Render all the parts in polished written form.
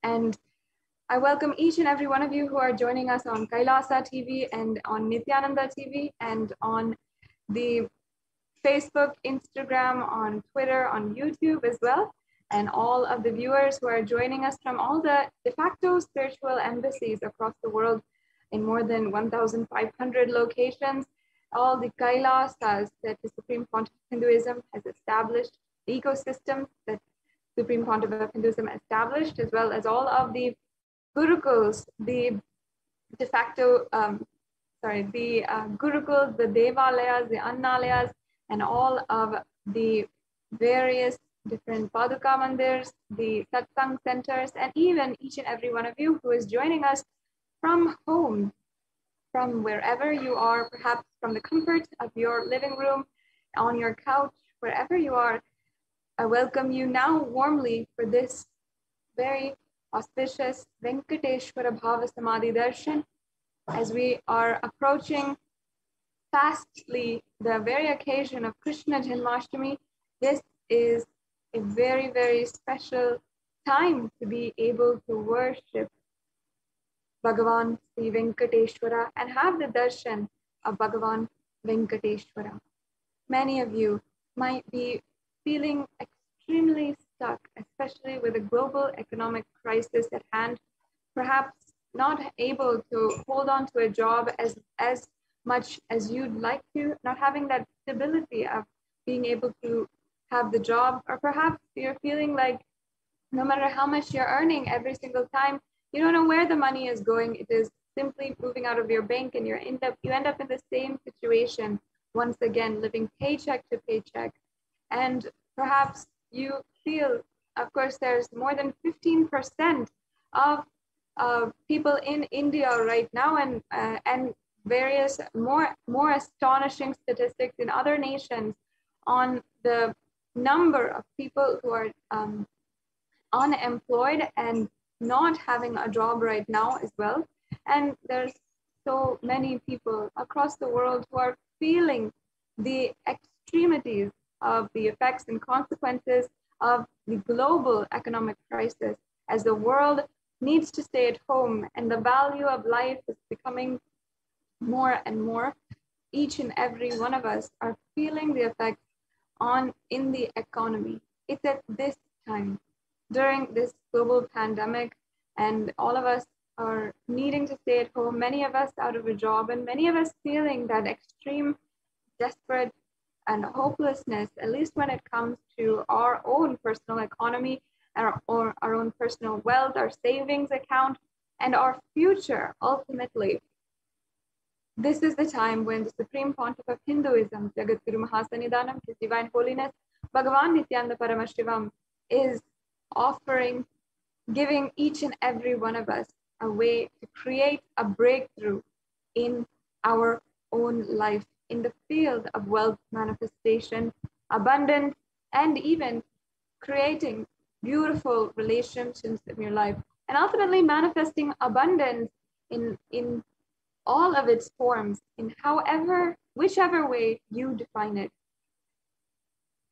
And I welcome each and every one of you who are joining us on Kailasa TV and on Nithyananda TV and on the Facebook, Instagram, on Twitter, on YouTube as well, and all of the viewers who are joining us from all the de facto spiritual embassies across the world in more than 1,500 locations, all the Kailasas that the Supreme Pontiff of Hinduism has established, the ecosystem that Supreme Pontiff of Hinduism established, as well as all of the gurukuls, the de facto, gurukuls, the devalayas, the annalayas, and all of the various different paduka mandirs, the satsang centers, and even each and every one of you who is joining us from home, from wherever you are, perhaps from the comfort of your living room, on your couch, wherever you are. I welcome you now warmly for this very auspicious Venkateshwara Bhava Samadhi Darshan, as we are approaching fastly the very occasion of Krishna Janmashtami. This is a very, very special time to be able to worship Bhagavan Sri Venkateshwara and have the darshan of Bhagavan Venkateshwara. Many of you might be feeling extremely stuck, especially with a global economic crisis at hand, perhaps not able to hold on to a job as much as you'd like to, not having that stability of being able to have the job, or perhaps you're feeling like no matter how much you're earning every single time, you don't know where the money is going. It is simply moving out of your bank, and you end up in the same situation once again, living paycheck to paycheck. And perhaps you feel, of course, there's more than 15% of people in India right now, and various more astonishing statistics in other nations on the number of people who are unemployed and not having a job right now as well. And there's so many people across the world who are feeling the extremities of the effects and consequences of the global economic crisis, as the world needs to stay at home and the value of life is becoming more and more. Each and every one of us are feeling the effects in the economy. It's at this time, during this global pandemic, and all of us are needing to stay at home, many of us out of a job, and many of us feeling that extreme, desperate, and hopelessness, at least when it comes to our own personal economy, or our own personal wealth, our savings account, and our future ultimately. This is the time when the Supreme Pontiff of Hinduism, Jagadguru Mahasannidhanam, His Divine Holiness, Bhagavan Nithyananda Paramashivam, is offering, giving each and every one of us a way to create a breakthrough in our own life, in the field of wealth manifestation, abundance, and even creating beautiful relationships in your life, and ultimately manifesting abundance in all of its forms, in whichever way you define it.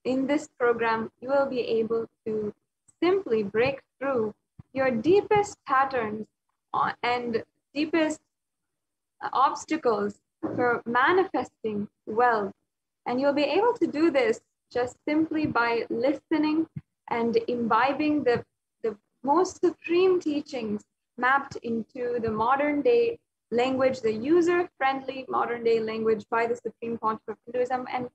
In this program, you will be able to simply break through your deepest patterns and deepest obstacles for manifesting wealth. And you'll be able to do this just simply by listening and imbibing the most supreme teachings mapped into the modern day language, the user-friendly modern day language by the Supreme Pontiff of Hinduism, and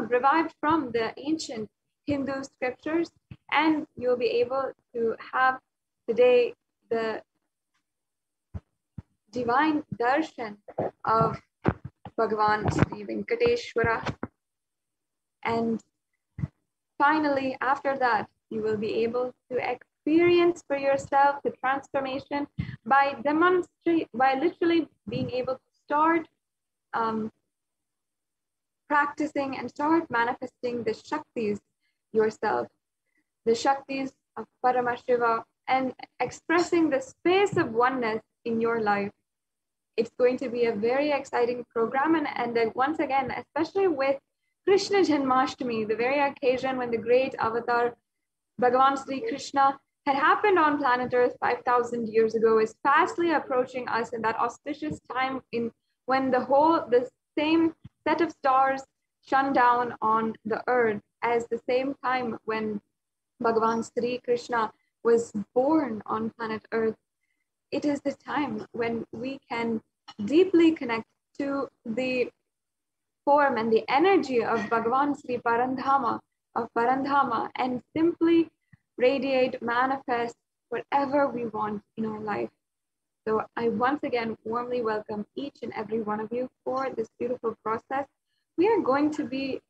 revived from the ancient Hindu scriptures. And you'll be able to have today the divine darshan of Bhagavan Sri Venkateshwara. And finally, after that, you will be able to experience for yourself the transformation by literally being able to start practicing and start manifesting the Shaktis yourself, the Shaktis of Paramashiva, and expressing the space of oneness in your life. It's going to be a very exciting program, and then once again, especially with Krishna Janmashtami, the very occasion when the great avatar Bhagavan Sri Krishna had happened on planet Earth 5,000 years ago is fastly approaching us in that auspicious time when the same set of stars shone down on the earth as the same time when Bhagavan Sri Krishna was born on planet Earth. It is the time when we can deeply connect to the form and the energy of Bhagavan Sri Parandhama, and simply radiate, manifest whatever we want in our life. So I once again warmly welcome each and every one of you for this beautiful process. We are going to be,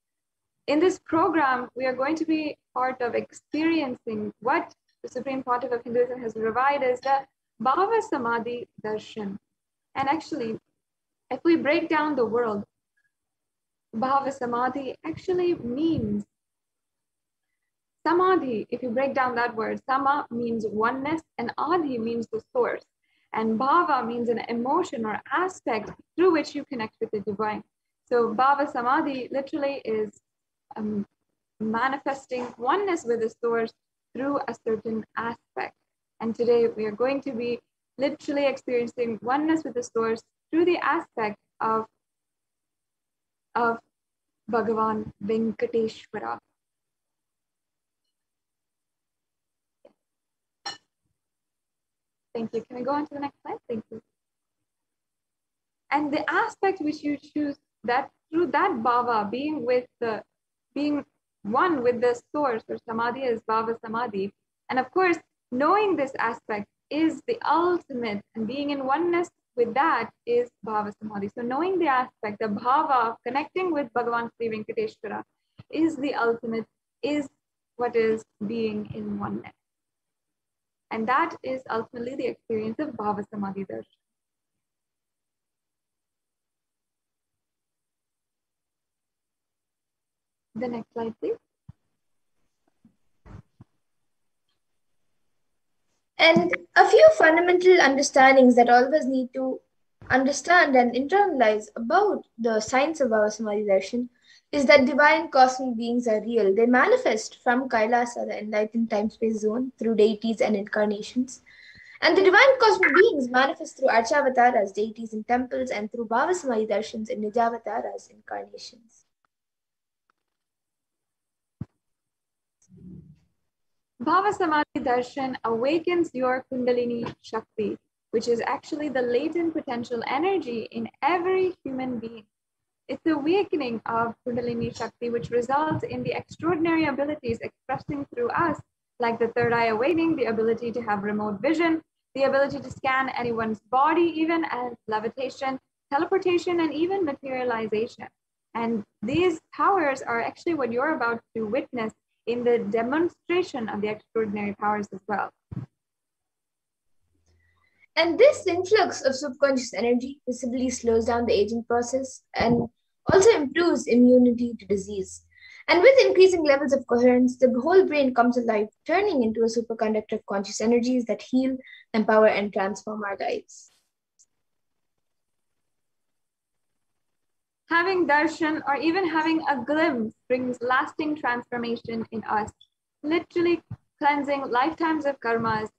in this program, we are going to be part of experiencing what the Supreme Pontiff of Hinduism has revived as the Bhava Samadhi Darshan. And actually, if we break down the word, Bhava Samadhi actually means Samadhi. If you break down that word, Sama means oneness and Adi means the source. And Bhava means an emotion or aspect through which you connect with the divine. So Bhava Samadhi literally is manifesting oneness with the source through a certain aspect. And today we are going to be literally experiencing oneness with the source through the aspect of Bhagavan Venkateshwara. Thank you. Can we go on to the next slide? Thank you. And the aspect which you choose, that through that bhava, being one with the source, or samadhi is bhava samadhi. And of course, knowing this aspect is the ultimate, and being in oneness with that is bhava samadhi. So knowing the aspect, the bhava, connecting with Bhagavan Sri Venkateshwara is the ultimate, is what is being in oneness. And that is ultimately the experience of Bhava Samadhi Darshan. The next slide, please. And a few fundamental understandings that all of us need to understand and internalize about the science of Bhava Samadhi Darshan is that divine cosmic beings are real. They manifest from Kailasa, the enlightened time-space zone, through deities and incarnations. And the divine cosmic beings manifest through Archavataras, deities in temples, and through Bhava Samadhi Darshans and Nijavataras, incarnations. Bhava Samadhi Darshan awakens your Kundalini Shakti, which is actually the latent potential energy in every human being. It's the awakening of Kundalini Shakti, which results in the extraordinary abilities expressing through us, like the third eye awakening, the ability to have remote vision, the ability to scan anyone's body, even as levitation, teleportation, and even materialization. And these powers are actually what you're about to witness in the demonstration of the extraordinary powers as well. And this influx of subconscious energy visibly slows down the aging process and also improves immunity to disease. And with increasing levels of coherence, the whole brain comes alive, turning into a superconductor of conscious energies that heal, empower, and transform our lives. Having darshan, or even having a glimpse, brings lasting transformation in us, literally cleansing lifetimes of karmas,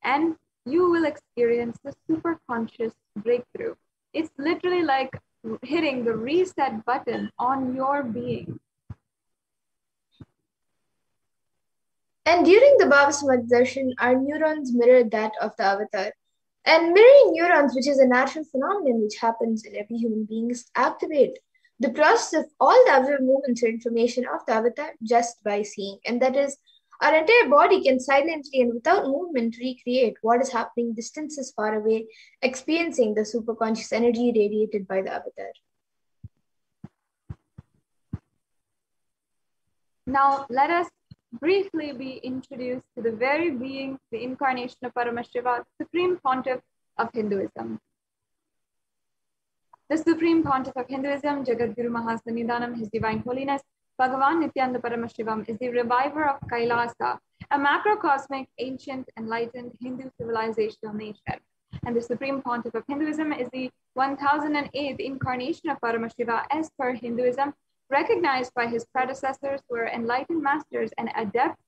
and you will experience the super conscious breakthrough. It's literally like hitting the reset button on your being. And during the Bhava Samadhi Darshan, our neurons mirror that of the avatar. And mirroring neurons, which is a natural phenomenon which happens in every human being, activate the process of all the other movements or information of the avatar just by seeing. And that is, our entire body can silently and without movement recreate what is happening distances far away, experiencing the superconscious energy radiated by the avatar. Now, let us briefly be introduced to the very being, the incarnation of Paramashiva, Supreme Pontiff of Hinduism. The Supreme Pontiff of Hinduism, Jagadguru Mahasanidanam, His Divine Holiness, Bhagavan Nithyananda Paramashivam, is the reviver of Kailasa, a macrocosmic, ancient, enlightened Hindu civilizational nation. And the Supreme Pontiff of Hinduism is the 1008th incarnation of Paramashiva as per Hinduism, recognized by his predecessors who were enlightened masters and adepts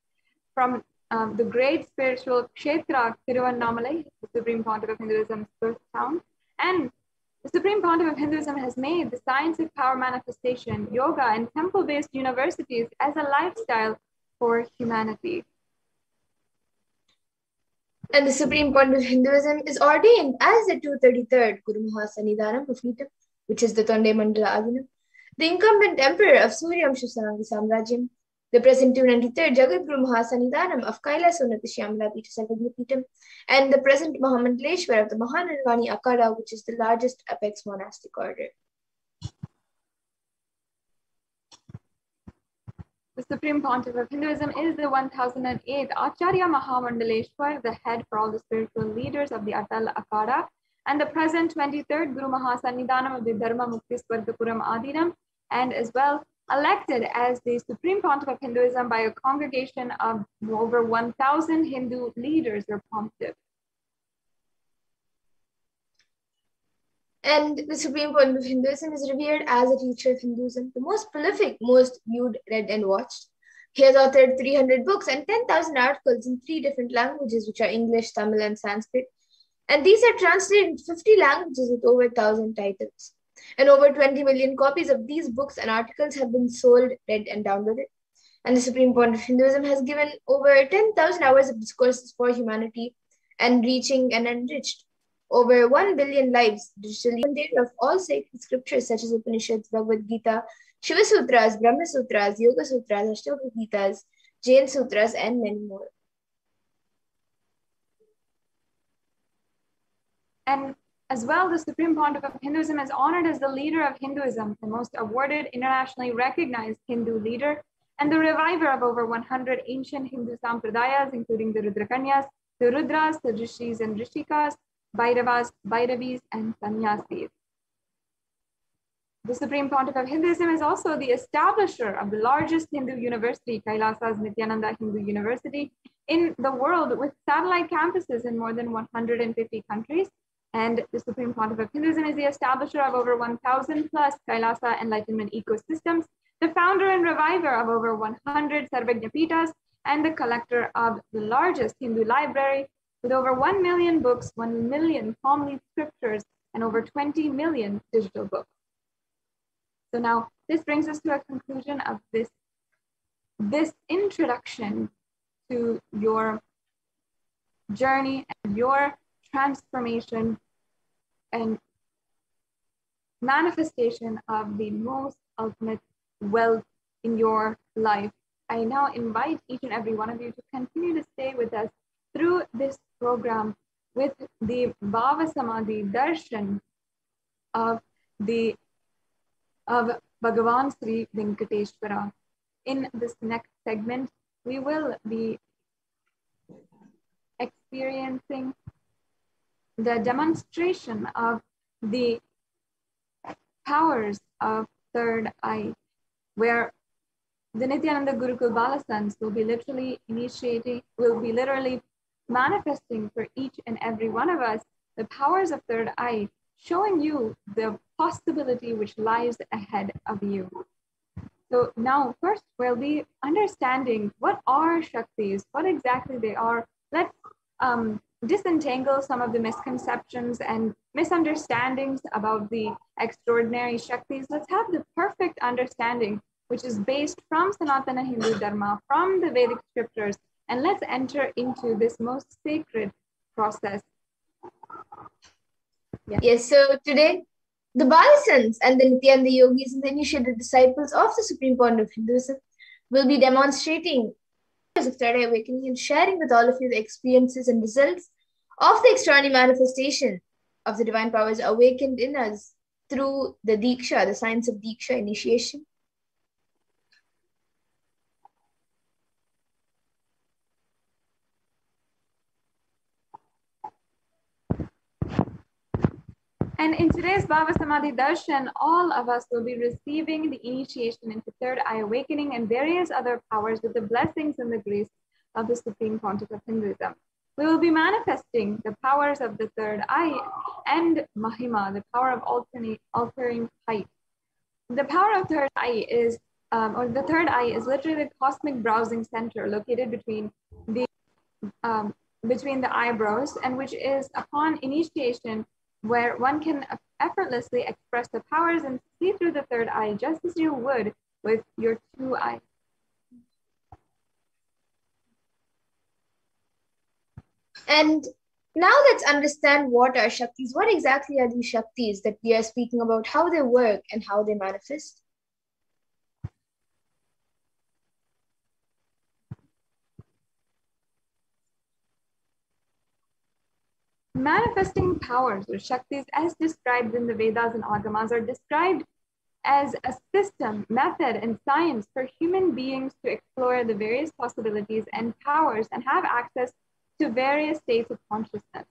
from the great spiritual Kshetra Tiruvannamalai, the Supreme Pontiff of Hinduism's birth town. And the Supreme Pontiff of Hinduism has made the science of power manifestation, yoga, and temple-based universities as a lifestyle for humanity. And the Supreme Pontiff of Hinduism is ordained as the 233rd Guru Mahasannidhanam of Nithyananda, which is the Tonde Mandala Adinam, the incumbent emperor of Suryamsha Sananga Samrajyam, the present 293rd Jagat Guru Mahasannidhanam of Kailasonati Shyamala Pita Sarvagna Pitam, and the present Mahamandaleshwar of the Mahanirvani Akada, which is the largest apex monastic order. The Supreme Pontiff of Hinduism is the 1008th Acharya Mahamandaleshwar, the head for all the spiritual leaders of the Atal Akada, and the present 23rd Guru Mahasannidhanam of the Dharma Mukti Swargapuram Adinam, and as well elected as the Supreme Pontiff of Hinduism by a congregation of over 1,000 Hindu leaders or pontiffs. And the Supreme Pontiff of Hinduism is revered as a teacher of Hinduism, the most prolific, most viewed, read, and watched. He has authored 300 books and 10,000 articles in 3 different languages, which are English, Tamil, and Sanskrit. And these are translated into 50 languages with over 1,000 titles. And over 20 million copies of these books and articles have been sold, read, and downloaded. And the Supreme Pontiff of Hinduism has given over 10,000 hours of discourses for humanity and reaching and enriched over 1 billion lives digitally of all sacred scriptures such as Upanishads, Bhagavad Gita, Shiva Sutras, Brahma Sutras, Yoga Sutras, Ashtanga Gitas, Jain Sutras, and many more. And as well, the Supreme Pontiff of Hinduism is honored as the leader of Hinduism, the most awarded, internationally recognized Hindu leader, and the reviver of over 100 ancient Hindu sampradayas, including the Rudrakanyas, the Rudras, the Rishis and Rishikas, Bhairavas, Bhairavis, and Sannyasis. The Supreme Pontiff of Hinduism is also the establisher of the largest Hindu university, Kailasa's Nithyananda Hindu University, in the world, with satellite campuses in more than 150 countries. And the Supreme Pontiff of Hinduism is the establisher of over 1,000 plus Kailasa enlightenment ecosystems, the founder and reviver of over 100 Sarvagna Pitas, and the collector of the largest Hindu library with over 1 million books, 1 million palm-leaf scriptures, and over 20 million digital books. So now this brings us to a conclusion of this introduction to your journey and your transformation and manifestation of the most ultimate wealth in your life. I now invite each and every one of you to continue to stay with us through this program with the Bhava Samadhi Darshan of Bhagavan Sri Venkateshwara. In this next segment, we will be experiencing the demonstration of the powers of third eye, where the Nithyananda Gurukul Balasans will be literally manifesting for each and every one of us the powers of third eye, showing you the possibility which lies ahead of you. So now, first, we'll be understanding what are Shaktis, what exactly they are. Let's disentangle some of the misconceptions and misunderstandings about the extraordinary Shaktis. Let's have the perfect understanding, which is based from Sanatana Hindu Dharma, from the Vedic scriptures, and let's enter into this most sacred process. Yes, so today, the Balasans and the Nityananda yogis and the initiated disciples of the Supreme Pontiff of Hinduism will be demonstrating of third eye awakening and sharing with all of you the experiences and results of the extraordinary manifestation of the divine powers awakened in us through the Diksha, the science of Diksha initiation. And in today's Bhava Samadhi Darshan, all of us will be receiving the initiation into third eye awakening and various other powers with the blessings and the grace of the Supreme Pontiff of Hinduism. We will be manifesting the powers of the third eye and Mahima, the power of altering height. The power of third eye is, the third eye is literally the cosmic browsing center located between the between the eyebrows, and which is upon initiation, where one can effortlessly express the powers and see through the third eye, just as you would with your two eyes. And now let's understand what are Shaktis. What exactly are these Shaktis that we are speaking about, how they work and how they manifest? Manifesting powers or Shaktis, as described in the Vedas and Agamas, are described as a system, method, and science for human beings to explore the various possibilities and powers and have access to various states of consciousness.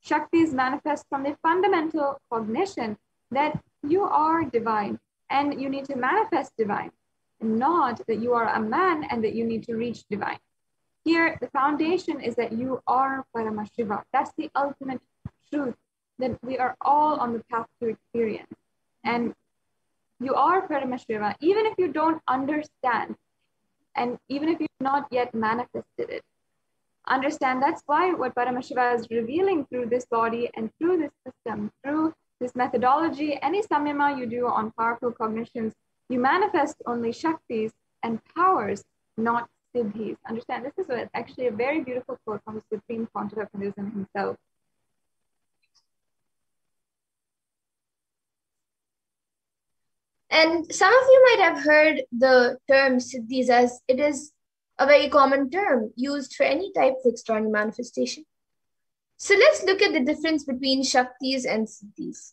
Shaktis manifest from the fundamental cognition that you are divine and you need to manifest divine, and not that you are a man and that you need to reach divine. Here, the foundation is that you are Paramashiva. That's the ultimate truth, that we are all on the path to experience. And you are Paramashiva, even if you don't understand, and even if you've not yet manifested it. Understand that's why what Paramashiva is revealing through this body and through this system, through this methodology, any samyama you do on powerful cognitions, you manifest only Shaktis and powers, not Siddhis. Understand, this is actually a very beautiful quote from the Supreme Pontiff of Hinduism himself. And some of you might have heard the term Siddhis, as it is a very common term used for any type of external manifestation. So let's look at the difference between Shaktis and Siddhis.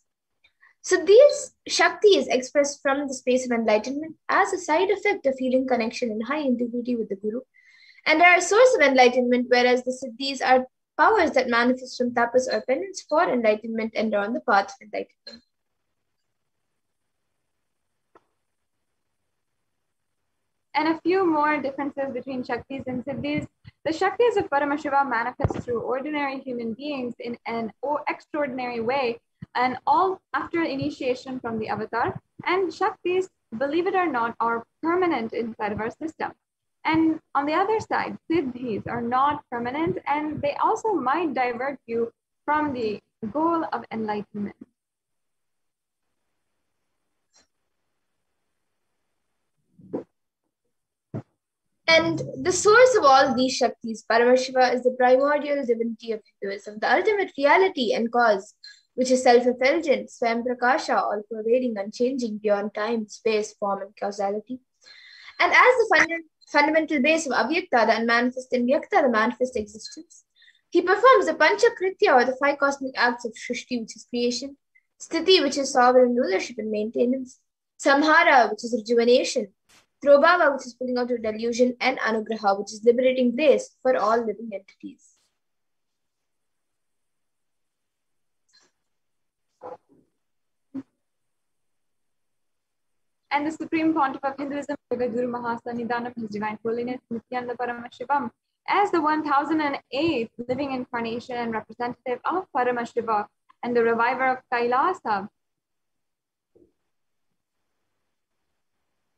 So these Shaktis expressed from the space of enlightenment as a side effect of feeling connection and high integrity with the Guru, and are a source of enlightenment, whereas the Siddhis are powers that manifest from tapas or penance for enlightenment and are on the path of enlightenment. And a few more differences between Shaktis and Siddhis. The Shaktis of Paramashiva manifest through ordinary human beings in an extraordinary way, and all after initiation from the avatar. And Shaktis, believe it or not, are permanent inside of our system. And on the other side, Siddhis are not permanent, and they also might divert you from the goal of enlightenment. And the source of all these Shaktis, Paramashiva, is the primordial divinity of Hinduism, the ultimate reality and cause, which is self-effulgent, Swayam Prakasha, all-pervading, unchanging, beyond time, space, form, and causality. And as the fundamental base of Avyakta, the unmanifest, and Vyakta, the manifest existence, he performs the Pancha Kritya, or the 5 cosmic acts of Shrishti, which is creation, Sthiti, which is sovereign rulership and maintenance, Samhara, which is rejuvenation, Prabhava, which is pulling out of delusion, and Anugraha, which is liberating grace for all living entities. And the Supreme Pontiff of Hinduism, Guru Mahasannidhanam of His Divine Holiness, Nithyananda Paramashivam, as the 1008th living incarnation and representative of Paramashiva and the reviver of Kailasa,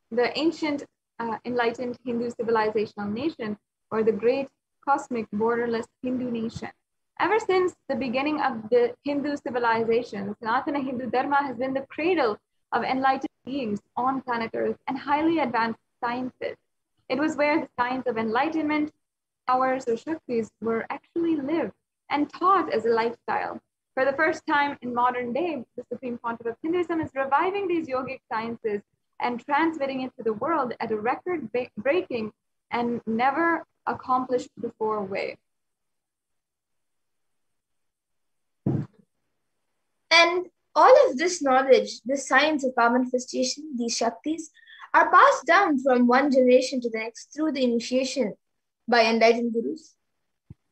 the ancient enlightened Hindu civilizational nation, or the great cosmic borderless Hindu nation. Ever since the beginning of the Hindu civilization, Sanatana Hindu Dharma has been the cradle of enlightened beings on planet Earth and highly advanced sciences. It was where the science of enlightenment, powers or Shaktis were actually lived and taught as a lifestyle. For the first time in modern day, the Supreme Pontiff of Hinduism is reviving these yogic sciences and transmitting it to the world at a record-breaking and never accomplished before way. And all of this knowledge, this science of power manifestation, these Shaktis, are passed down from one generation to the next through the initiation by enlightened gurus.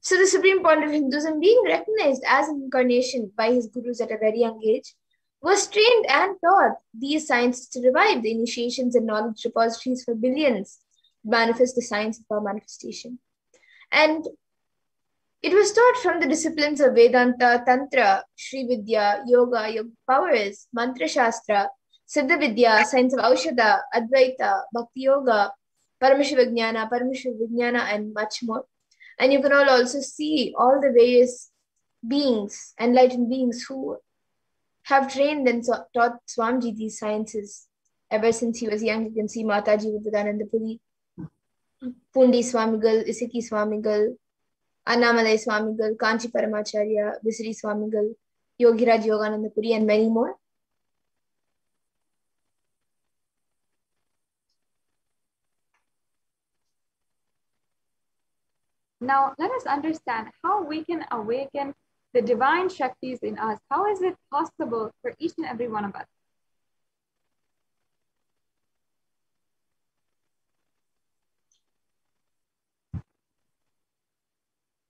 So the Supreme Pontiff of Hinduism, being recognized as an incarnation by his gurus at a very young age, was trained and taught these sciences to revive the initiations and knowledge repositories for billions to manifest the science of power manifestation. And it was taught from the disciplines of Vedanta, Tantra, Sri Vidya, Yoga, Yoga Powers, Mantra Shastra, Siddha Vidya, Science of Aushadha, Advaita, Bhakti Yoga, Paramashiva Jnana, and much more. And you can all also see all the various beings, enlightened beings who have trained and taught Swamiji these sciences ever since he was young. You can see Mataji Vivekananda Puri, Pundi Swamigal, Isiki Swamigal, Annamalai Swamigal, Kanchi Paramacharya, Visri Swamigal, Yogiraj Yogananda Puri, and many more. Now, let us understand how we can awaken the divine Shaktis in us. How is it possible for each and every one of us?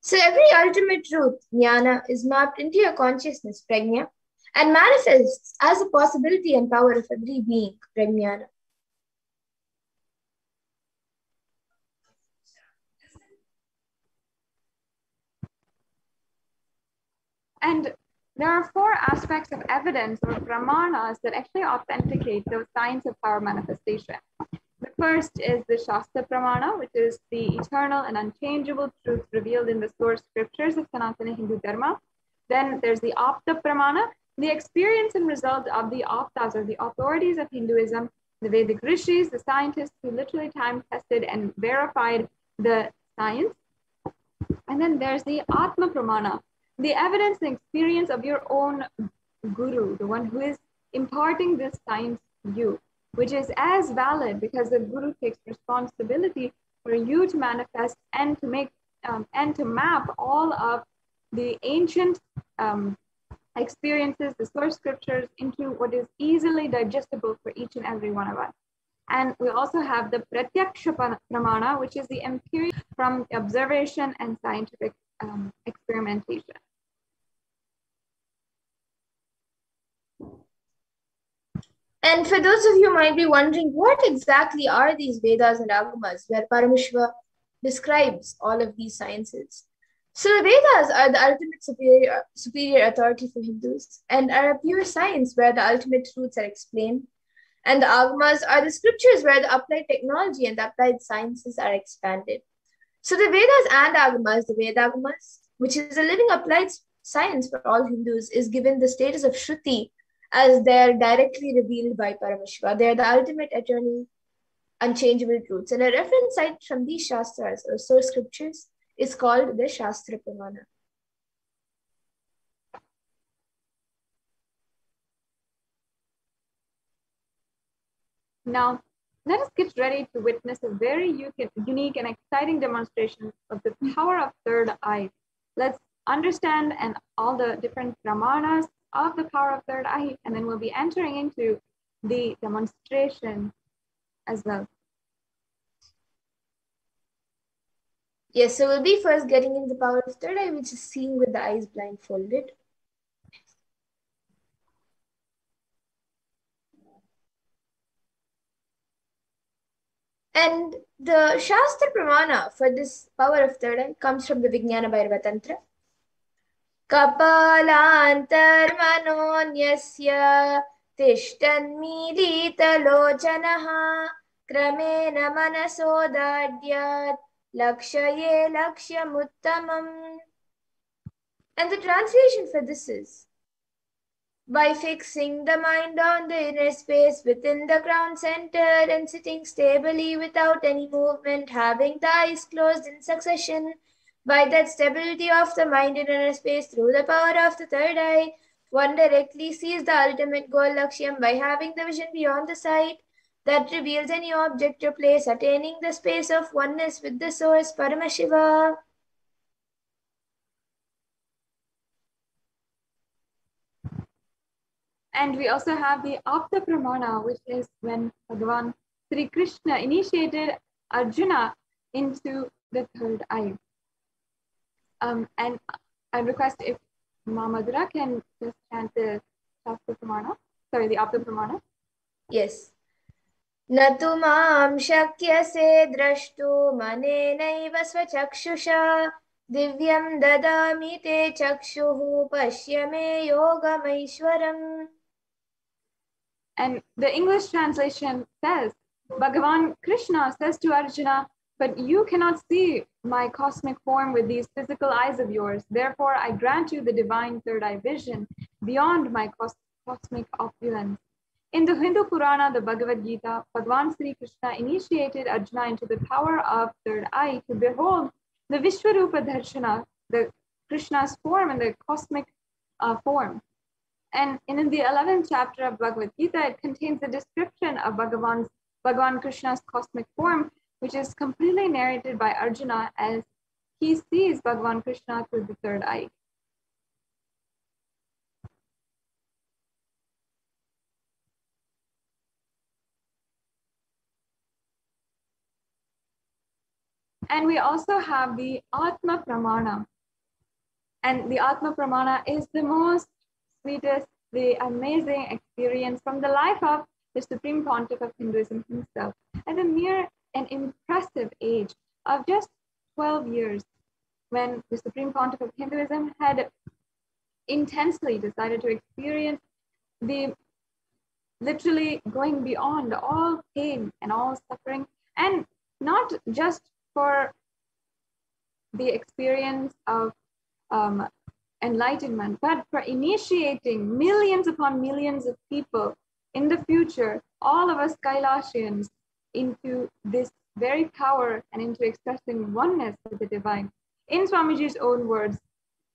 So every ultimate truth, jnana, is mapped into your consciousness, prajna, and manifests as a possibility and power of every being, prajnana. And there are 4 aspects of evidence or pramanas that actually authenticate the science of power manifestation. The first is the Shastra Pramana, which is the eternal and unchangeable truth revealed in the source scriptures of Sanatana Hindu Dharma. Then there's the Apta Pramana, the experience and result of the Aptas, or the authorities of Hinduism, the Vedic rishis, the scientists who literally time tested and verified the science. And then there's the Atma Pramana, the evidence and experience of your own guru, the one who is imparting this science to you, which is as valid because the guru takes responsibility for you to manifest and to make and to map all of the ancient experiences, the source scriptures, into what is easily digestible for each and every one of us. And we also have the Pratyaksha Pramana, which is the empirical from observation and scientific experimentation. And for those of you who might be wondering, what exactly are these Vedas and Agamas, where Paramashiva describes all of these sciences? So the Vedas are the ultimate superior authority for Hindus and are a pure science where the ultimate truths are explained. And the Agamas are the scriptures where the applied technology and the applied sciences are expanded. So the Vedas and Agamas, the Vedagamas, which is a living applied science for all Hindus, is given the status of Shruti, as they're directly revealed by Paramashiva. They're the ultimate, eternal, unchangeable truths. And a reference cited from these Shastras or source scriptures is called the Shastra Pramana. Now, let us get ready to witness a very unique and exciting demonstration of the power of third eye. Let's understand and all the different pramanas of the power of third eye, and then we'll be entering into the demonstration as well. Yes, so we'll be first getting in the power of third eye, which is seeing with the eyes blindfolded. And the Shastra Pramana for this power of third eye comes from the Vijnana Bhairava Tantra. Kapalantarmanonyasya tishtannmilitalochanaha kramen manasodadyat lakshaye lakshyamuttamam. And the translation for this is, by fixing the mind on the inner space within the crown center and sitting stably without any movement, having the eyes closed in succession, by that stability of the mind in inner space through the power of the third eye, one directly sees the ultimate goal Lakshyam by having the vision beyond the sight that reveals any object or place, attaining the space of oneness with the source, Paramashiva. And we also have the Apta Pramana, which is when Bhagavan Sri Krishna initiated Arjuna into the third eye. And I request if Madhura can just chant the Shastra Pramana, sorry, the Apta Pramana. Yes. Natu mam shakyase drashtu manenaiva svachakshusha divyam dadami te chakshuhu pashyame yogamaishwaram. And the English translation says, Bhagavan Krishna says to Arjuna, but you cannot see my cosmic form with these physical eyes of yours. Therefore, I grant you the divine third eye vision beyond my cosmic opulence. In the Hindu Purana, the Bhagavad Gita, Bhagavan Sri Krishna initiated Arjuna into the power of third eye to behold the Vishwarupa Darshana, the Krishna's form and the cosmic form. And in the 11th chapter of Bhagavad Gita, it contains a description of Bhagavan Krishna's cosmic form, which is completely narrated by Arjuna as he sees Bhagavan Krishna through the third eye. And we also have the Atma Pramana. And the Atma Pramana is the most sweetest, the amazing experience from the life of the Supreme Pontiff of Hinduism himself. At a mere and impressive age of just 12 years, when the Supreme Pontiff of Hinduism had intensely decided to experience the literally going beyond all pain and all suffering, and not just for the experience of enlightenment, but for initiating millions upon millions of people in the future, all of us Kailashians, into this very power and into expressing oneness with the divine. In Swamiji's own words,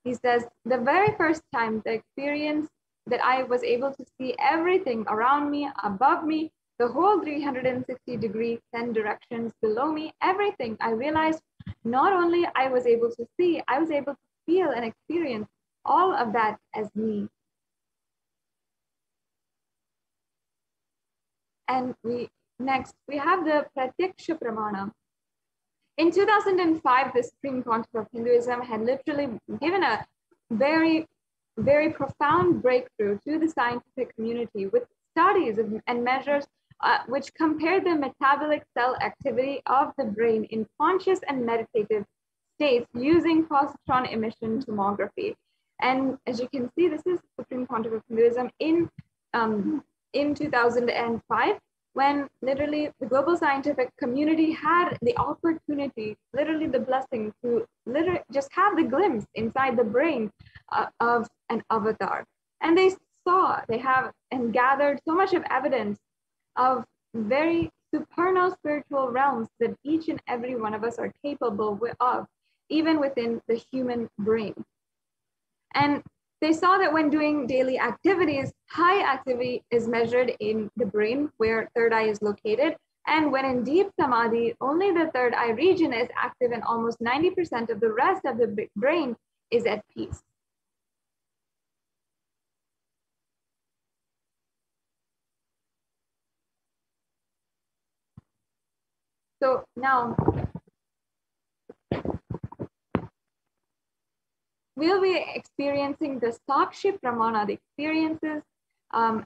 he says, the very first time the experience that I was able to see everything around me, above me, the whole 360-degree 10 directions below me, everything, I realized not only I was able to see, I was able to feel and experience all of that as me. And next, we have the Pratyaksha Pramana. In 2005, the Supreme Pontiff of Hinduism had literally given a very, very profound breakthrough to the scientific community with studies and measures which compared the metabolic cell activity of the brain in conscious and meditative states using positron emission tomography. And as you can see, this is Supreme Pontiff of Hinduism in 2005, when literally the global scientific community had the opportunity, literally the blessing to literally just have the glimpse inside the brain of an avatar. And they have and gathered so much of evidence of very supernal spiritual realms that each and every one of us are capable of, even within the human brain. And they saw that when doing daily activities, high activity is measured in the brain where third eye is located. And when in deep samadhi, only the third eye region is active and almost 90% of the rest of the brain is at peace. So now, we'll be experiencing the Sakshi Pramana, the experiences of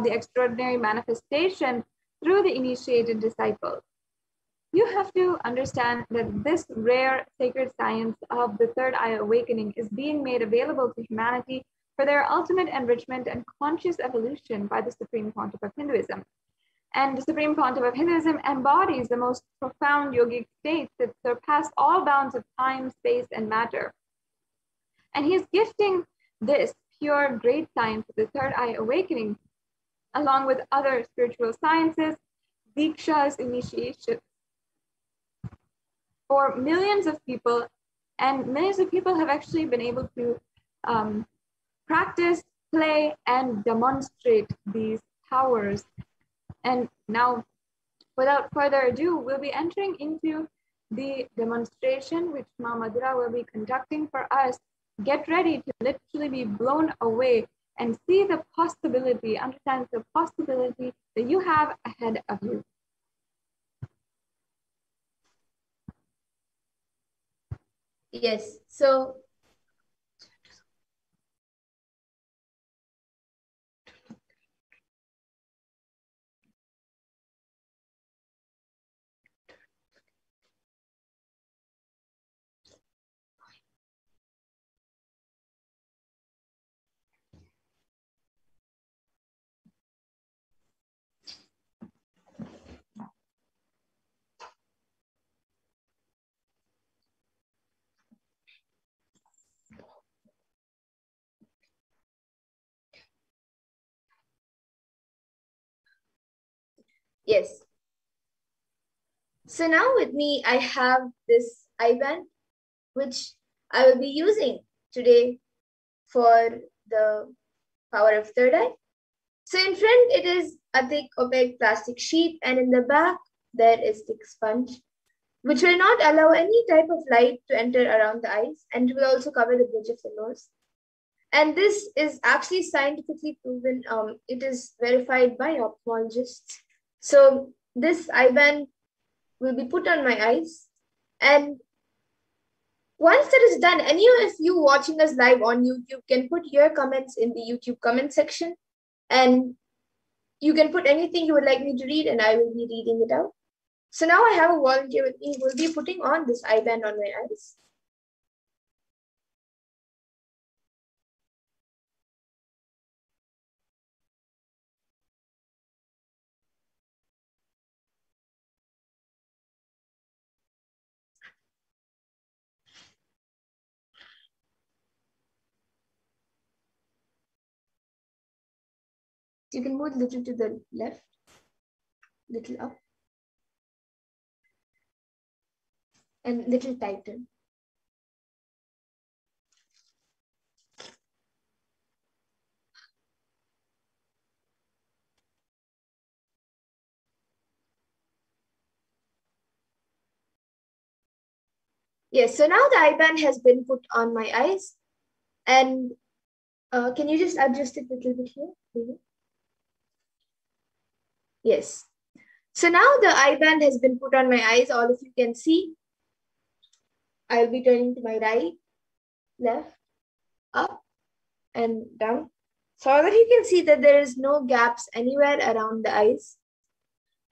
the extraordinary manifestation through the initiated disciples. You have to understand that this rare sacred science of the third eye awakening is being made available to humanity for their ultimate enrichment and conscious evolution by the Supreme Pontiff of Hinduism. And the Supreme Pontiff of Hinduism embodies the most profound yogic states that surpass all bounds of time, space, and matter. And he's gifting this pure great science of the third eye awakening, along with other spiritual sciences, Diksha's initiation, for millions of people. And millions of people have actually been able to practice, play, and demonstrate these powers. And now, without further ado, we'll be entering into the demonstration which Ma Madhura will be conducting for us. Get ready to literally be blown away and see the possibility, understand the possibility that you have ahead of you. Yes, so Yes. So now with me, I have this IBAN, which I will be using today for the power of third eye. So in front, it is a thick opaque plastic sheet, and in the back, there is thick sponge, which will not allow any type of light to enter around the eyes, and will also cover the bridge of the nose. And this is actually scientifically proven. It is verified by ophthalmologists. So this IBAN will be put on my eyes, and once that is done, any of you watching us live on YouTube can put your comments in the YouTube comment section, and you can put anything you would like me to read, and I will be reading it out. So now I have a volunteer with me who will be putting on this IBAN on my eyes. You can move a little to the left, little up, and little tighter. Yes, so now the IBAN has been put on my eyes, and can you just adjust it a little bit here? Yes. So now the IBAN has been put on my eyes. All of you can see. I'll be turning to my right, left, up, and down, so that you can see that there is no gaps anywhere around the eyes.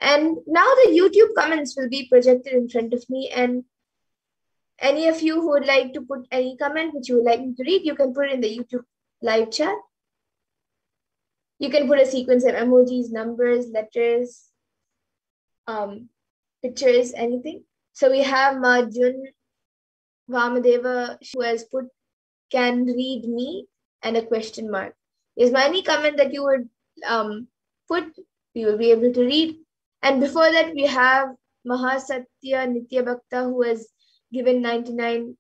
And now the YouTube comments will be projected in front of me, and any of you who would like to put any comment which you would like me to read, you can put it in the YouTube live chat. You can put a sequence of emojis, numbers, letters, pictures, anything. So we have Marjun Vamadeva who has put "can read me" and a question mark. Is there any comment that you would put, we will be able to read. And before that, we have Mahasatya Nitya Bhakta who has given 99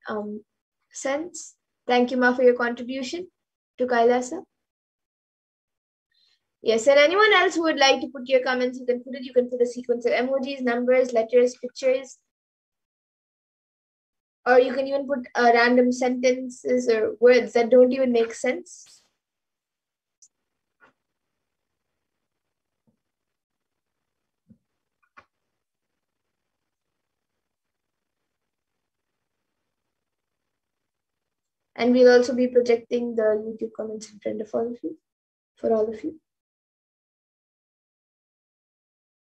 cents. Thank you, Ma, for your contribution to Kailasa. Yes, and anyone else who would like to put your comments, you can put it. You can put a sequence of emojis, numbers, letters, pictures, or you can even put random sentences or words that don't even make sense. And we'll also be projecting the YouTube comments in front of all of you, for all of you.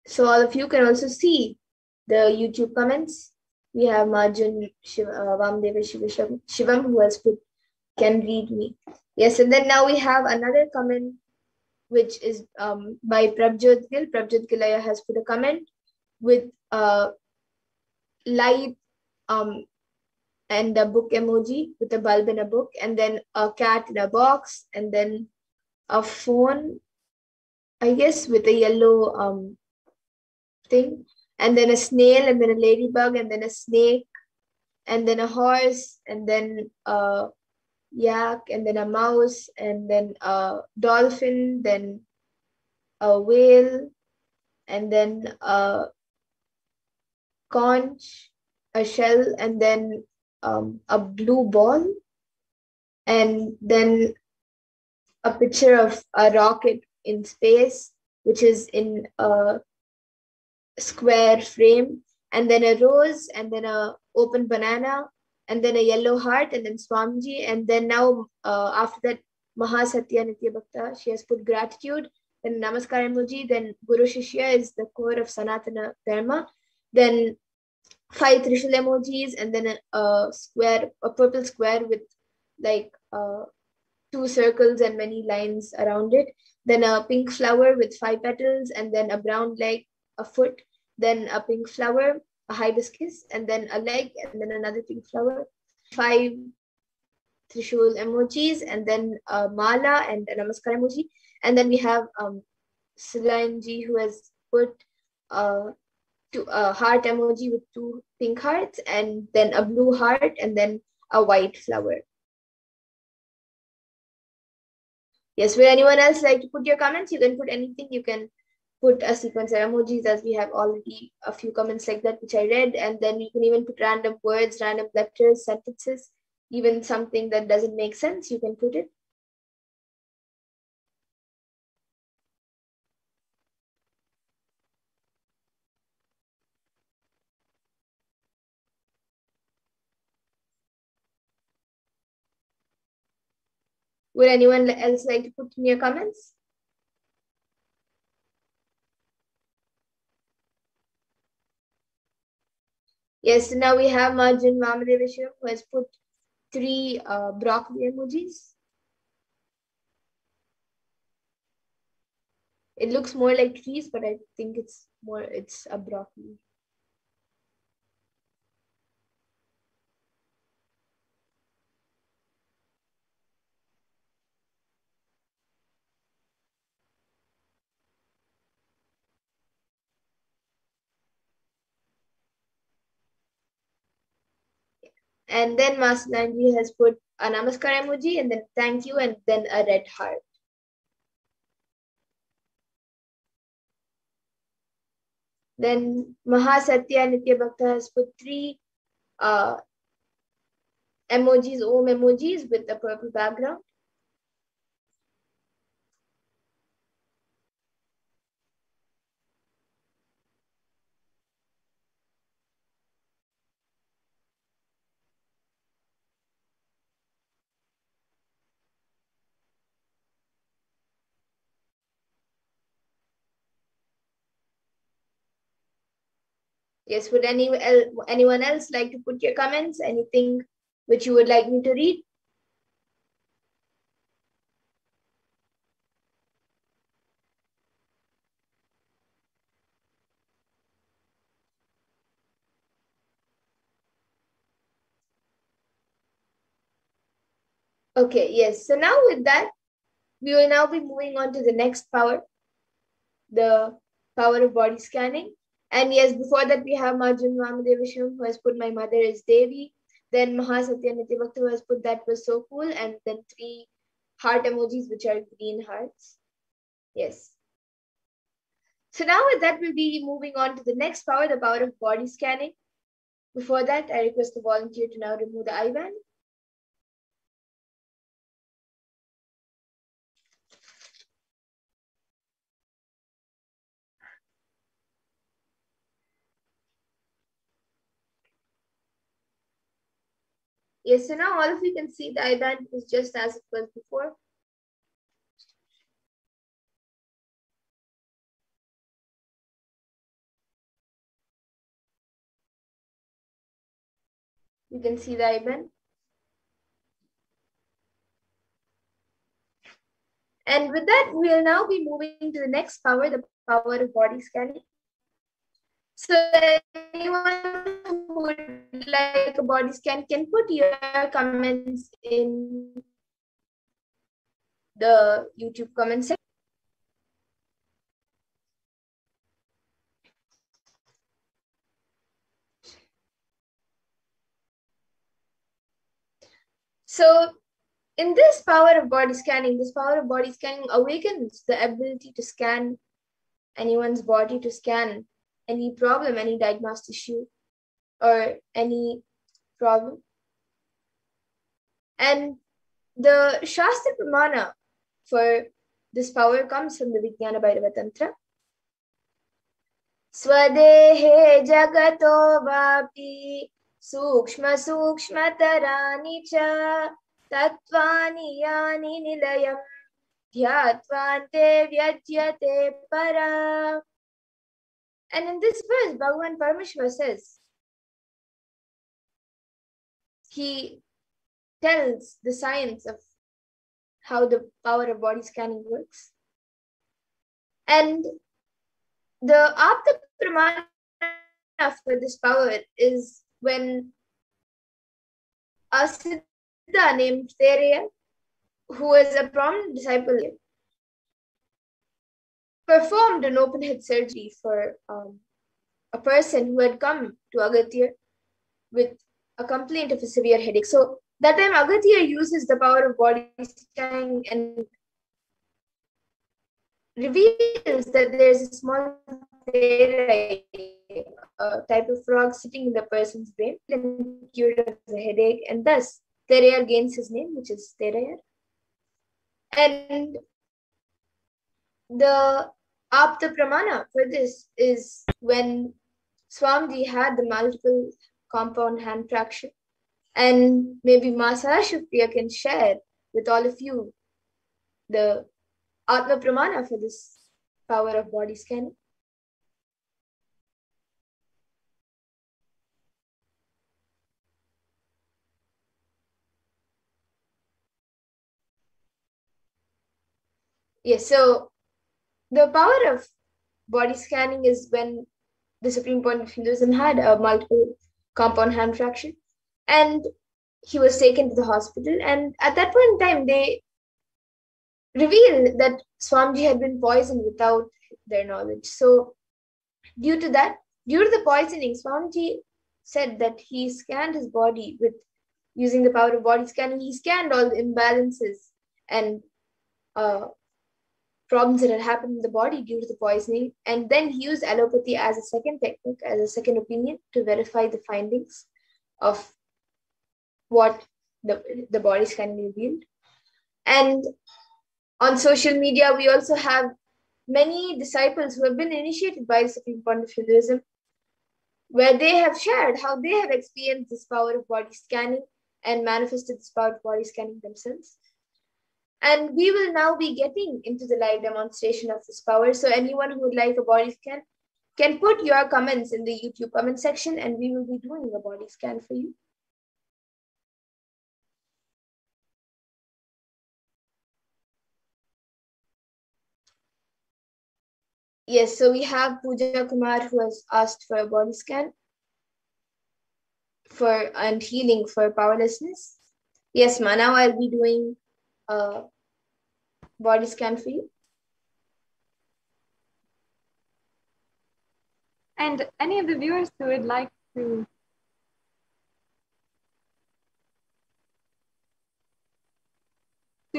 So all of you can also see the YouTube comments. We have Marjun Vamdeva Shivam who has put "can read me." Yes, and then now we have another comment which is by Prabjot Gill. Prabjot Gilaya has put a comment with light and a book emoji with a bulb in a book, and then a cat in a box, and then a phone, I guess, with a yellow thing, and then a snail, and then a ladybug, and then a snake, and then a horse, and then a yak, and then a mouse, and then a dolphin, then a whale, and then a conch, a shell, and then a blue ball, and then a picture of a rocket in space, which is in a square frame, and then a rose, and then a open banana, and then a yellow heart, and then Swamiji, and then now after that, Mahasatya Nitya Bhakta, she has put gratitude, then Namaskar emoji, then Guru Shishya is the core of Sanatana Dharma, then 5 Trishul emojis, and then a square, a purple square with like 2 circles and many lines around it, then a pink flower with 5 petals, and then a brown leg, a foot, then a pink flower, a hibiscus, and then a leg, and then another pink flower, 5 Trishul emojis, and then a mala and a Namaskar emoji. And then we have Silanji who has put a heart emoji with two pink hearts, and then a blue heart, and then a white flower. Yes, would anyone else like to put your comments? You can put anything. You can put a sequence of emojis, as we have already a few comments like that, which I read. And then you can even put random words, random letters, sentences, even something that doesn't make sense. You can put it. Would anyone else like to put in your comments? Yes, so now we have Marjan Vamadeveshwaram, who has put 3 broccoli emojis. It looks more like trees, but I think it's a broccoli. And then Masananji has put a namaskar emoji, and then thank you, and then a red heart. Then Mahasatya Nitya Bhakta has put 3 emojis, Om emojis with a purple background. Yes, would anyone else like to put your comments? Anything which you would like me to read? Okay, yes. So now with that, we will now be moving on to the next power, the power of body scanning. And yes, before that, we have Marjan Vamadeveshwaram, who has put my mother is Devi. Then Mahasatya Nitya Bhakta, who has put that was so cool. And then 3 heart emojis, which are green hearts. Yes. So now with that, we'll be moving on to the next power, the power of body scanning. Before that, I request the volunteer to now remove the IBAN. Yes, so now all of you can see the IBAN is just as it was before. You can see the IBAN. And with that, we'll now be moving to the next power, the power of body scanning. So anyone who would like a body scan can put your comments in the YouTube comment section. So in this power of body scanning, this power of body scanning awakens the ability to scan anyone's body, to scan any problem, any diagnosed issue, or any problem. And the Shastra Pramana for this power comes from the Vijnana Bhairava Tantra. Swadehe jagato vapi sukshma sukshmatarani cha tattvani yani nilayam dhyatvante vyajyate para. And in this verse, Bhagavan Paramashiva says, he tells the science of how the power of body scanning works. And the Apta Pramana for this power is when a Siddha named Thereya, who is a prominent disciple, performed an open head surgery for a person who had come to Agatya with a complaint of a severe headache. So that time Agatya uses the power of body scanning and reveals that there's a small therai, a type of frog sitting in the person's brain and cured of the headache, and thus Therayar gains his name, which is Therayar. And the Apta Pramana for this is when Swamiji had the multiple compound hand fraction. And maybe Masarashukriya can share with all of you the Atma Pramana for this power of body scanning. Yes, so the power of body scanning is when the Supreme Point of Hinduism had a multiple compound hand fraction, and he was taken to the hospital. And at that point in time, they revealed that Swamiji had been poisoned without their knowledge. So, due to the poisoning, Swamiji said that he scanned his body with using the power of body scanning. He scanned all the imbalances and problems that had happened in the body due to the poisoning, and then he used allopathy as a second technique, as a second opinion to verify the findings of what the body scanning revealed. And on social media, we also have many disciples who have been initiated by the Supreme Point of Hinduism, where they have shared how they have experienced this power of body scanning and manifested this power of body scanning themselves. And we will now be getting into the live demonstration of this power. So anyone who would like a body scan can put your comments in the YouTube comment section, and we will be doing a body scan for you. Yes, so we have Pooja Kumar who has asked for a body scan and healing for powerlessness. Yes, ma, now I'll be doing a body scan for you. And any of the viewers who would like to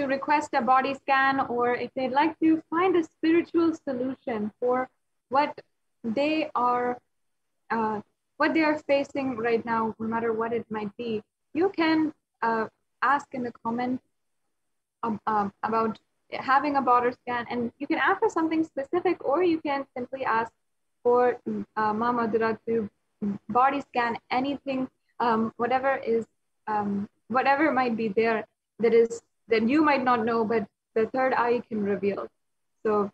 request a body scan, or if they'd like to find a spiritual solution for what they are facing right now, no matter what it might be, you can ask in the comments about having a body scan, and you can ask for something specific, or you can simply ask for Mama Dura to body scan anything, whatever might be there that you might not know, but the third eye can reveal. So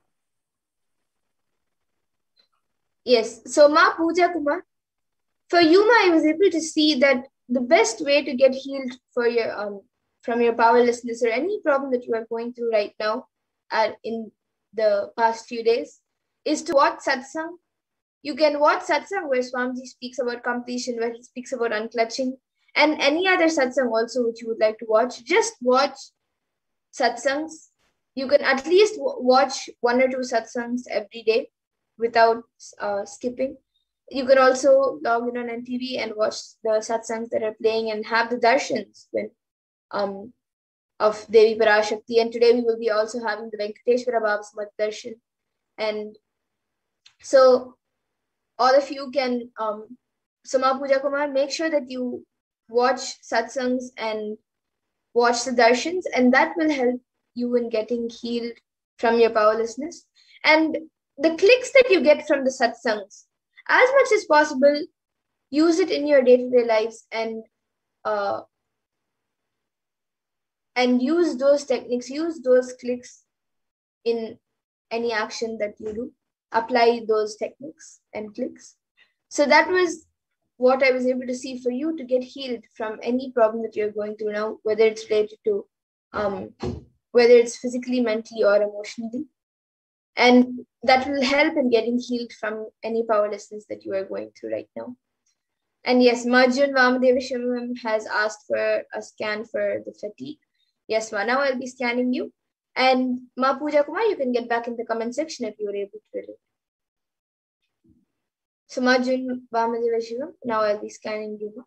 yes, so Ma Pooja Kumar, for you, Ma, I was able to see that the best way to get healed for your from your powerlessness or any problem that you are going through right now in the past few days is to watch satsang. You can watch satsang where Swamiji speaks about completion, where he speaks about unclutching, and any other satsang also which you would like to watch. Just watch satsangs. You can at least watch 1 or 2 satsangs every day without skipping. You can also log in on NTV and watch the satsangs that are playing and have the darshans of Devi Parashakti. And today we will be also having the Venkateshwara Baba's Mat Darshan. And so all of you can, Suma Pooja Kumar, make sure that you watch satsangs and watch the darshans, and that will help you in getting healed from your powerlessness. And the clicks that you get from the satsangs, as much as possible, use it in your day-to-day lives and use those techniques, use those clicks in any action that you do. Apply those techniques and clicks. So that was what I was able to see for you to get healed from any problem that you're going through now, whether it's related to, whether it's physically, mentally, or emotionally. And that will help in getting healed from any powerlessness that you are going through right now. And yes, Marjun Vamadevashivam has asked for a scan for the fatigue. Yes, Ma, now I'll be scanning you. And Ma Pooja Kumar, you can get back in the comment section if you were able to relate. So Ma Jun Vamadeva Shivam, now I'll be scanning you.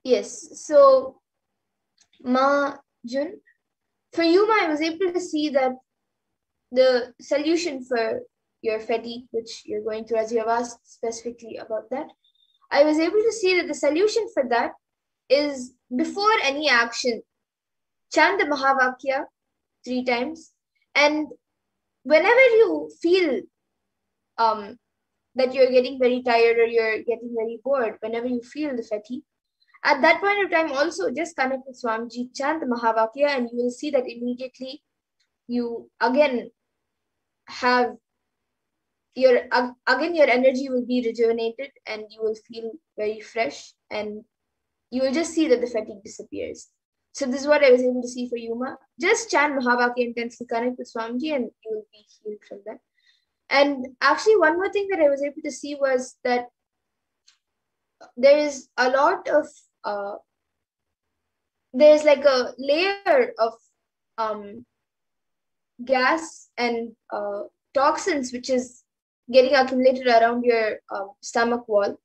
Yes, so Ma Jun, for you, Ma, I was able to see that the solution for your fatigue, which you're going through, as you have asked specifically about that, I was able to see that the solution for that is before any action, chant the Mahavakya 3 times. And whenever you feel that you're getting very tired or you're getting very bored, whenever you feel the fatigue, at that point of time, also just connect with Swamiji, chant the Mahavakya, and you will see that immediately you again have your energy will be rejuvenated and you will feel very fresh and you will just see that the fatigue disappears. So this is what I was able to see for Yuma. Just chant Mahavakya intensely, connect with Swamiji, and you will be healed from that. And actually, one more thing that I was able to see was that there is a lot of there's like a layer of gas and toxins which is getting accumulated around your stomach wall.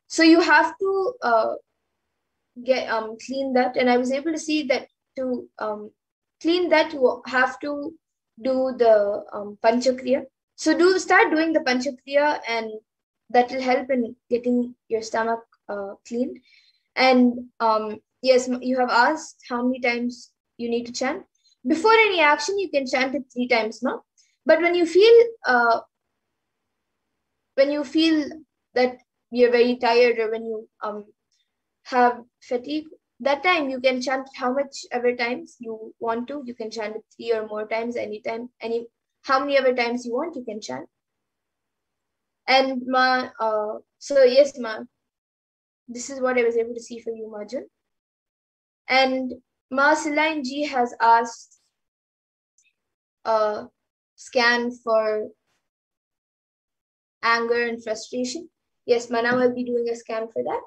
So you have to get clean that. And I was able to see that to clean that, you have to do the Panchakriya. So start doing the Panchakriya, and that will help in getting your stomach clean. And yes, you have asked how many times you need to chant. Before any action, you can chant it 3 times, no? But when you feel that you're very tired, or when you have fatigue, that time you can chant how much ever times you want to. You can chant it 3 or more times, anytime, how many ever times you want, you can chant. And Ma, so yes, Ma, this is what I was able to see for you, Majun. And Ma Silain Ji has asked a scan for anger and frustration. Yes, Ma, now I'll be doing a scan for that.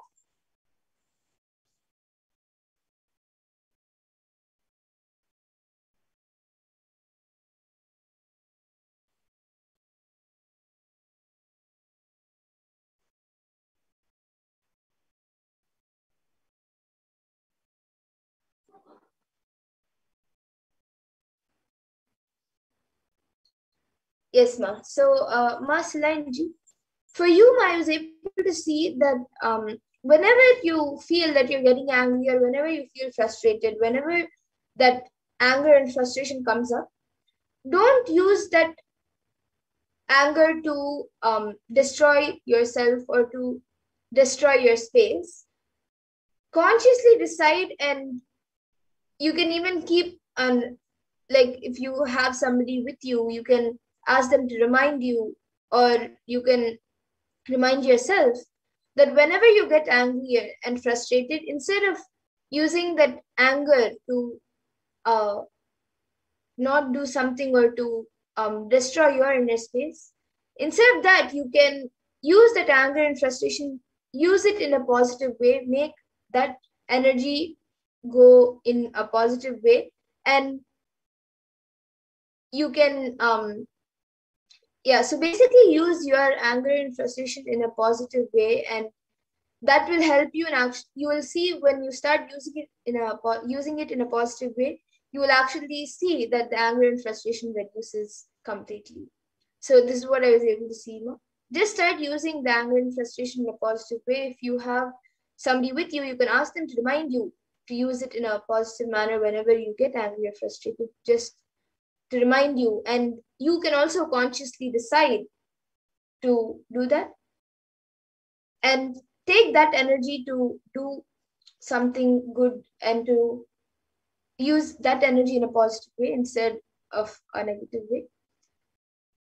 Yes, Ma. So, Ma Silain Ji, for you, Ma, I was able to see that whenever you feel that you're getting angry, or whenever you feel frustrated, whenever that anger and frustration comes up, don't use that anger to destroy yourself or to destroy your space. Consciously decide, and you can even keep like if you have somebody with you, you can ask them to remind you, or you can remind yourself that whenever you get angry and frustrated, instead of using that anger to not do something or to destroy your inner space, instead of that, you can use that anger and frustration, use it in a positive way, make that energy go in a positive way, and you can so basically use your anger and frustration in a positive way, and that will help you. And you will see when you start using it in a positive way, you will actually see that the anger and frustration reduces completely. So this is what I was able to see. No? Just start using the anger and frustration in a positive way. If you have somebody with you, you can ask them to remind you to use it in a positive manner whenever you get angry or frustrated, just to remind you. And you can also consciously decide to do that. And take that energy to do something good and to use that energy in a positive way instead of a negative way.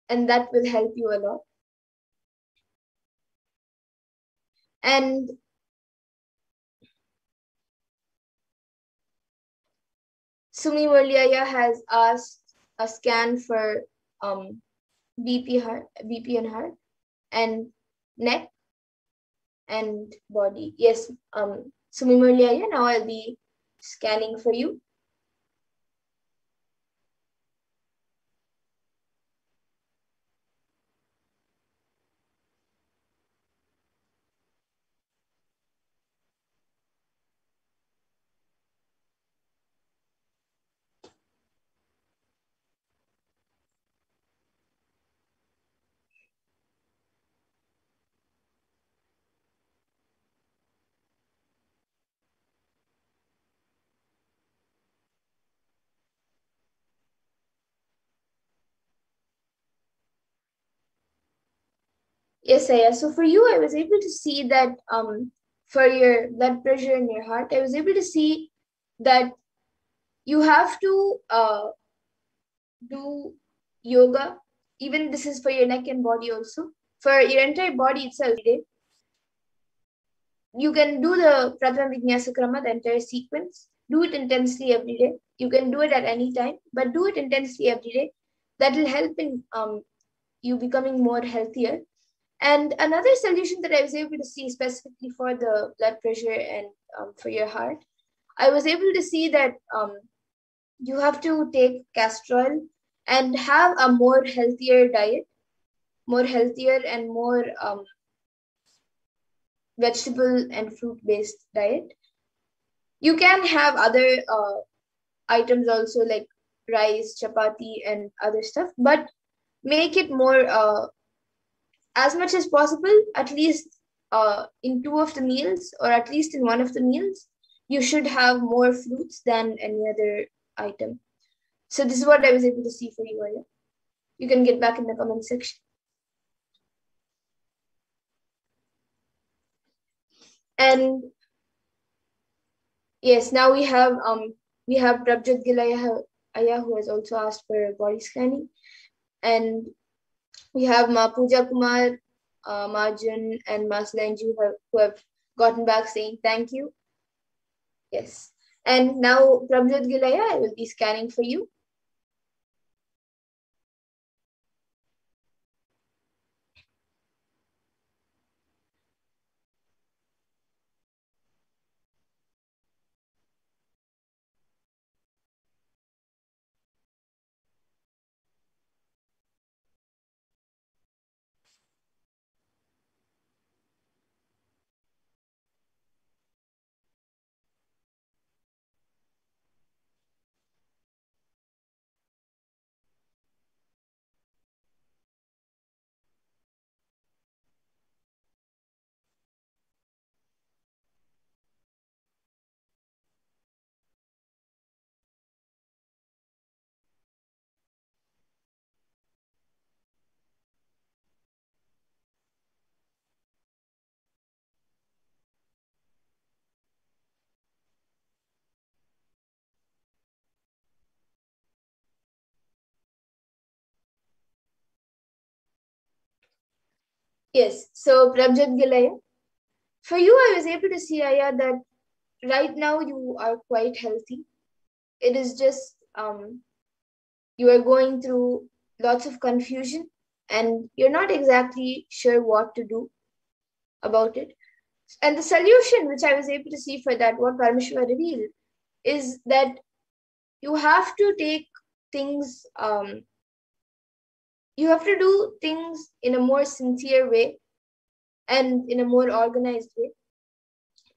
And that will help you a lot. And Sumi Murliaya has asked a scan for BP and heart and neck and body. Yes, Sumi Murliaya, now I'll be scanning for you. Yes, Aya. So for you, I was able to see that for your blood pressure in your heart, I was able to see that you have to do yoga. Even this is for your neck and body also. For your entire body itself, you can do the Pratama Vinyasa Krama, the entire sequence. Do it intensely every day. You can do it at any time, but do it intensely every day. That will help in you becoming more healthier. And another solution that I was able to see specifically for the blood pressure and for your heart, I was able to see that you have to take castor oil and have a more healthier diet, more healthier and more vegetable and fruit-based diet. You can have other items also like rice, chapati, and other stuff, but make it more as much as possible, at least in two of the meals or at least in one of the meals, you should have more fruits than any other item. So this is what I was able to see for you, Aya. You can get back in the comment section. And yes, now we have Prabjot Gilaya Aya, who has also asked for body scanning. And we have Ma Pooja Kumar, Marjan, and Maslanju who have gotten back saying thank you. Yes. And now, Prabjot Gilaya, I will be scanning for you. Yes. So, Prabjot Gilaya, for you, I was able to see, Aya, that right now you are quite healthy. It is just you are going through lots of confusion and you're not exactly sure what to do about it. And the solution, which I was able to see for that, what Paramashiva revealed, is that you have to take things, you have to do things in a more sincere way and in a more organized way.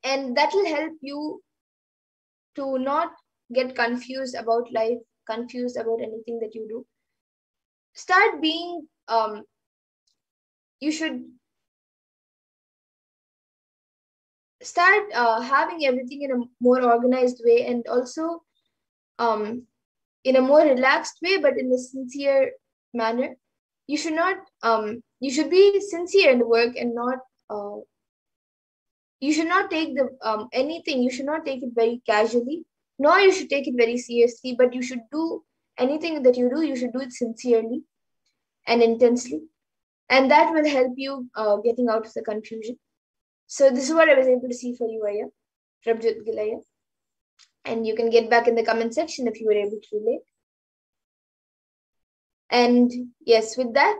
And that will help you to not get confused about life, confused about anything that you do. Start being, you should start having everything in a more organized way and also in a more relaxed way, but in a sincere manner. You should not, you should be sincere in the work and not you should not take the anything, you should not take it very casually, nor you should take it very seriously, but you should do anything that you do, you should do it sincerely and intensely. And that will help you getting out of the confusion. So this is what I was able to see for you, Aya, Prabjot Gilaya. And you can get back in the comment section if you were able to relate. And yes, with that,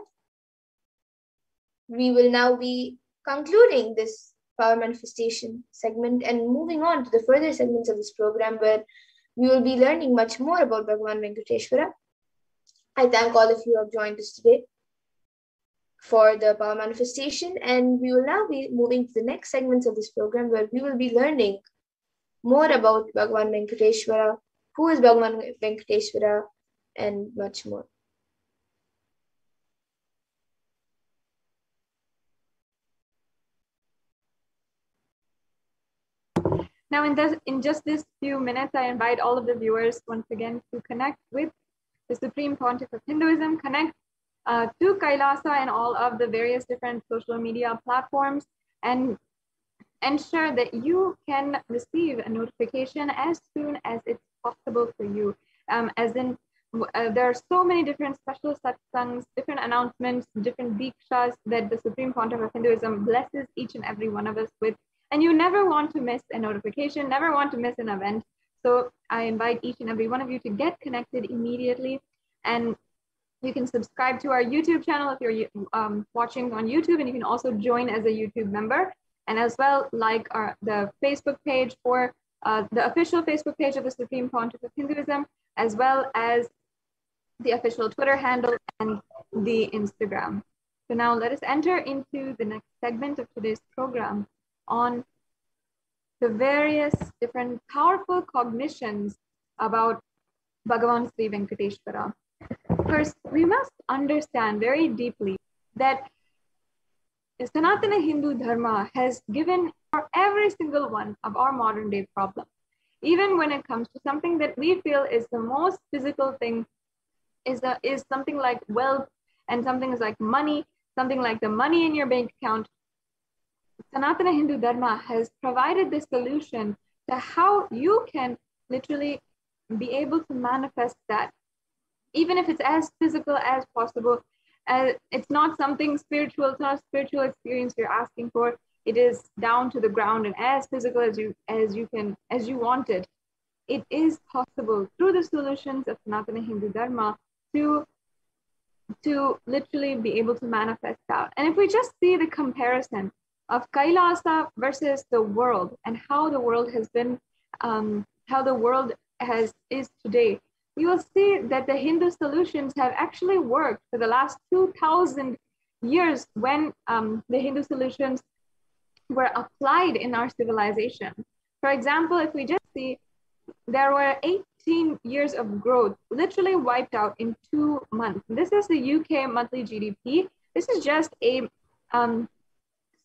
we will now be concluding this power manifestation segment and moving on to the further segments of this program where we will be learning much more about Bhagavan Venkateshwara. I thank all of you who have joined us today for the power manifestation, and we will now be moving to the next segments of this program where we will be learning more about Bhagavan Venkateshwara, who is Bhagavan Venkateshwara, and much more. Now, in just this few minutes, I invite all of the viewers once again to connect with the Supreme Pontiff of Hinduism, connect to Kailasa and all of the various different social media platforms, and ensure that you can receive a notification as soon as it's possible for you. There are so many different special satsangs, different announcements, different dikshas that the Supreme Pontiff of Hinduism blesses each and every one of us with. And you never want to miss a notification, never want to miss an event. So I invite each and every one of you to get connected immediately. And you can subscribe to our YouTube channel if you're watching on YouTube, and you can also join as a YouTube member. And as well, like the Facebook page for the official Facebook page of the Supreme Pontiff of Hinduism, as well as the official Twitter handle and the Instagram. So now let us enter into the next segment of today's program on the various different powerful cognitions about Bhagavan Sri Venkateshwara. First, we must understand very deeply that Sanatana Hindu Dharma has given for every single one of our modern day problems. Even when it comes to something that we feel is the most physical thing, is something like wealth, and something is like money, something like the money in your bank account. Sanatana Hindu Dharma has provided the solution to how you can literally be able to manifest that, even if it's as physical as possible. It's not something spiritual, it's not a spiritual experience you're asking for. It is down to the ground and as physical as you want it. It is possible through the solutions of Sanatana Hindu Dharma to literally be able to manifest that. And if we just see the comparison of Kailasa versus the world and how the world has been, how the world is today, you will see that the Hindu solutions have actually worked for the last 2,000 years when the Hindu solutions were applied in our civilization. For example, if we just see, there were 18 years of growth literally wiped out in 2 months. This is the UK monthly GDP. This is just a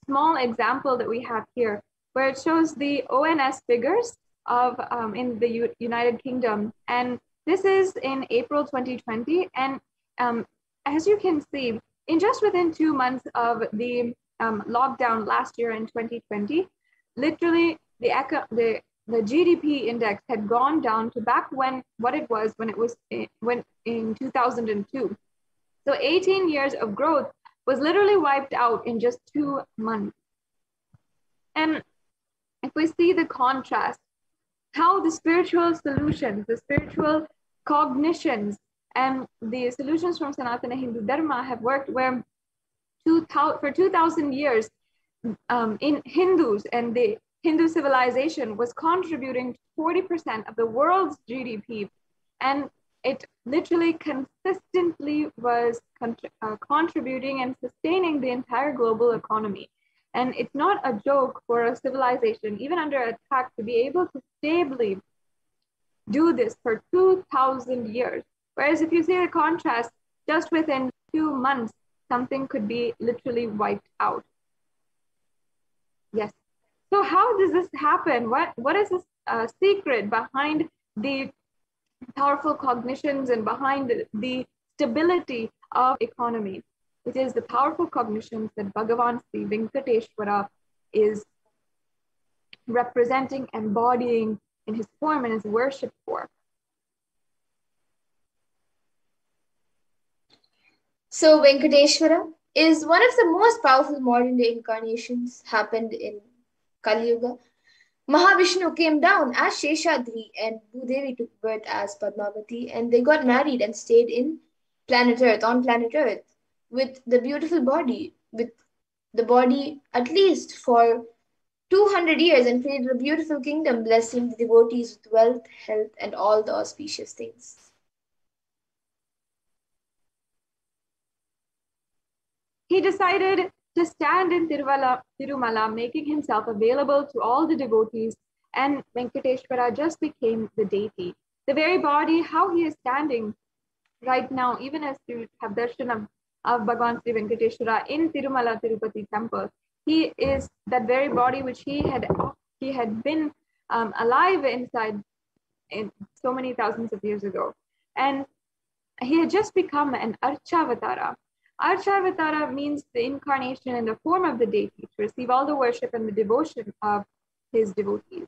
small example that we have here, where it shows the ONS figures of in the United Kingdom. And this is in April 2020. And as you can see, in just within 2 months of the lockdown last year in 2020, literally the GDP index had gone down to back when it was in 2002. So 18 years of growth was literally wiped out in just 2 months. And if we see the contrast, how the spiritual solutions, the spiritual cognitions, and the solutions from Sanatana Hindu Dharma have worked, where for 2,000 years in Hindus and the Hindu civilization was contributing to 40% of the world's GDP. And it literally consistently was contributing and sustaining the entire global economy. And it's not a joke for a civilization, even under attack, to be able to stably do this for 2,000 years. Whereas if you see the contrast, just within 2 months, something could be literally wiped out. Yes. So how does this happen? What is the secret behind the powerful cognitions and behind the stability of economy? It is the powerful cognitions that Bhagavan Sri Venkateshwara is representing, embodying in his form and his worship for. So Venkateshwara is one of the most powerful modern day incarnations happened in Kali Yuga. Mahavishnu came down as Sheshadri and Bhudevi took birth as Padmavati, and they got married and stayed in planet Earth, on planet Earth, with the beautiful body, with the body at least for 200 years, and created a beautiful kingdom, blessing the devotees with wealth, health, and all the auspicious things. He decided to stand in Tirumala, making himself available to all the devotees, and Venkateshwara just became the deity. The very body, how he is standing right now, even as you have darshan of Bhagavan Sri Venkateshwara in Tirumala Tirupati temple, he is that very body which he had been alive inside in so many thousands of years ago. And he had just become an Archavatara. Archavatara means the incarnation in the form of the deity to receive all the worship and the devotion of his devotees.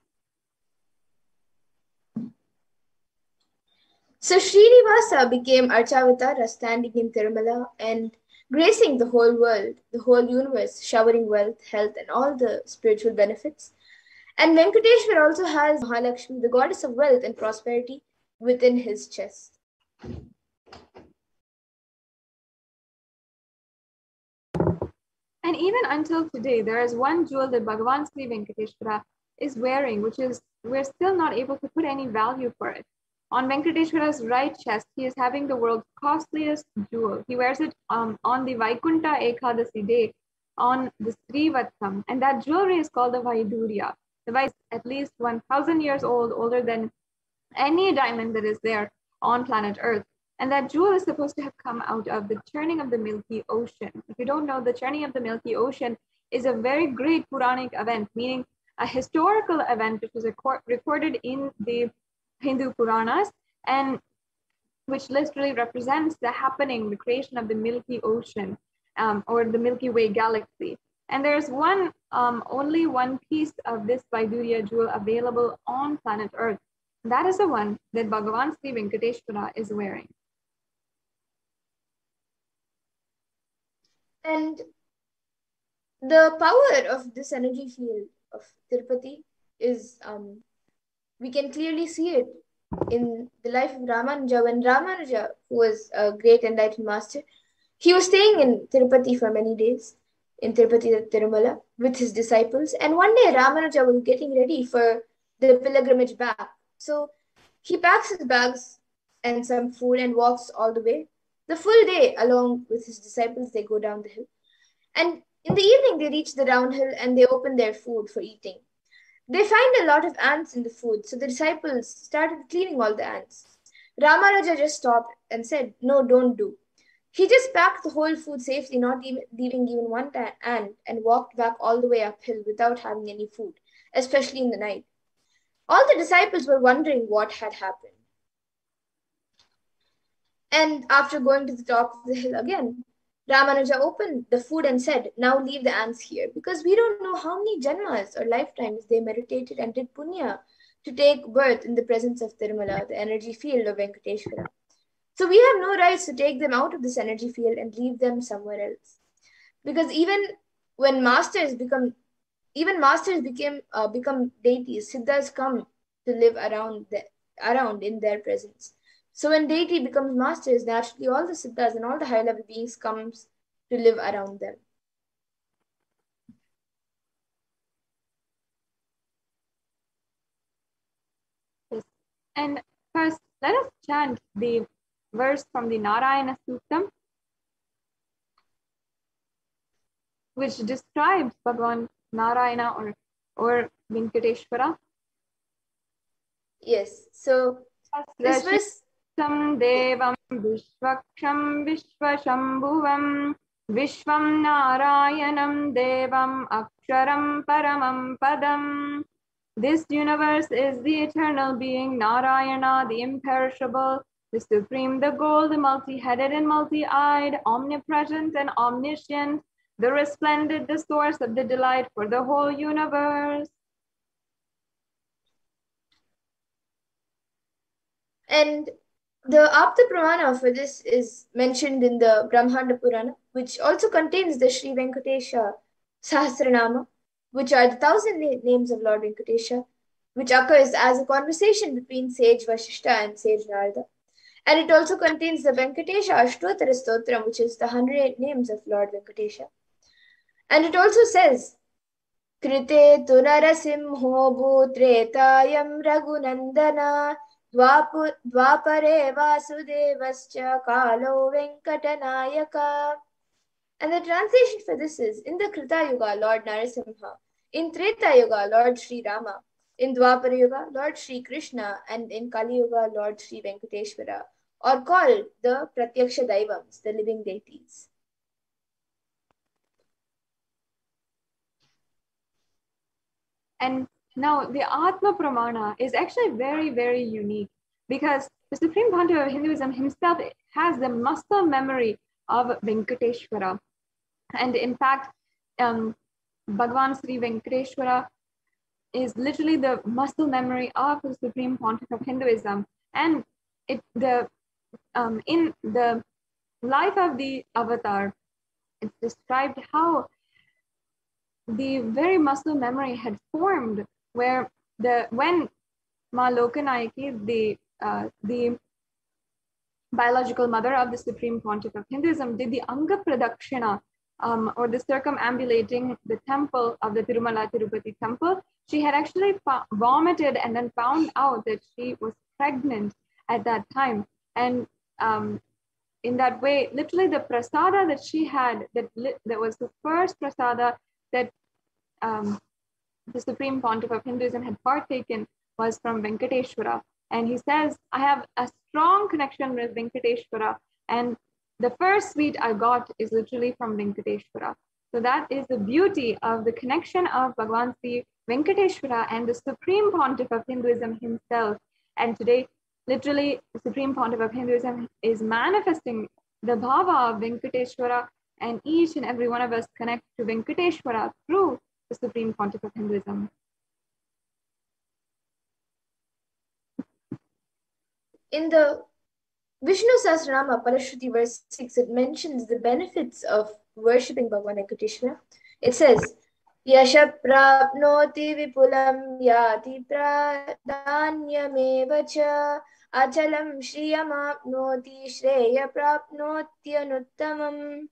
So Srinivasa became Archavatara, standing in Tirumala and gracing the whole world, the whole universe, showering wealth, health, and all the spiritual benefits. And Venkateshwar also has Mahalakshmi, the goddess of wealth and prosperity, within his chest. And even until today, there is one jewel that Bhagavan Sri Venkateshwara is wearing, which is, we're still not able to put any value for it. On Venkateshwara's right chest, he is having the world's costliest jewel. He wears it on the Vaikunta Ekadasi day, on the Srivatsam, and that jewelry is called the Vaidurya. The Vaidurya is at least 1,000 years old, older than any diamond that is there on planet Earth. And that jewel is supposed to have come out of the churning of the Milky Ocean. If you don't know, the churning of the Milky Ocean is a very great Puranic event, meaning a historical event which was recorded in the Hindu Puranas, and which literally represents the happening, the creation of the Milky Ocean, or the Milky Way galaxy. And there's only one piece of this Vaidurya jewel available on planet Earth. That is the one that Bhagavan Sri Venkateshwara is wearing. And the power of this energy field of Tirupati is, we can clearly see it in the life of Ramanuja. When Ramanuja, who was a great enlightened master, he was staying in Tirupati for many days, in Tirupati Tirumala, with his disciples. And one day Ramanuja was getting ready for the pilgrimage back. So he packs his bags and some food and walks all the way. The full day, along with his disciples, they go down the hill. And in the evening, they reach the downhill and they open their food for eating. They find a lot of ants in the food, so the disciples started cleaning all the ants. Ramanuja just stopped and said, "No, don't do." He just packed the whole food safely, not even leaving even one ant, and walked back all the way uphill without having any food, especially in the night. All the disciples were wondering what had happened. And after going to the top of the hill again, Ramanuja opened the food and said, "Now leave the ants here, because we don't know how many janmas or lifetimes they meditated and did punya to take birth in the presence of Tirumala, the energy field of Venkateshwara. So we have no rights to take them out of this energy field and leave them somewhere else. Because even masters become deities, siddhas come to live around in their presence. So when deity becomes masters, naturally all the siddhas and all the high level beings comes to live around them. Yes. And first, let us chant the verse from the Narayana Suttam, which describes Bhagavan Narayana or Venkateshwara. Yes, so this verse. Devam Vishwaksham Vishwashambhuvam Vishwam Narayanam Devam Aksharam Paramam Padam. This universe is the eternal being, Narayana, the imperishable, the supreme, the gold, the multi-headed and multi-eyed, omnipresent and omniscient, the resplendent, the source of the delight for the whole universe. And the Apta Pramana for this is mentioned in the Brahmanda Purana, which also contains the Sri Venkatesha Sahasranama, which are the 1,000 names of Lord Venkatesha, which occurs as a conversation between sage Vashishta and sage Narada. And it also contains the Venkatesha Ashtottara Stotram, which is the 108 names of Lord Venkatesha. And it also says, Krite tu narasimho bhutretayam raghunandana dvapare vasudevascha kalo venkatanayaka. And the translation for this is, in the Krita Yuga, Lord Narasimha; in Treta Yuga, Lord Sri Rama; in Dwapara Yuga, Lord Sri Krishna; and in Kali Yuga, Lord Sri Venkateshwara, or called the Pratyaksha Daivams, the living deities. And now the Atma Pramana is actually very, very unique because the Supreme Pontiff of Hinduism himself has the muscle memory of Venkateshwara. And in fact, Bhagavan Sri Venkateshwara is literally the muscle memory of the Supreme Pontiff of Hinduism. And in the life of the avatar, it's described how the very muscle memory had formed where when Ma Lokanayaki, the biological mother of the Supreme Pontiff of Hinduism, did the Anga Pradakshina, or the circumambulating the temple of the Tirumala Tirupati temple. She had actually vomited and then found out that she was pregnant at that time. And in that way, literally the prasada that she had, that was the first prasada that the Supreme Pontiff of Hinduism had partaken, was from Venkateshwara. And he says, I have a strong connection with Venkateshwara, and the first sweet I got is literally from Venkateshwara. So that is the beauty of the connection of Bhagavan Sri Venkateshwara and the Supreme Pontiff of Hinduism himself. And today, literally, the Supreme Pontiff of Hinduism is manifesting the bhava of Venkateshwara, and each and every one of us connect to Venkateshwara through the Supreme Pontiff of Hinduism. In the Vishnu Sahasranama, Parashakti verse 6, it mentions the benefits of worshipping Bhagavan Venkateshwara. It says, Yasha prapnoti vipulam yati pradanyameva cha achalam shriyamapnoti shreya prapnotyanuttamam.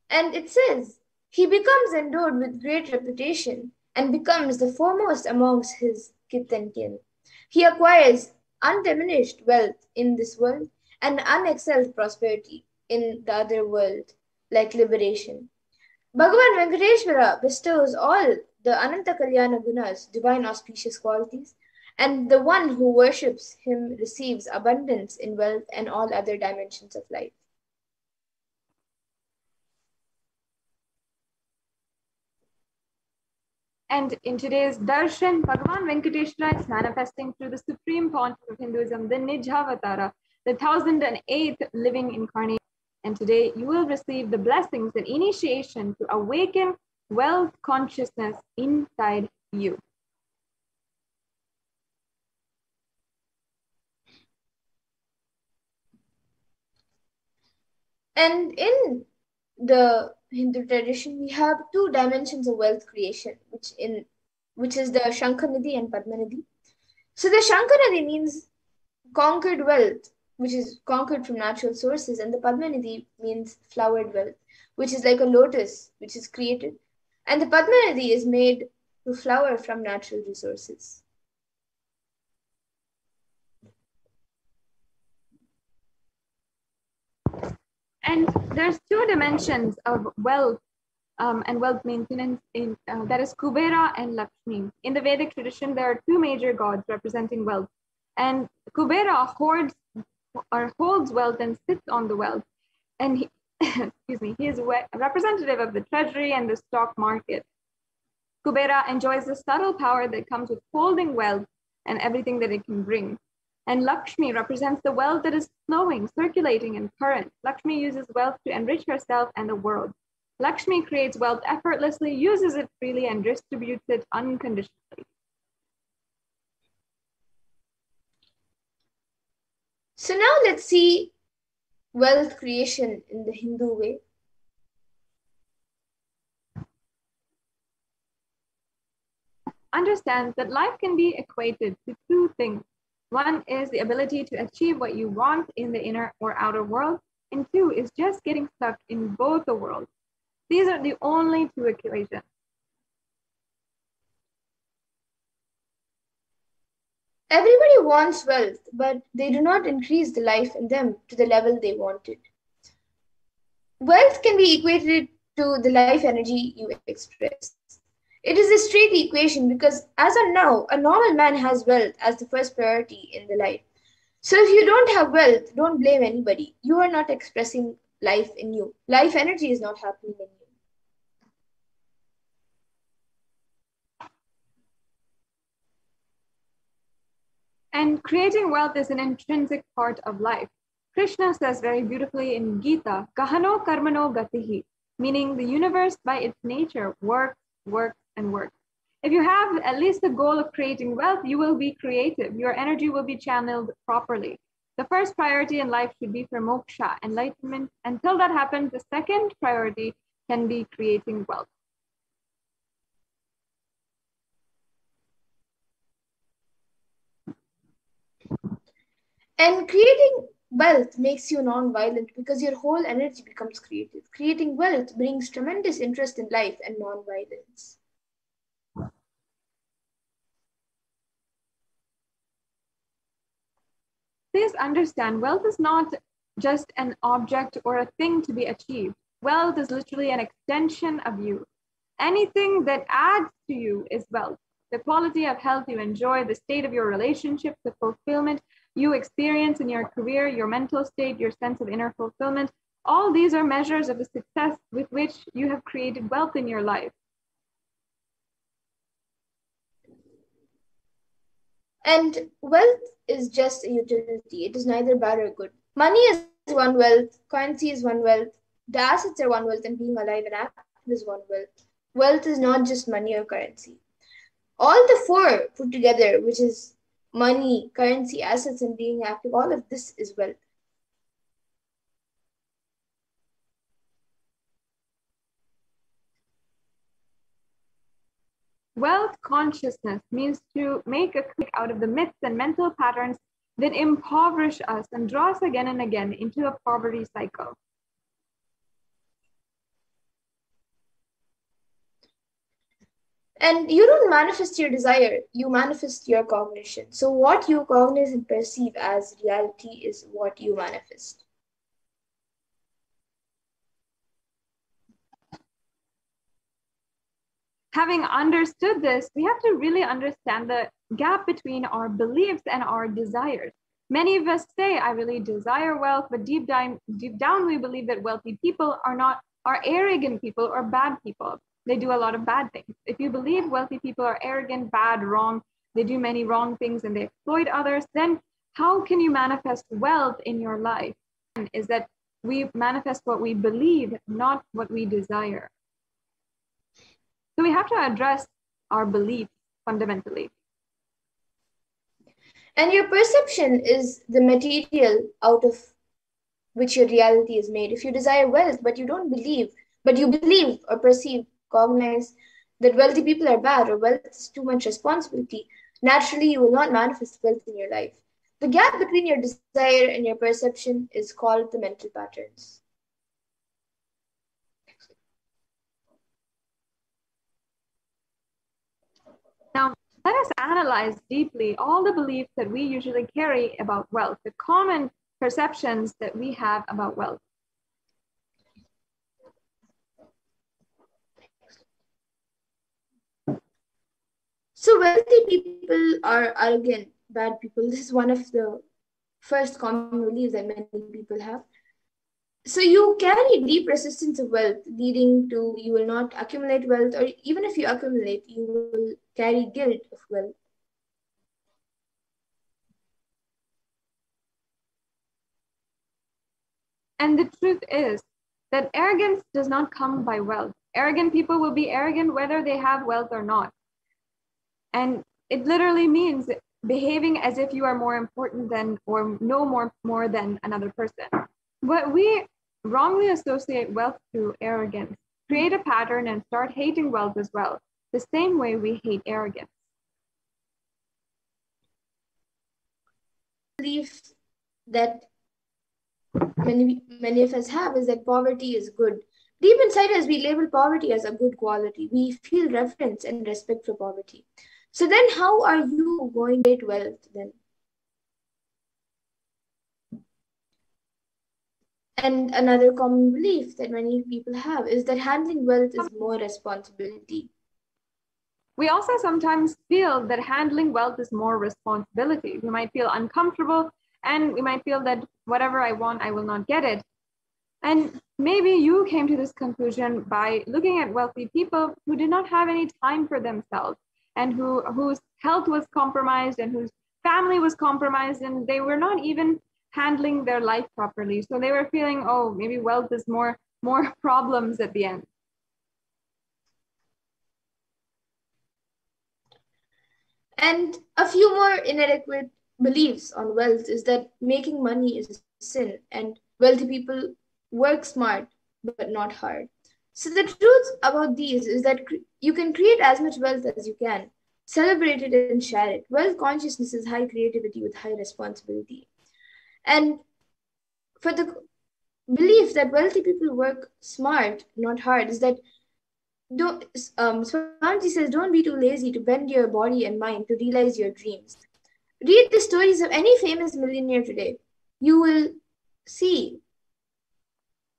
And it says, he becomes endowed with great reputation and becomes the foremost amongst his kith and kin. He acquires undiminished wealth in this world and unexcelled prosperity in the other world, like liberation. Bhagavan Venkateshwara bestows all the Ananta Kalyana Gunas, divine auspicious qualities, and the one who worships him receives abundance in wealth and all other dimensions of life. And in today's darshan, Bhagavan Venkateshwara is manifesting through the Supreme Pontiff of Hinduism, the Nijhavatara, the 1008th living incarnation. And today you will receive the blessings and initiation to awaken wealth consciousness inside you. And in the Hindu tradition, we have two dimensions of wealth creation, which is the Shankanadi and Padmanadi. So the Shankanadi means conquered wealth, which is conquered from natural sources, and the Padmanadi means flowered wealth, which is like a lotus, which is created. And the Padmanadi is made to flower from natural resources. And there's two dimensions of wealth and wealth maintenance that is Kubera and Lakshmi. In the Vedic tradition, there are two major gods representing wealth. And Kubera holds wealth and sits on the wealth. And he, excuse me, he is a representative of the treasury and the stock market. Kubera enjoys the subtle power that comes with holding wealth and everything that it can bring. And Lakshmi represents the wealth that is flowing, circulating, and current. Lakshmi uses wealth to enrich herself and the world. Lakshmi creates wealth effortlessly, uses it freely, and distributes it unconditionally. So now let's see wealth creation in the Hindu way. Understand that life can be equated to two things. One is the ability to achieve what you want in the inner or outer world, and two is just getting stuck in both the worlds. These are the only two equations. Everybody wants wealth, but they do not increase the life in them to the level they wanted. Wealth can be equated to the life energy you express. It is a straight equation because, as of now, a normal man has wealth as the first priority in the life. So, if you don't have wealth, don't blame anybody. You are not expressing life in you. Life energy is not happening in you. And creating wealth is an intrinsic part of life. Krishna says very beautifully in Gita, Kahano karmano gatihi, meaning the universe by its nature works, works, and works. If you have at least the goal of creating wealth, you will be creative. Your energy will be channeled properly. The first priority in life should be for moksha, enlightenment. Until that happens, the second priority can be creating wealth. And creating wealth makes you non-violent because your whole energy becomes creative. Creating wealth brings tremendous interest in life and non-violence. Please understand, wealth is not just an object or a thing to be achieved. Wealth is literally an extension of you. Anything that adds to you is wealth. The quality of health you enjoy, the state of your relationship, the fulfillment you experience in your career, your mental state, your sense of inner fulfillment, all these are measures of the success with which you have created wealth in your life. And wealth is just a utility. It is neither bad or good. Money is one wealth, currency is one wealth, the assets are one wealth, and being alive and active is one wealth. Wealth is not just money or currency. All the four put together, which is money, currency, assets, and being active, all of this is wealth. Wealth consciousness means to make a click out of the myths and mental patterns that impoverish us and draw us again and again into a poverty cycle. And you don't manifest your desire, you manifest your cognition. So, what you cognize and perceive as reality is what you manifest. Having understood this, we have to really understand the gap between our beliefs and our desires. Many of us say, I really desire wealth, but deep down, we believe that wealthy people are arrogant people or bad people. They do a lot of bad things. If you believe wealthy people are arrogant, bad, wrong, they do many wrong things and they exploit others, then how can you manifest wealth in your life? Is that we manifest what we believe, not what we desire. So we have to address our beliefs fundamentally. And your perception is the material out of which your reality is made. If you desire wealth, but you believe or perceive, cognize that wealthy people are bad or wealth is too much responsibility, naturally you will not manifest wealth in your life. The gap between your desire and your perception is called the mental patterns. Now, let us analyze deeply all the beliefs that we usually carry about wealth, the common perceptions that we have about wealth. So wealthy people are arrogant, bad people. This is one of the first common beliefs that many people have. So you carry deep resistance of wealth, leading to you will not accumulate wealth, or even if you accumulate, you will carry guilt of wealth. And the truth is that arrogance does not come by wealth. Arrogant people will be arrogant whether they have wealth or not. And it literally means behaving as if you are more important than or know more than another person. But we wrongly associate wealth to arrogance, create a pattern, and start hating wealth as well, the same way we hate arrogance. Belief that many of us have is that poverty is good. Deep inside us, we label poverty as a good quality. We feel reverence and respect for poverty. So then, how are you going to create wealth then? And another common belief that many people have is that handling wealth is more responsibility. We also sometimes feel that handling wealth is more responsibility. We might feel uncomfortable and we might feel that whatever I want, I will not get it. And maybe you came to this conclusion by looking at wealthy people who did not have any time for themselves and whose health was compromised and whose family was compromised, and they were not even handling their life properly. So they were feeling, oh, maybe wealth is more problems at the end. And a few more inadequate beliefs on wealth is that making money is a sin and wealthy people work smart but not hard. So the truth about these is that you can create as much wealth as you can, celebrate it and share it. Wealth consciousness is high creativity with high responsibility. And for the belief that wealthy people work smart, not hard, is that Swamiji says, don't be too lazy to bend your body and mind to realize your dreams. Read the stories of any famous millionaire today. You will see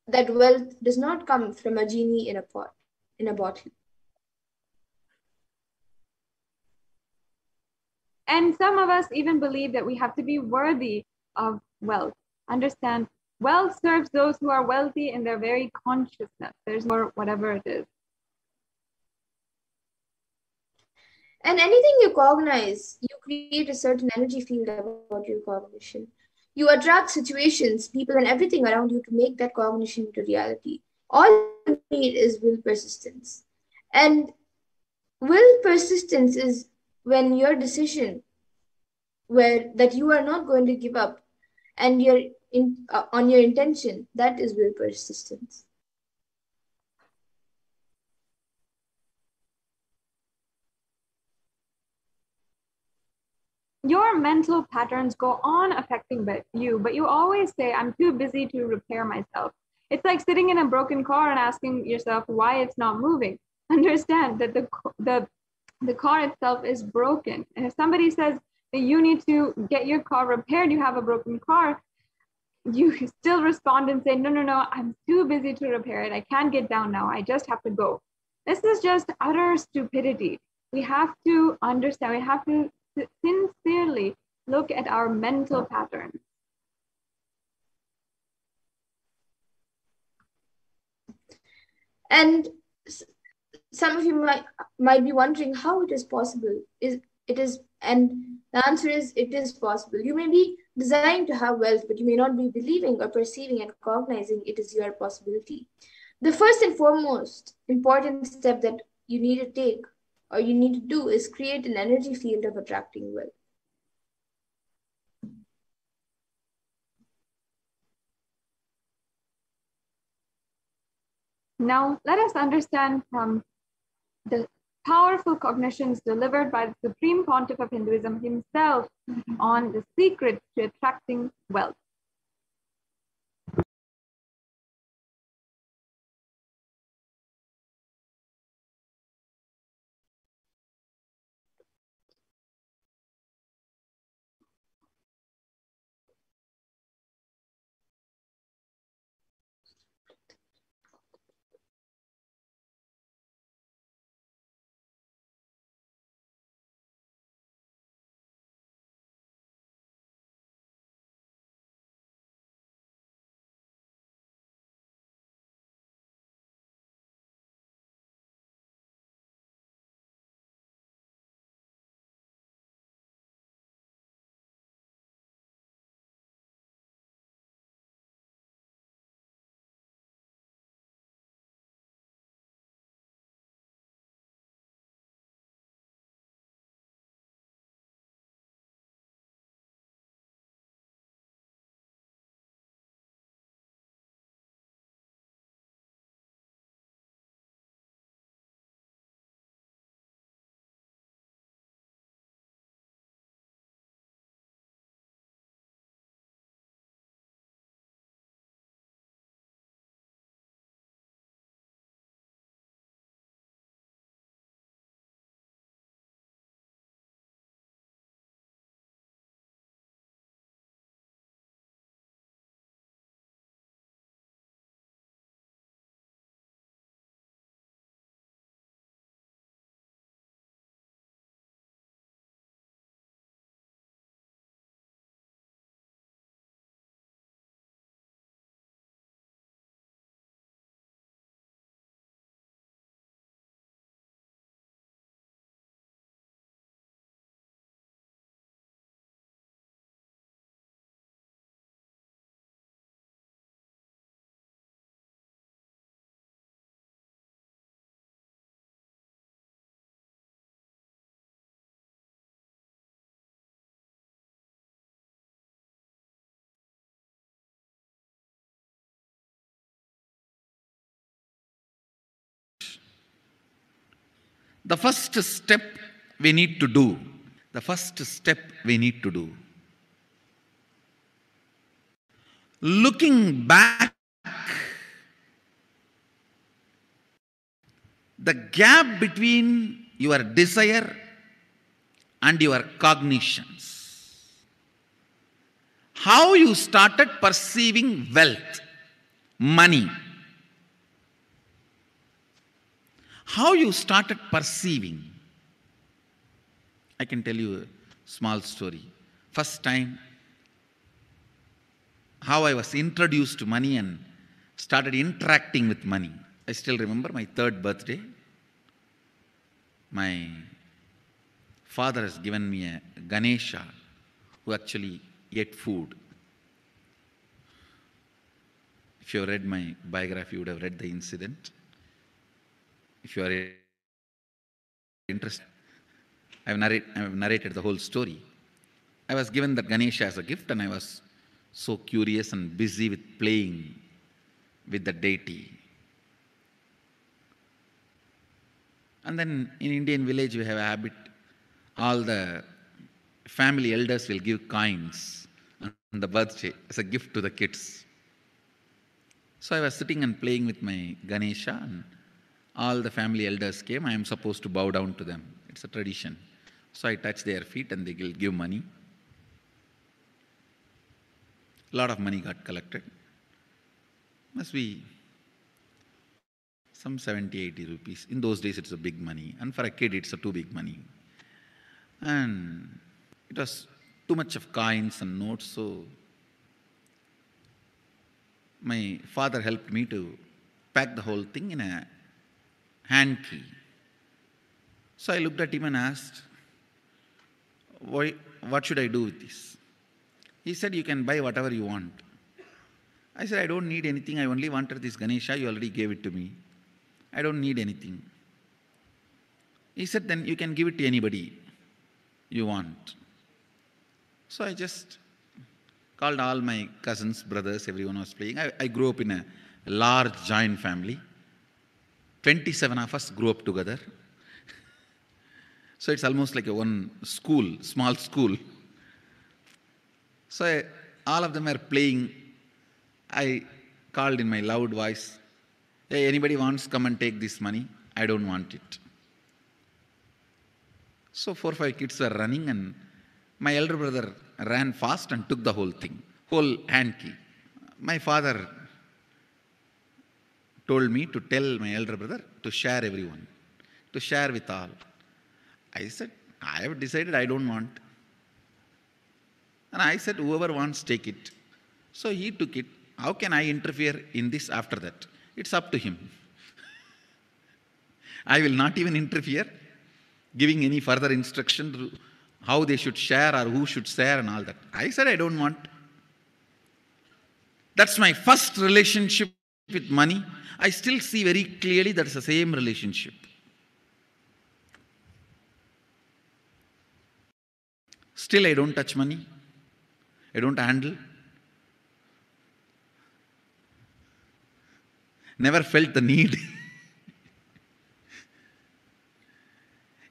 that wealth does not come from a genie in a pot, in a bottle. And some of us even believe that we have to be worthy of wealth. Understand, wealth serves those who are wealthy in their very consciousness. There's more, whatever it is. And anything you cognize, you create a certain energy field about your cognition. You attract situations, people, and everything around you to make that cognition into reality. All you need is will persistence. And will persistence is when your decision where that you are not going to give up and on your intention, that is will persistence. Your mental patterns go on affecting you, but you always say, I'm too busy to repair myself. It's like sitting in a broken car and asking yourself why it's not moving. Understand that the car itself is broken. And if somebody says that you need to get your car repaired, you have a broken car, you still respond and say, no, I'm too busy to repair it. I can't get down now. I just have to go. This is just utter stupidity. We have to understand, we have to sincerely look at our mental patterns. And some of you might be wondering how it is possible. And the answer is it is possible. You may be designed to have wealth, but you may not be believing or perceiving and cognizing it is your possibility. The first and foremost important step that you need to take or you need to do is create an energy field of attracting wealth. Now, let us understand from the powerful cognitions delivered by the Supreme Pontiff of Hinduism himself on the secret to attracting wealth. The first step we need to do, the first step we need to do, looking back, the gap between your desire and your cognitions. How you started perceiving wealth, money. How you started perceiving. I can tell you a small story. First time, how I was introduced to money and started interacting with money. I still remember my 3rd birthday. My father has given me a Ganesha who actually ate food. If you have read my biography, you would have read the incident. If you are interested, I have narrated the whole story. I was given the Ganesha as a gift and I was so curious and busy with playing with the deity. And then in Indian village we have a habit, all the family elders will give coins on the birthday as a gift to the kids. So I was sitting and playing with my Ganesha and all the family elders came. I am supposed to bow down to them. It's a tradition. So I touch their feet and they will give money. A lot of money got collected. Must be some 70, 80 rupees. In those days it's a big money. And for a kid it's a too big money. And it was too much of coins and notes, so my father helped me to pack the whole thing in a hand key. So I looked at him and asked, what should I do with this? He said, you can buy whatever you want. I said, I don't need anything. I only wanted this Ganesha. You already gave it to me. I don't need anything. He said, then you can give it to anybody you want. So I just called all my cousins, brothers, everyone was playing. I grew up in a large joint family. 27 of us grew up together. So it's almost like a one school, small school. So all of them were playing. I called in my loud voice, hey, anybody wants, come and take this money? I don't want it. So 4 or 5 kids were running and my elder brother ran fast and took the whole thing, whole hand key. My father told me to tell my elder brother to share everyone, to share with all. I said, I have decided I don't want. And I said, whoever wants, take it. So he took it. How can I interfere in this after that? It's up to him. I will not even interfere, giving any further instruction to how they should share or who should share and all that. I said, I don't want. That's my first relationship with money. I still see very clearly that's the same relationship. Still, I don't touch money. I don't handle. Never felt the need.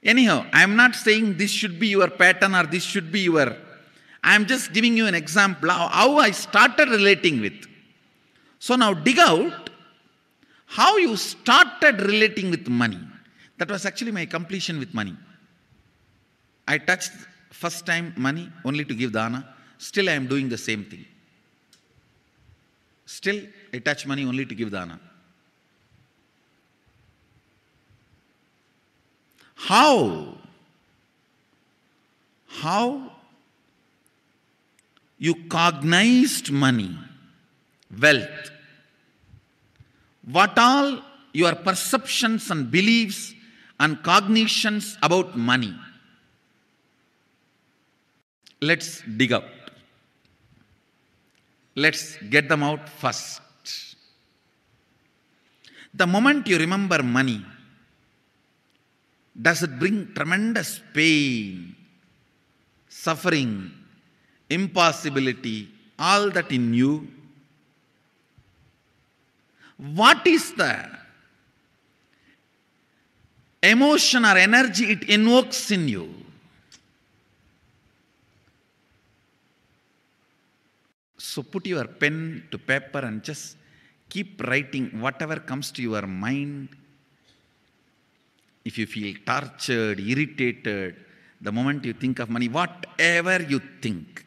Anyhow, I am not saying this should be your pattern or this should be your... I am just giving you an example of how I started relating with. So now dig out how you started relating with money. That was actually my completion with money. I touched first time money only to give dana. Still I am doing the same thing. Still I touch money only to give dana. How you cognized money, wealth, what all your perceptions and beliefs and cognitions about money. Let's dig out. Let's get them out first. The moment you remember money, does it bring tremendous pain, suffering, impossibility, all that in you? What is the emotion or energy it invokes in you. So put your pen to paper and just keep writing whatever comes to your mind. If you feel tortured, irritated, the moment you think of money, whatever you think,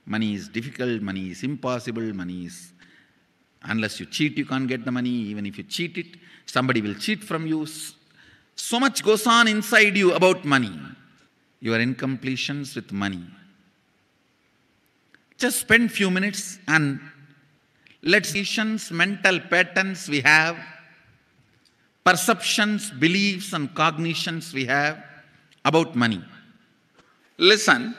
money is difficult, money is impossible, money is, unless you cheat, you can't get the money. Even if you cheat it, somebody will cheat from you. So much goes on inside you about money. Your incompletions with money. Just spend few minutes and let's visions, mental patterns we have, perceptions, beliefs and cognitions we have about money. Listen,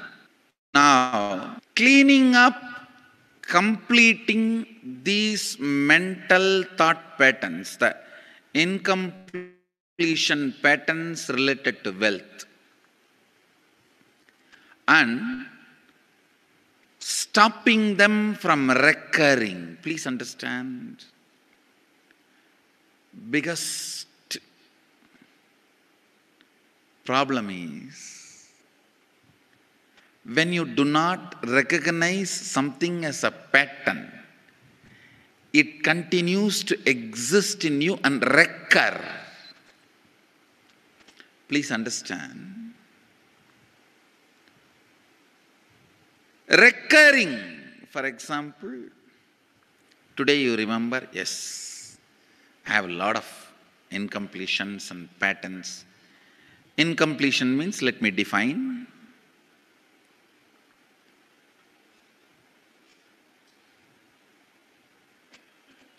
now cleaning up, completing these mental thought patterns, the incompletion patterns related to wealth, and stopping them from recurring. Please understand. Biggest problem is when you do not recognize something as a pattern, it continues to exist in you and recur. Please understand. Recurring, for example, today you remember, yes, I have a lot of incompletions and patterns. Incompletion means, let me define.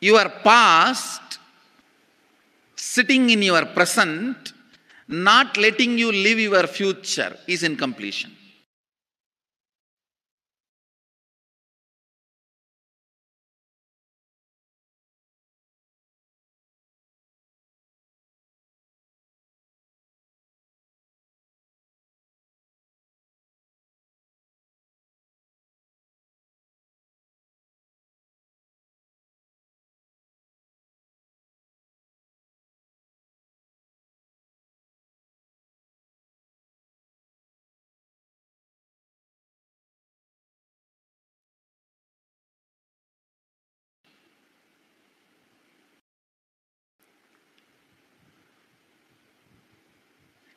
Your past sitting in your present, not letting you live your future is incompletion.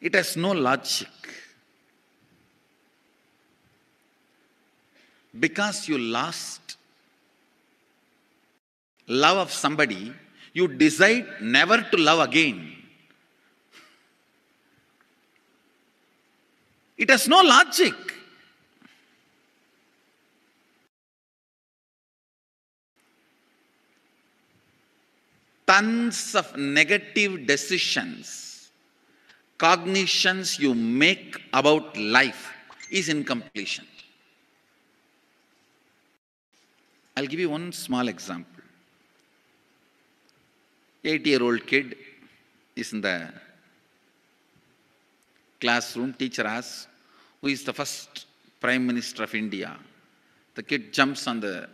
It has no logic. Because you lost love of somebody, you decide never to love again. It has no logic. Tons of negative decisions, cognitions you make about life is incompletion. I'll give you one small example. 8-year-old kid is in the classroom. Teacher asks, who is the first Prime Minister of India? The kid jumps on the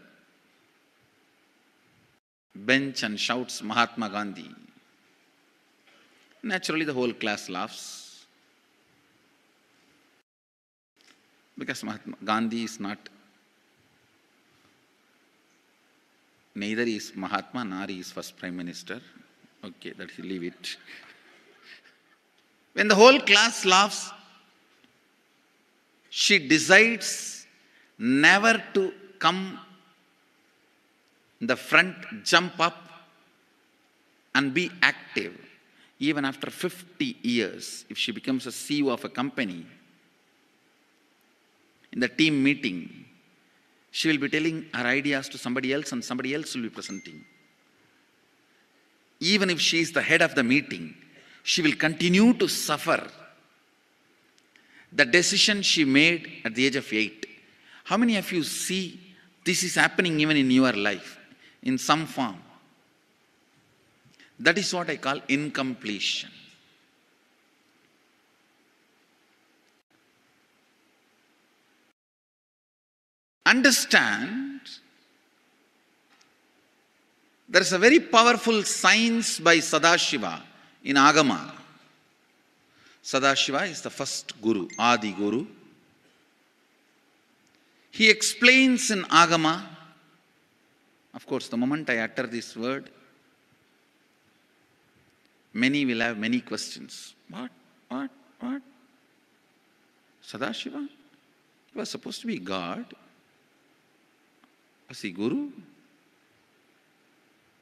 bench and shouts, Mahatma Gandhi. Naturally, the whole class laughs. Because Mahatma Gandhi is not, neither is Mahatma nor he is first Prime Minister. Okay, that you leave it. When the whole class laughs, she decides never to come in the front, jump up and be active. Even after 50 years, if she becomes a CEO of a company, in the team meeting, she will be telling her ideas to somebody else and somebody else will be presenting. Even if she is the head of the meeting, she will continue to suffer the decision she made at the age of 8. How many of you see this is happening even in your life in some form? That is what I call incompletion. Understand, there is a very powerful science by Sadashiva in Agama. Sadashiva is the first Guru, Adi Guru. He explains in Agama. Of course, the moment I utter this word, many will have many questions. What? Sadashiva? He was supposed to be God. Was he Guru?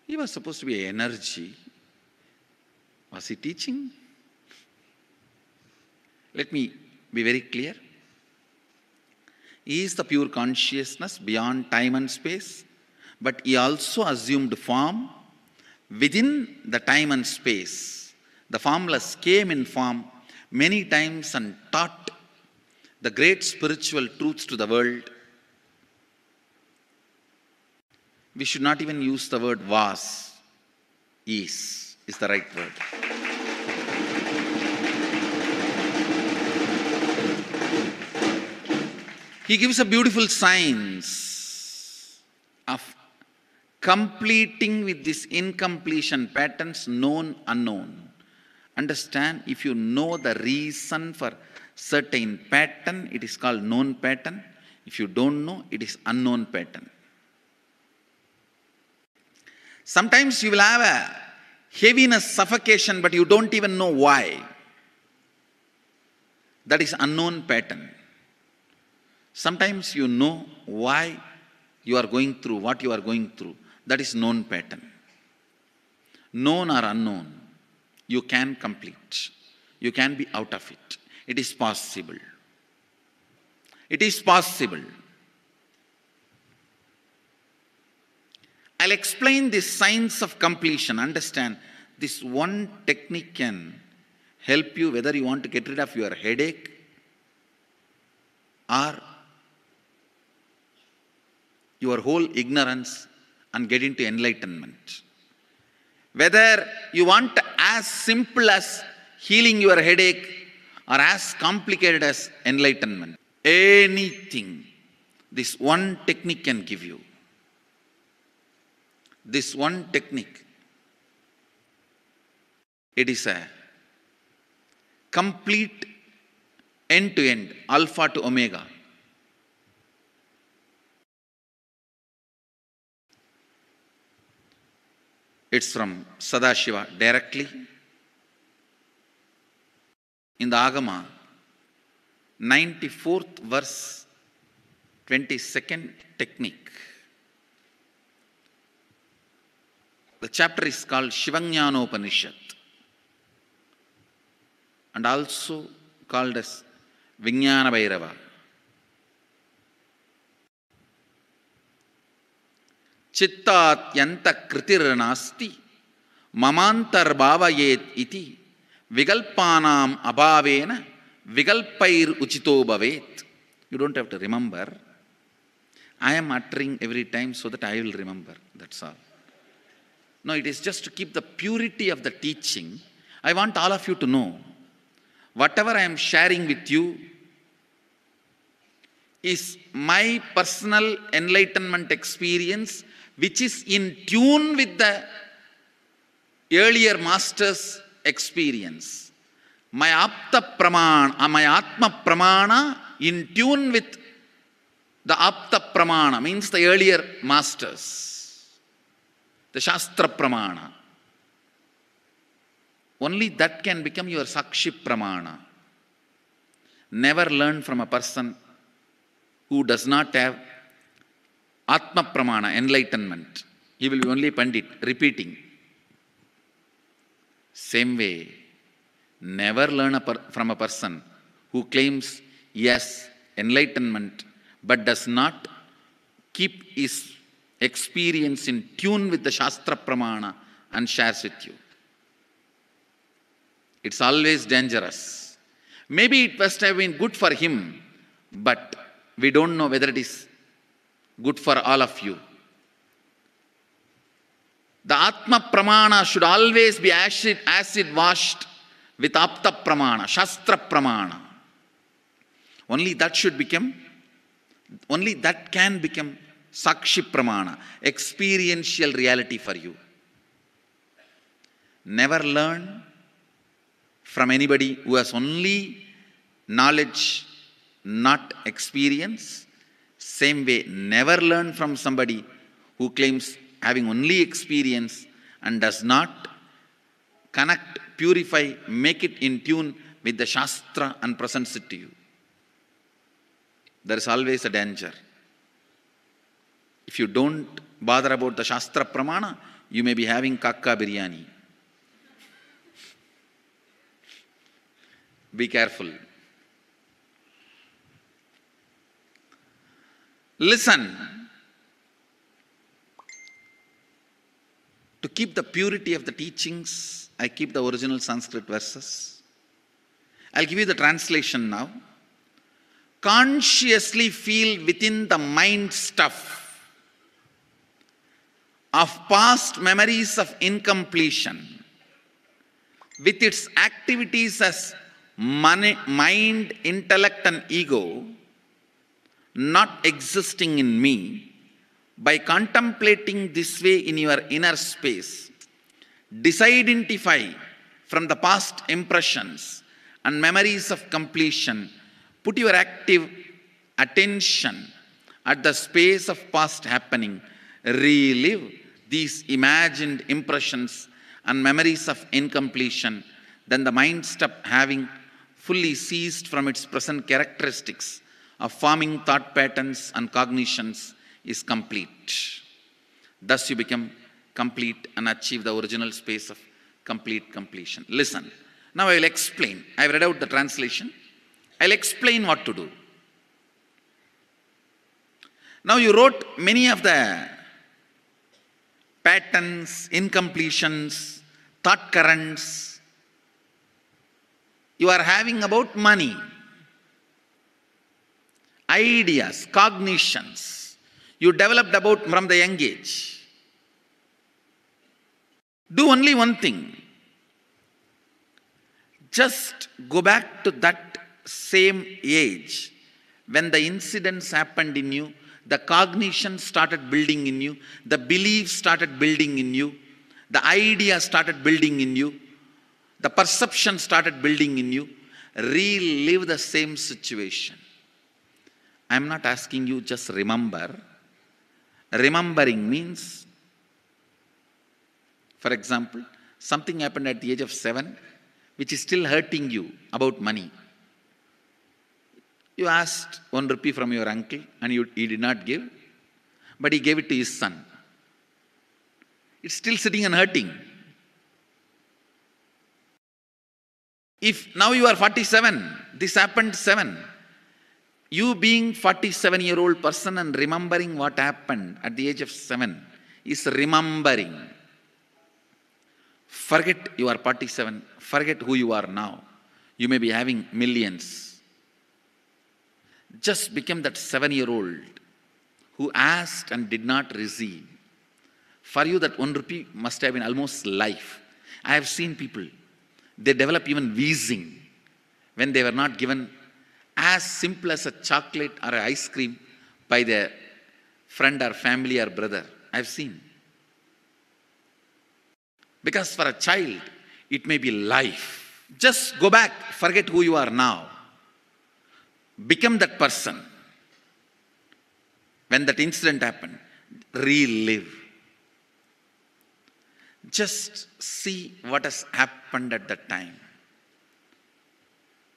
He was supposed to be energy. Was he teaching? Let me be very clear. He is the pure consciousness beyond time and space, but he also assumed form within the time and space. The formless came in form many times and taught the great spiritual truths to the world. We should not even use the word was. Is the right word. He gives a beautiful science of completing with this incompletion patterns, known, unknown. Understand, if you know the reason for certain pattern, it is called known pattern. If you don't know, it is unknown pattern. Sometimes you will have a heaviness, suffocation, but you don't even know why. That is unknown pattern. Sometimes you know why you are going through what you are going through. That is known pattern. Known or unknown, you can complete. You can be out of it. It is possible. It is possible. I'll explain this science of completion. Understand, this one technique can help you whether you want to get rid of your headache or your whole ignorance and get into enlightenment. Whether you want as simple as healing your headache or as complicated as enlightenment. Anything, this one technique can give you. This one technique, it is a complete end-to-end, alpha to omega. It's from Sadashiva directly. In the Agama, 94th verse, 22nd technique. The chapter is called Shivajnanopanishad and also called as Vijnana Bhairava. Chittat yanta kritir nasti mamantar bhavayet iti vigalpanam abhavena vigalpair uchito bhavet. You don't have to remember. I am uttering every time so that I will remember. That's all. No, it is just to keep the purity of the teaching. I want all of you to know, whatever I am sharing with you is my personal enlightenment experience, which is in tune with the earlier master's experience. My Apta Pramana, my Atma Pramana in tune with the Apta Pramana, means the earlier masters. The Shastra Pramana. Only that can become your Sakshi Pramana. Never learn from a person who does not have Atma Pramana, enlightenment. He will be only Pandit, repeating. Same way, never learn from a person who claims, yes, enlightenment, but does not keep his experience in tune with the Shastra Pramana and shares with you. It's always dangerous. Maybe it must have been good for him, but we don't know whether it is good for all of you. The Atma Pramana should always be acid washed with Apta Pramana, Shastra Pramana. Only that can become Sakshi Pramana, experiential reality for you. Never learn from anybody who has only knowledge, not experience. Same way, never learn from somebody who claims having only experience and does not connect, purify, make it in tune with the Shastra and presents it to you. There is always a danger. If you don't bother about the Shastra Pramana, you may be having kakka biryani. Be careful. Listen. To keep the purity of the teachings, I keep the original Sanskrit verses. I'll give you the translation now. Consciously feel within the mind stuff of past memories of incompletion, with its activities as mind, intellect and ego, not existing in me. By contemplating this way in your inner space, disidentify from the past impressions and memories of completion. Put your active attention at the space of past happening. Relive these imagined impressions and memories of incompletion. Then the mind stop having fully ceased from its present characteristics of forming thought patterns and cognitions is complete. Thus you become complete and achieve the original space of complete completion. Listen. Now I will explain. I have read out the translation. I will explain what to do. Now you wrote many of the patterns, incompletions, thought currents you are having about money, ideas, cognitions you developed about from the young age. Do only one thing. Just go back to that same age when the incidents happened in you, the cognition started building in you, the beliefs started building in you, the ideas started building in you, the perception started building in you. Relive the same situation. I am not asking you just remember. Remembering means, for example, something happened at the age of 7 which is still hurting you about money. You asked 1 rupee from your uncle and he did not give, but he gave it to his son. It's still sitting and hurting. If now you are 47, this happened 7. You being 47-year-old person and remembering what happened at the age of 7 is remembering. Forget you are 47. Forget who you are now. You may be having millions. Just become that 7-year-old who asked and did not receive. For you that 1 rupee must have been almost life. I have seen people, they develop even wheezing when they were not given as simple as a chocolate or an ice cream by their friend or family or brother. I've seen. Because for a child, it may be life. Just go back, forget who you are now. Become that person. When that incident happened, relive. Just see what has happened at that time.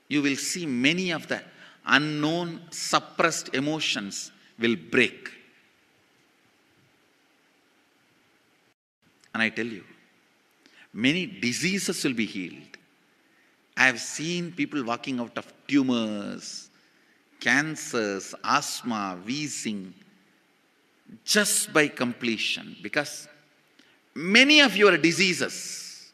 You will see many of the unknown, suppressed emotions will break. And I tell you, many diseases will be healed. I have seen people walking out of tumors, cancers, asthma, wheezing, just by completion. Because many of your diseases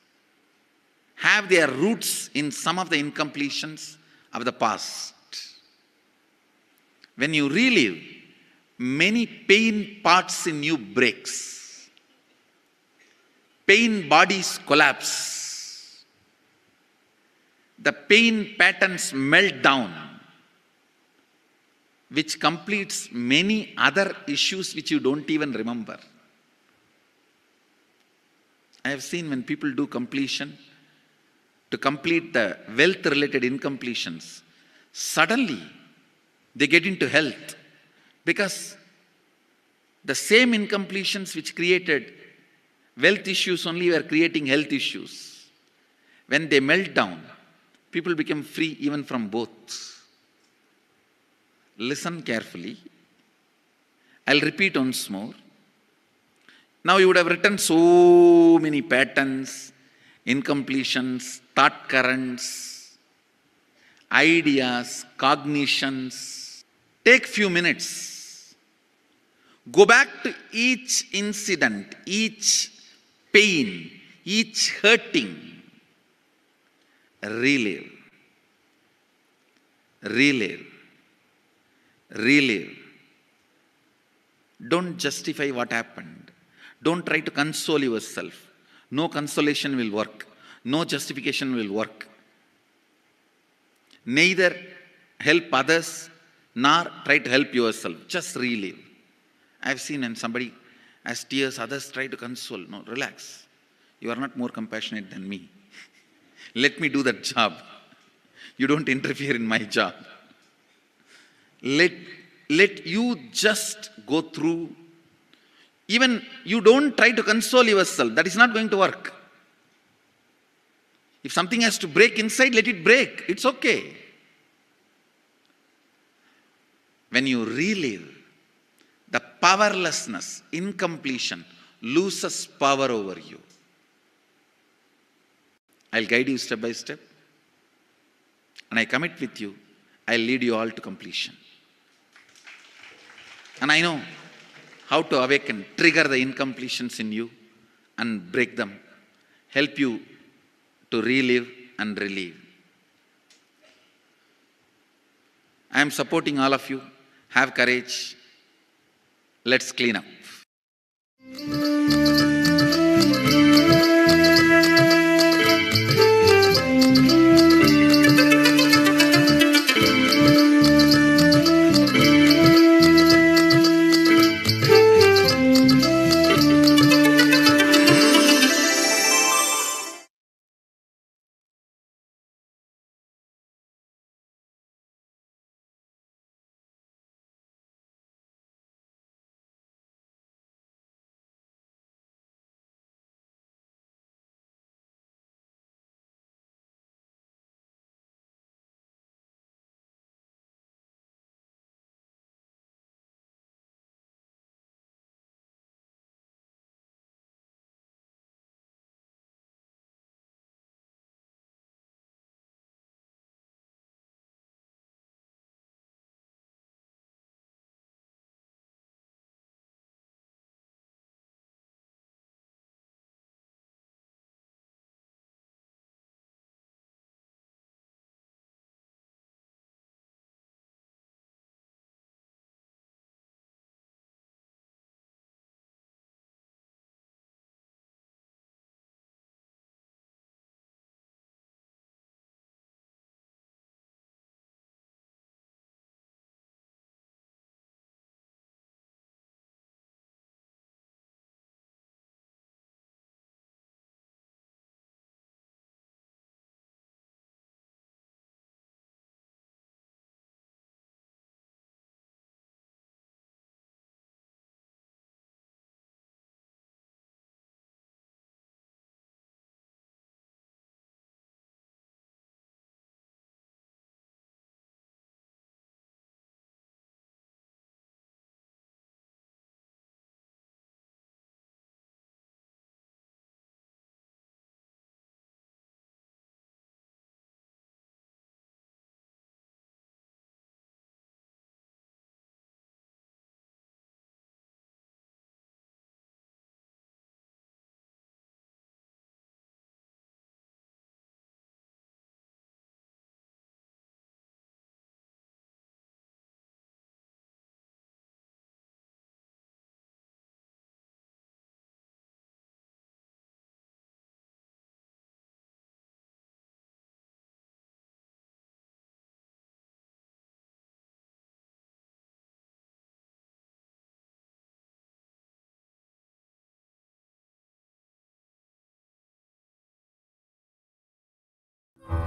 have their roots in some of the incompletions of the past. When you relive, many pain parts in you breaks. Pain bodies collapse. The pain patterns melt down, which completes many other issues which you don't even remember. I have seen when people do completion, to complete the wealth-related incompletions, suddenly they get into health, because the same incompletions which created wealth issues only were creating health issues. When they melt down, people become free even from both. Listen carefully. I'll repeat once more. Now you would have written so many patterns, incompletions, thought currents, ideas, cognitions. Take few minutes. Go back to each incident, each pain, each hurting. Relive. Relive. Relive. Don't justify what happened. Don't try to console yourself. No consolation will work. No justification will work. Neither help others nor try to help yourself. Just relive. I've seen when somebody has tears, others try to console. No, relax. You are not more compassionate than me. Let me do that job. You don't interfere in my job. Let you just go through. Even you don't try to console yourself. That is not going to work. If something has to break inside, let it break. It's okay. When you relive, the powerlessness, incompletion, loses power over you. I'll guide you step by step. And I commit with you, I'll lead you all to completion. And I know how to awaken, trigger the incompletions in you and break them. Help you to relive and relieve. I am supporting all of you. Have courage. Let's clean up.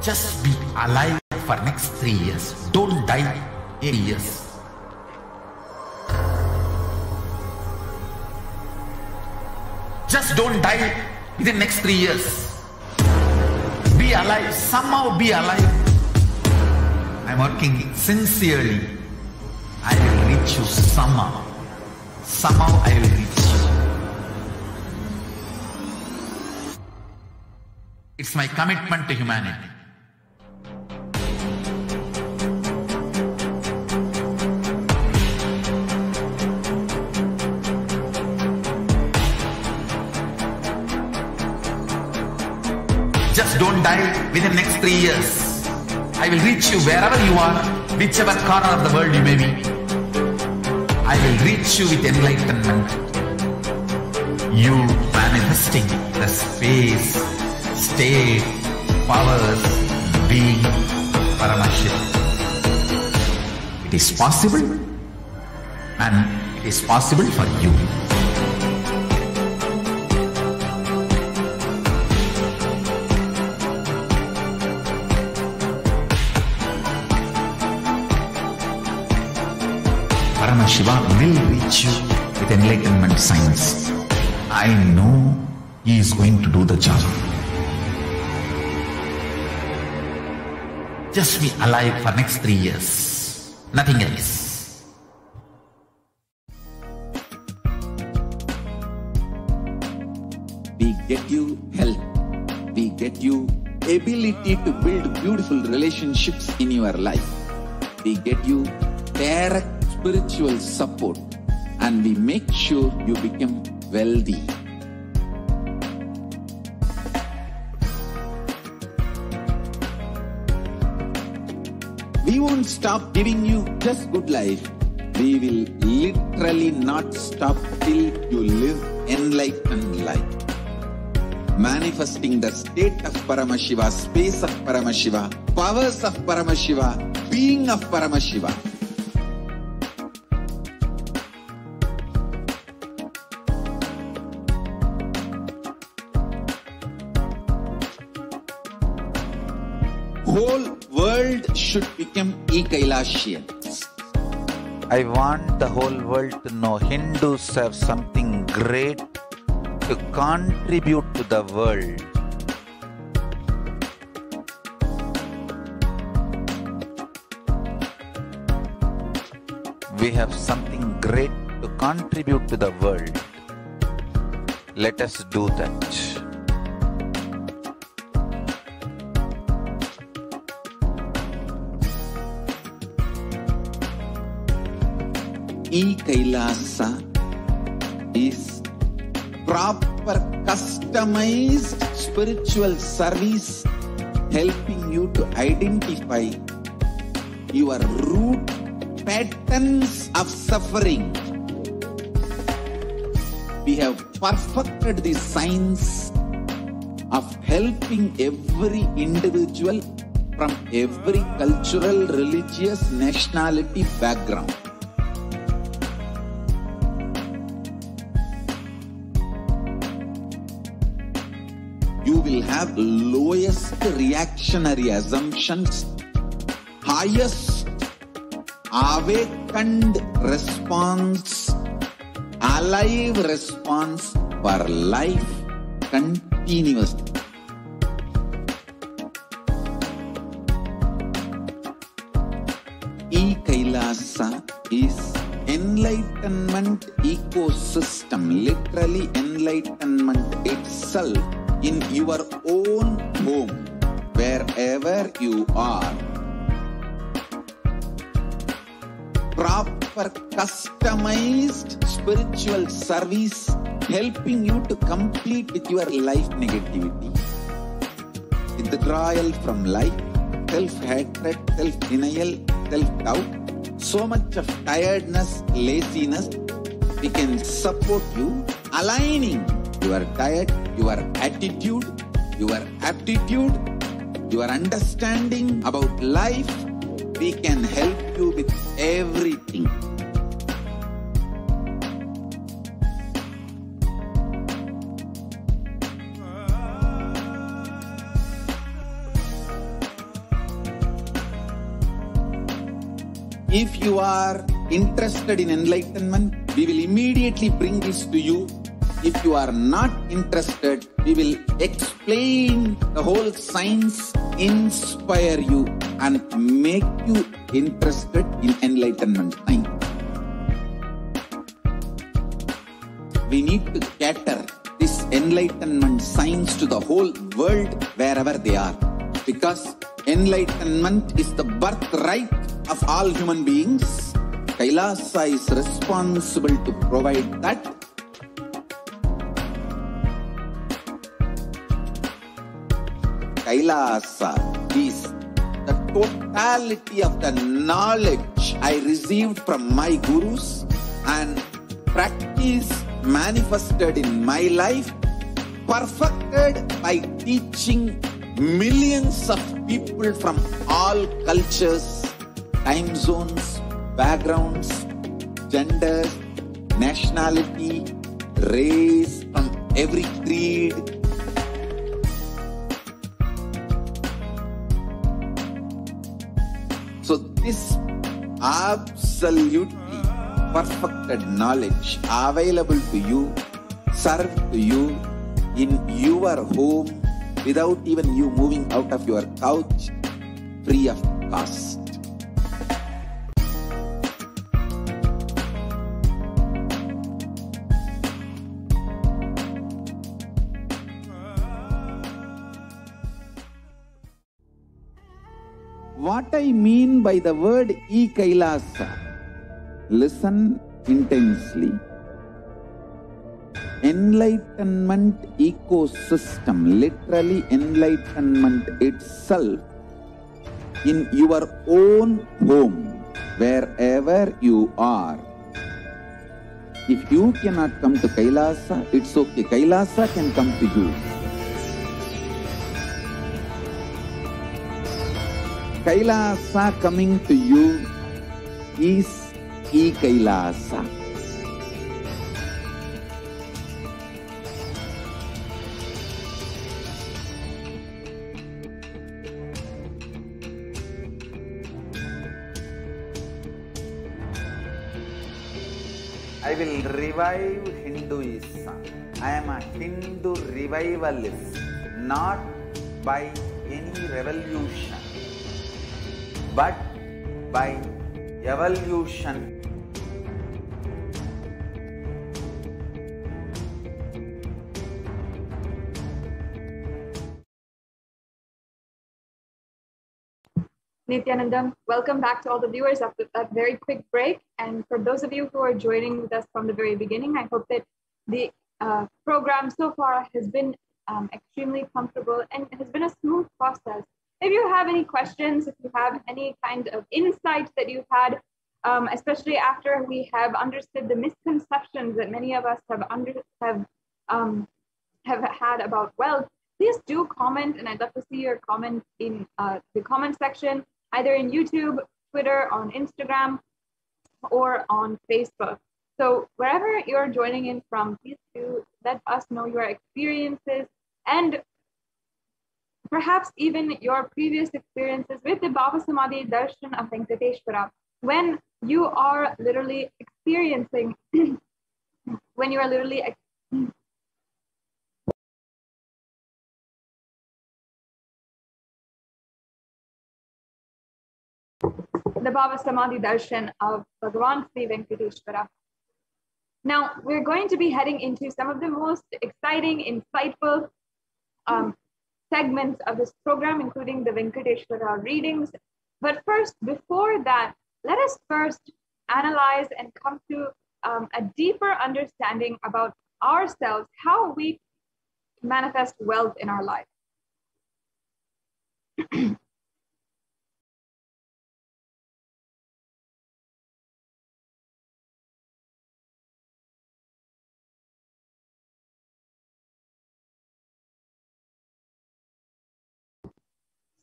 Just be alive for next 3 years. Don't die 8 years. Just don't die within next 3 years. Be alive. Somehow be alive. I'm working sincerely. I will reach you somehow. Somehow I will reach you. It's my commitment to humanity. Just don't die within next 3 years. I will reach you wherever you are, whichever corner of the world you may be. I will reach you with enlightenment. You manifesting the space, state, powers, being Paramashivoham. It is possible, and it is possible for you. Paramashivoham will reach you with enlightenment science. I know he is going to do the job. Just be alive for next 3 years. Nothing else. We get you health. We get you ability to build beautiful relationships in your life. We get you direct spiritual support, and we make sure you become wealthy. We won't stop giving you just good life. We will literally not stop till you live enlightened life. Manifesting the state of Paramashiva, space of Paramashiva, powers of Paramashiva, being of Paramashiva. Whole world should become Kailashians. I want the whole world to know Hindus have something great to contribute to the world. We have something great to contribute to the world. Let us do that. Kailasa is proper customized spiritual service helping you to identify your root patterns of suffering. We have perfected the science of helping every individual from every cultural, religious, nationality background. You will have lowest reactionary assumptions, highest awakened response, alive response for life continuously. Kailasa is enlightenment ecosystem, literally enlightenment itself in your own home, wherever you are. Proper customized spiritual service helping you to complete with your life negativity, withdrawal from life, self-hatred, self-denial, self-doubt, so much of tiredness, laziness. We can support you aligning your diet, your attitude, your aptitude, your understanding about life. We can help you with everything. If you are interested in enlightenment, we will immediately bring this to you. If you are not interested, we will explain the whole science, inspire you and make you interested in enlightenment science. We need to cater this enlightenment science to the whole world wherever they are. Because enlightenment is the birthright of all human beings. Kailasa is responsible to provide that. Kailasa is the totality of the knowledge I received from my gurus and practice manifested in my life, perfected by teaching millions of people from all cultures, time zones, backgrounds, genders, nationality, race, from every creed. So this absolutely perfected knowledge available to you, served to you in your home without even you moving out of your couch, free of cost. What I mean by the word e-Kailasa, listen intensely. Enlightenment ecosystem, literally enlightenment itself, in your own home, wherever you are. If you cannot come to Kailasa, it's okay. Kailasa can come to you. Kailasa coming to you is e-Kailasa. I will revive Hinduism. I am a Hindu revivalist, not by any revolution, but by evolution. Nithyanandam, welcome back to all the viewers after that very quick break. And for those of you who are joining with us from the very beginning, I hope that the program so far has been extremely comfortable and has been a smooth process. If you have any questions, if you have any kind of insight that you've had, especially after we have understood the misconceptions that many of us have had about wealth, please do comment, and I'd love to see your comment in the comment section, either in YouTube, Twitter, on Instagram, or on Facebook. So wherever you're joining in from, please do let us know your experiences and perhaps even your previous experiences with the Baba Samadhi Darshan of Venkateshwara, when you are literally experiencing, when you are literally the Baba Samadhi Darshan of Bhagavan Sri Venkateshwara. Now, we're going to be heading into some of the most exciting, insightful segments of this program, including the Venkateshwara readings. But first, before that, let us first analyze and come to a deeper understanding about ourselves, how we manifest wealth in our life.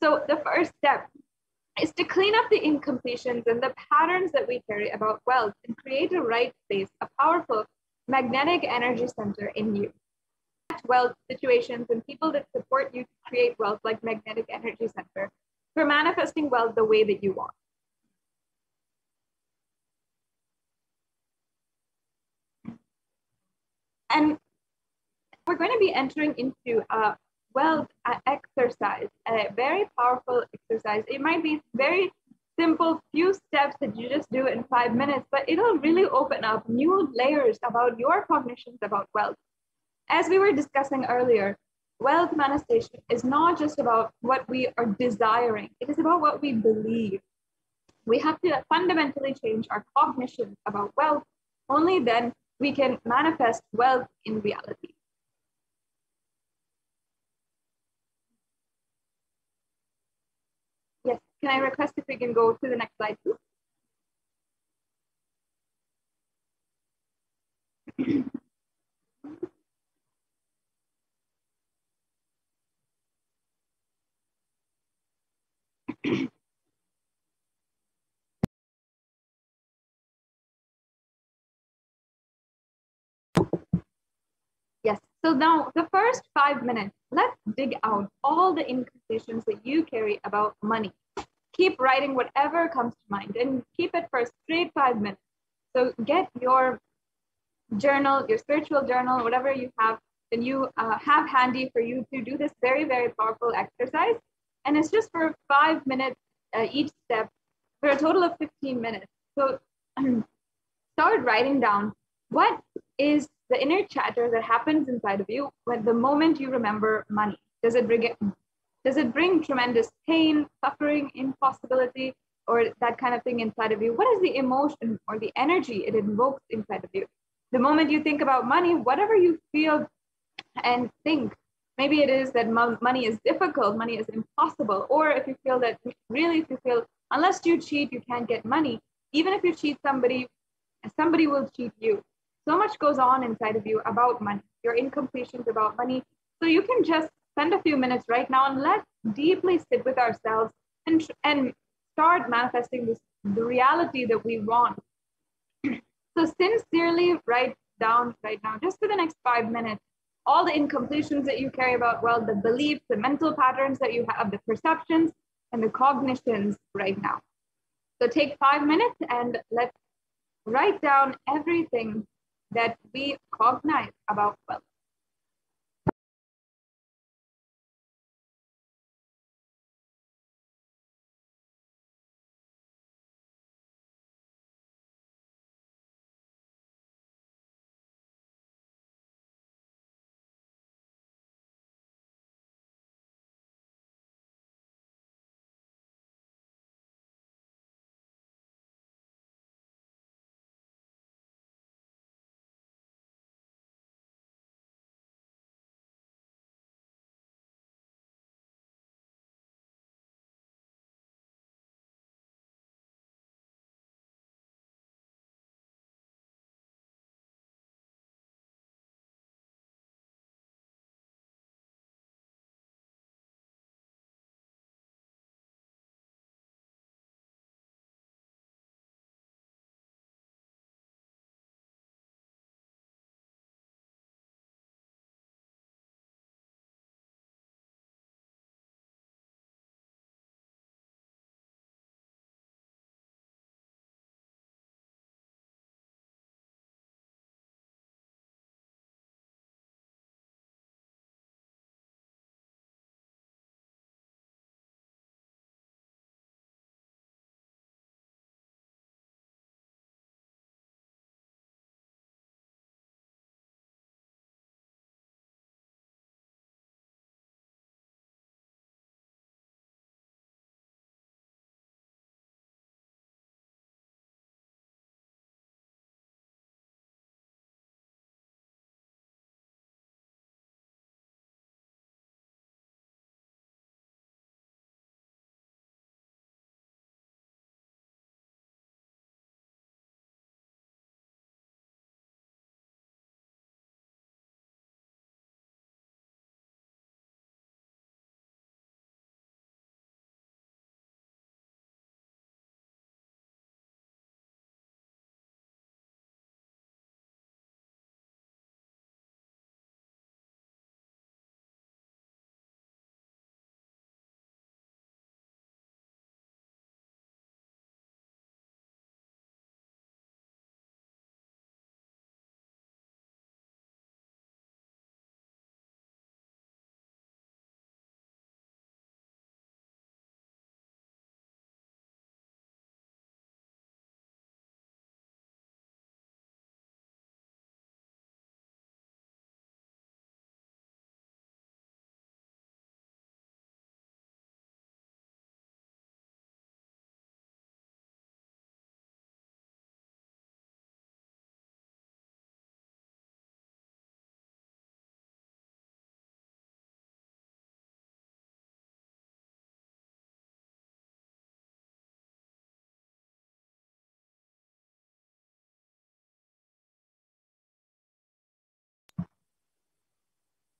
So the first step is to clean up the incompletions and the patterns that we carry about wealth and create a right space, a powerful magnetic energy center in you. Wealth situations and people that support you to create wealth like magnetic energy center for manifesting wealth the way that you want. And we're going to be entering into a wealth exercise, a very powerful exercise. It might be very simple, few steps that you just do in 5 minutes, but it'll really open up new layers about your cognitions about wealth. As we were discussing earlier, wealth manifestation is not just about what we are desiring, it is about what we believe. We have to fundamentally change our cognition about wealth. Only then we can manifest wealth in reality. Yes, can I request if we can go to the next slide, please? Yes, so now the first 5 minutes, let's dig out all the incantations that you carry about money. Keep writing whatever comes to mind and keep it for a straight 5 minutes. So get your journal, your spiritual journal, whatever you have, then you have handy for you to do this very, very powerful exercise. And it's just for 5 minutes each step for a total of 15 minutes. So start writing down what is the inner chatter that happens inside of you when the moment you remember money. Does it bring tremendous pain, suffering, impossibility, or that kind of thing inside of you? What is the emotion or the energy it invokes inside of you? The moment you think about money, whatever you feel and think, maybe it is that money is difficult, money is impossible, or if you feel that really, if you feel unless you cheat, you can't get money, even if you cheat somebody, somebody will cheat you. So much goes on inside of you about money, your incompletions about money. So you can just spend a few minutes right now and let's deeply sit with ourselves and start manifesting the reality that we want. So sincerely write down right now, just for the next 5 minutes, all the incompletions that you carry about, well, the beliefs, the mental patterns that you have, the perceptions and the cognitions right now. So take 5 minutes and let's write down everything that we cognize about wealth.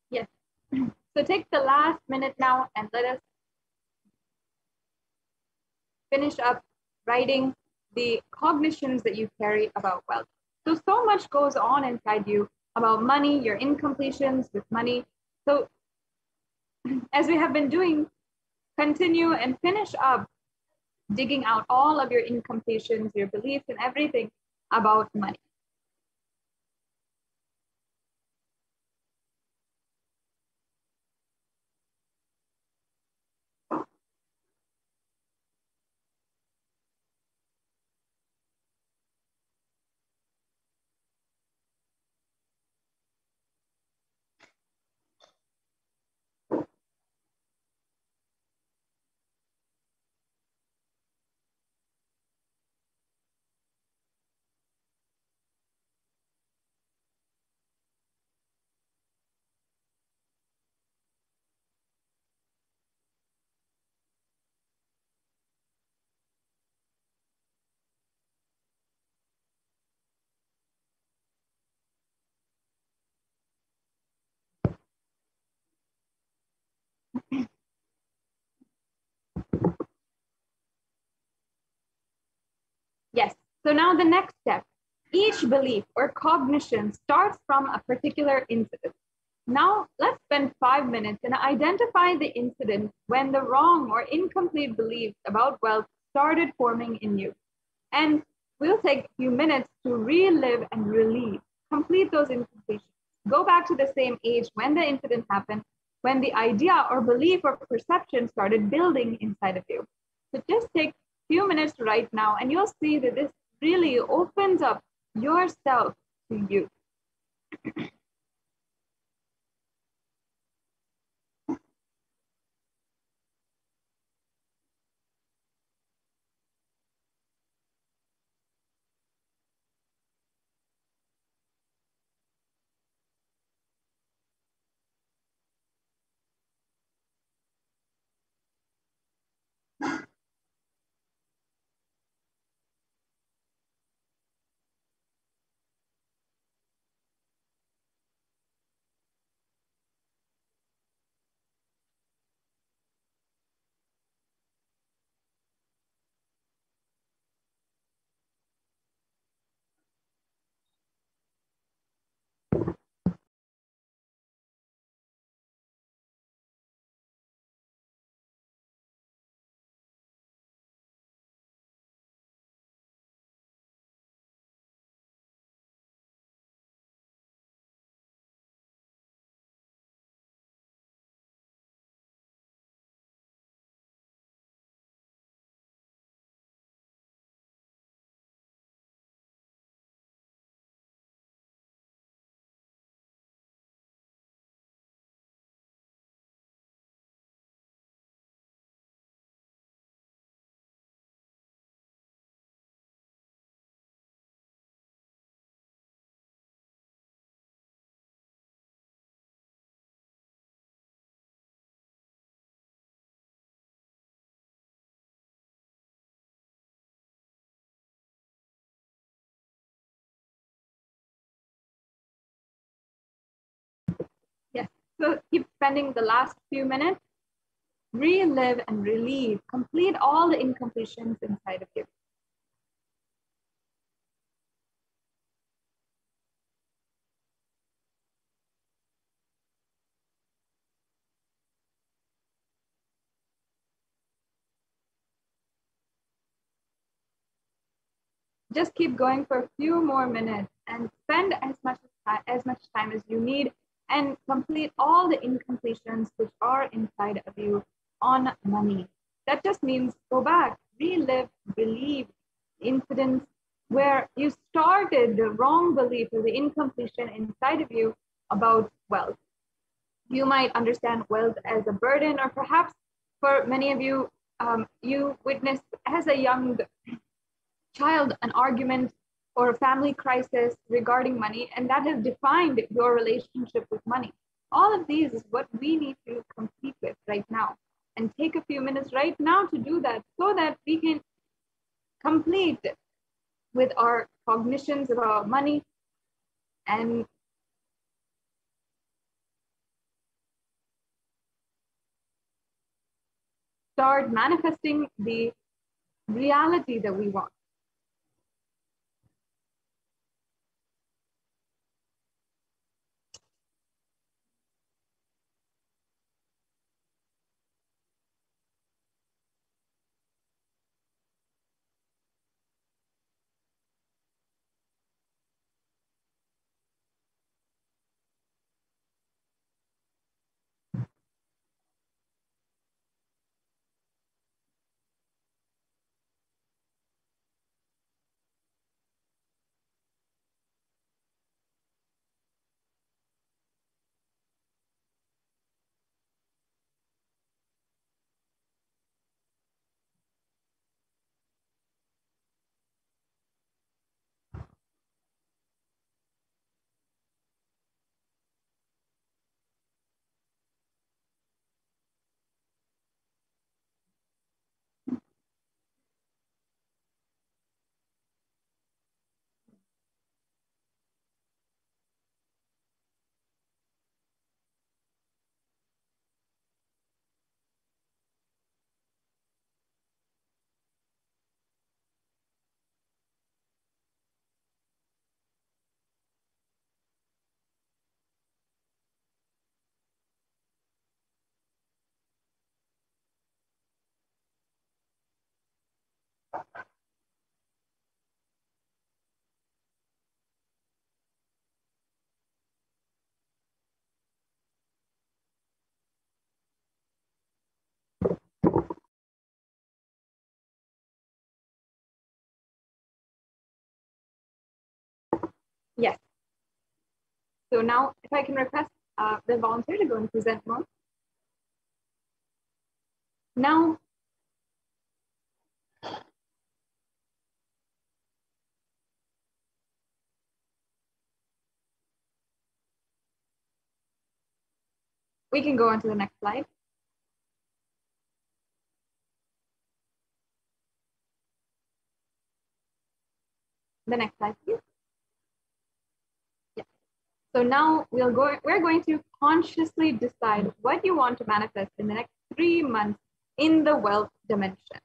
Yes. So take the last minute now and let us finish up writing the cognitions that you carry about wealth. So much goes on inside you about money, your incompletions with money. So as we have been doing, continue and finish up digging out all of your incompletions, your beliefs, and everything about money. Yes. So now the next step. Each belief or cognition starts from a particular incident. Now let's spend 5 minutes and identify the incident when the wrong or incomplete beliefs about wealth started forming in you. And we'll take a few minutes to relive and relieve, complete those incompletions. Go back to the same age when the incident happened, when the idea or belief or perception started building inside of you. So just take a few minutes right now, and you'll see that this really opens up yourself to you. Yes. So keep spending the last few minutes, relive and relieve, complete all the incompletions inside of you. Just keep going for a few more minutes and spend as much time as you need and complete all the incompletions which are inside of you on money. That just means go back, relive, relieve incidents where you started the wrong belief or the incompletion inside of you about wealth. You might understand wealth as a burden, or perhaps for many of you, you witnessed as a young child an argument or a family crisis regarding money, and that has defined your relationship with money. All of these is what we need to complete with right now, and take a few minutes right now to do that so that we can complete with our cognitions about money and start manifesting the reality that we want. Yes. So now, if I can request the volunteer to go and present more. Now, we can go on to the next slide. The next slide, please. Yeah. So now we're going to consciously decide what you want to manifest in the next 3 months in the wealth dimension.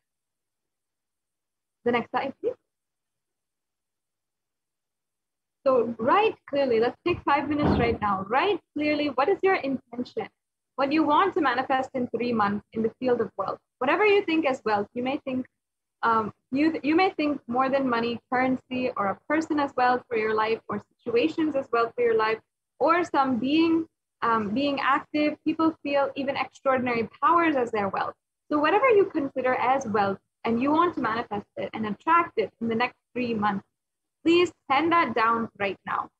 The next slide, please. So write clearly, let's take 5 minutes right now. Write clearly, what is your intention? What you want to manifest in 3 months in the field of wealth. Whatever you think as wealth, you may think you may think more than money, currency, or a person as wealth for your life, or situations as wealth for your life, or some being active. People feel even extraordinary powers as their wealth. So whatever you consider as wealth and you want to manifest it and attract it in the next 3 months, please pen that down right now.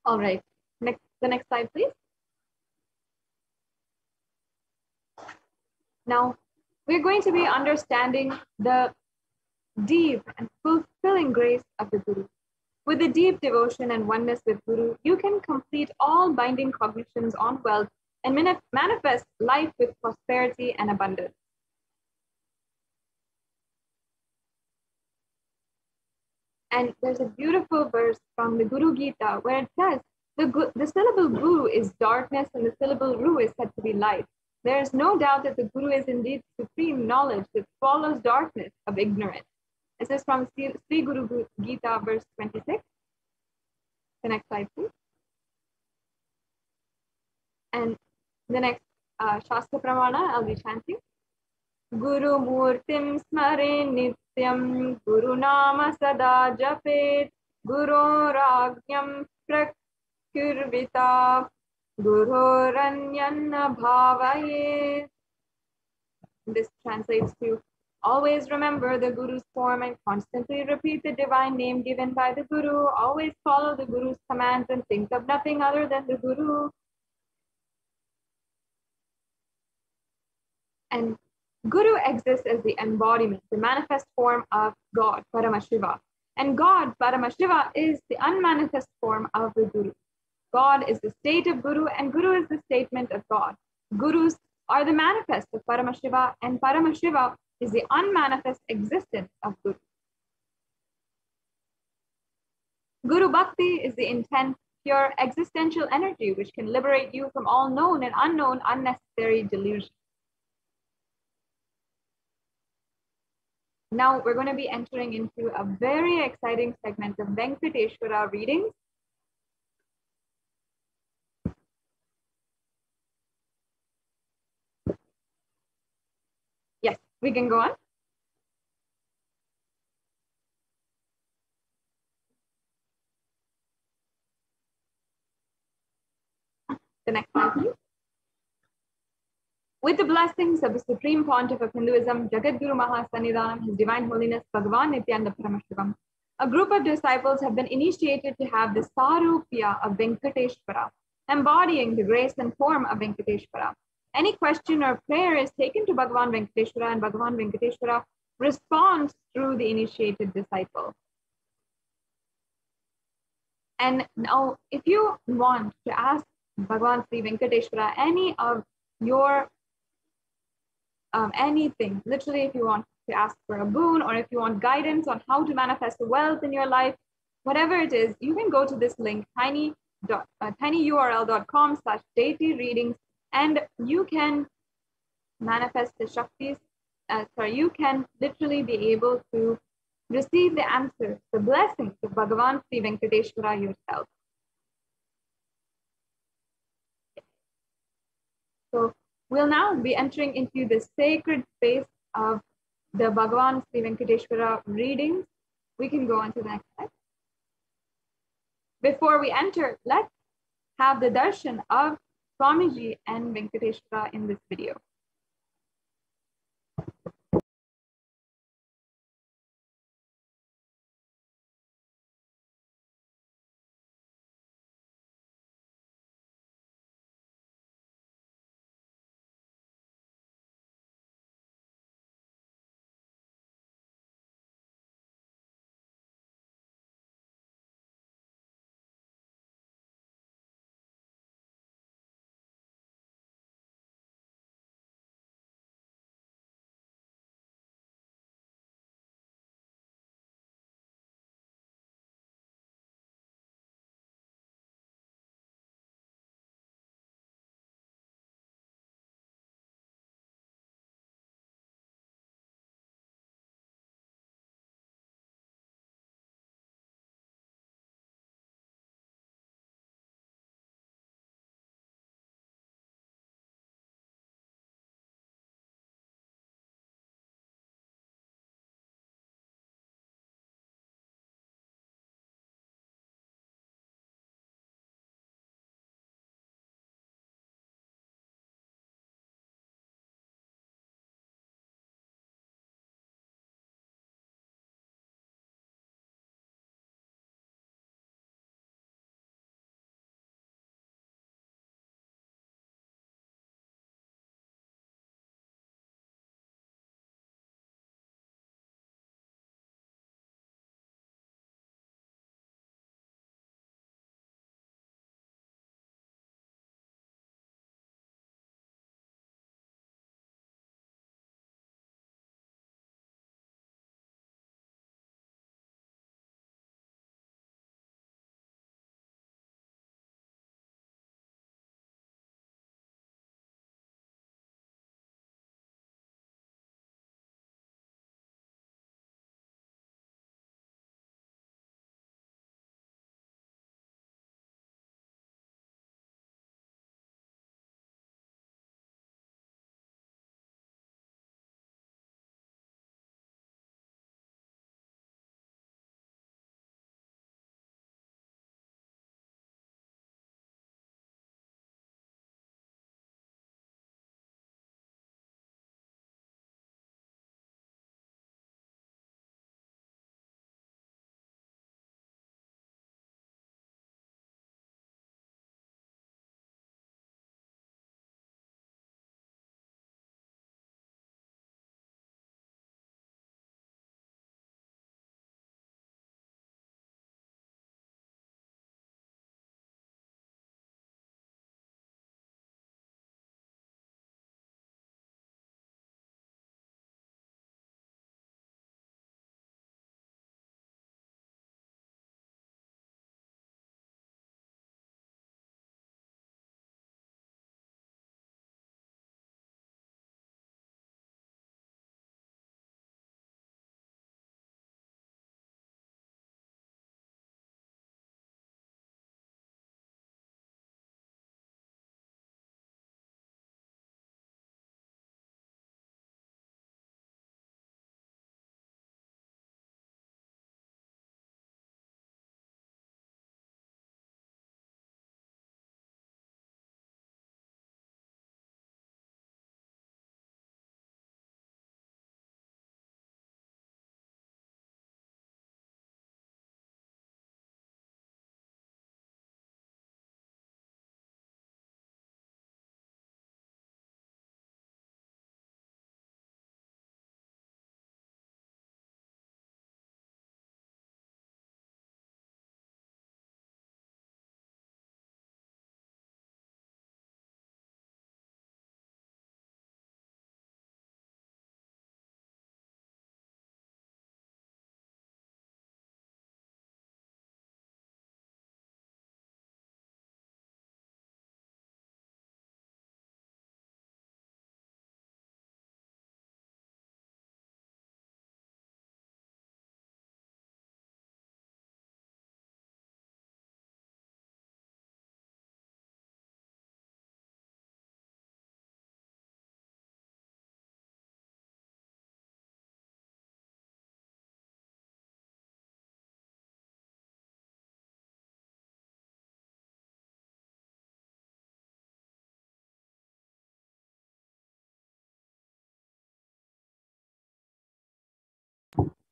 All right, the next slide, please. Now, we're going to be understanding the deep and fulfilling grace of the Guru. With a deep devotion and oneness with Guru, you can complete all binding cognitions on wealth and manifest life with prosperity and abundance. And there's a beautiful verse from the Guru Gita where it says, the syllable Guru is darkness and the syllable Ru is said to be light. There is no doubt that the Guru is indeed supreme knowledge that swallows darkness of ignorance. This is from Sri Guru Gita, verse 26. The next slide, please. And the next Shastra Pramana, I'll be chanting. Guru Murtim Smare Nityam Guru Nama Sada Japet Guru Rajyam Prakirvita Guru Ranyan Bhavaye. This translates to always remember the Guru's form and constantly repeat the divine name given by the Guru. Always follow the Guru's commands and think of nothing other than the Guru. And Guru exists as the embodiment, the manifest form of God, Paramashiva. And God, Paramashiva, is the unmanifest form of the Guru. God is the state of Guru, and Guru is the statement of God. Gurus are the manifest of Paramashiva, and Paramashiva is the unmanifest existence of Guru. Guru Bhakti is the intense, pure, existential energy which can liberate you from all known and unknown unnecessary delusions. Now we're going to be entering into a very exciting segment of Venkateshwara readings. Yes, we can go on. The next slide, please. With the blessings of the Supreme Pontiff of Hinduism, Jagadguru Mahasannidhanam, His Divine Holiness Bhagavan Nithyananda Paramashivam, a group of disciples have been initiated to have the Sarupya of Venkateshwara, embodying the grace and form of Venkateshwara. Any question or prayer is taken to Bhagavan Venkateshwara, and Bhagavan Venkateshwara responds through the initiated disciple. And now, if you want to ask Bhagavan Sri Venkateshwara any of your anything, literally, if you want to ask for a boon or if you want guidance on how to manifest wealth in your life, whatever it is, you can go to this link, tinyurl.com/deity readings, and you can manifest the Shaktis. You can literally be able to receive the answers, the blessings of Bhagavan Sri Venkateshwara yourself. So we'll now be entering into the sacred space of the Bhagavan Sri Venkateshwara readings. We can go on to the next slide. Before we enter, let's have the darshan of Swamiji and Venkateshwara in this video.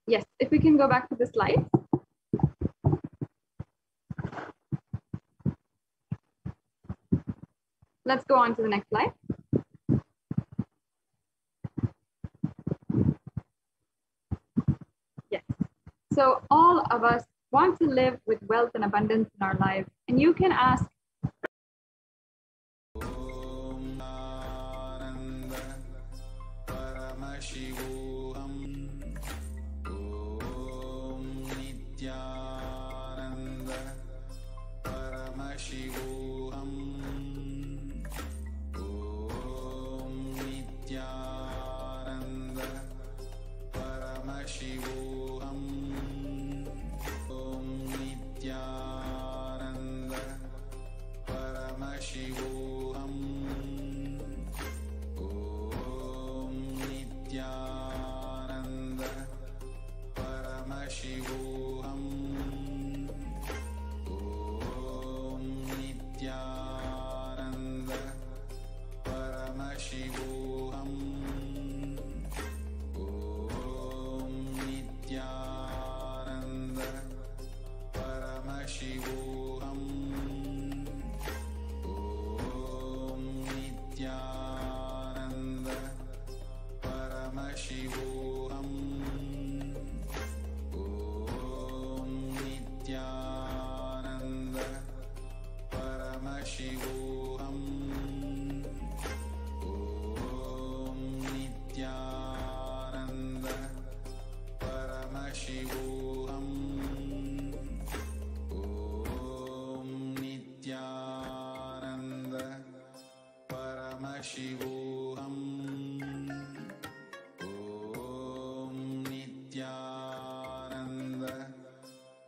Yes, if we can go back to the slide. Let's go on to the next slide. Yes. So all of us want to live with wealth and abundance in our lives. And you can ask, Paramashivoham. Om Nithyananda Paramashivoham. Om Nithyananda Paramashivoham. Om Nithyananda Paramashivoham. Om Nithyananda Paramashivoham. Om Nithyananda Paramashivoham. Om Nithyananda Paramashivoham. Om Nithyananda Paramashivoham. Om Nithyananda Paramashivoham. Om Nithyananda Paramashivoham. Om Nithyananda Paramashivoham. Om Nithyananda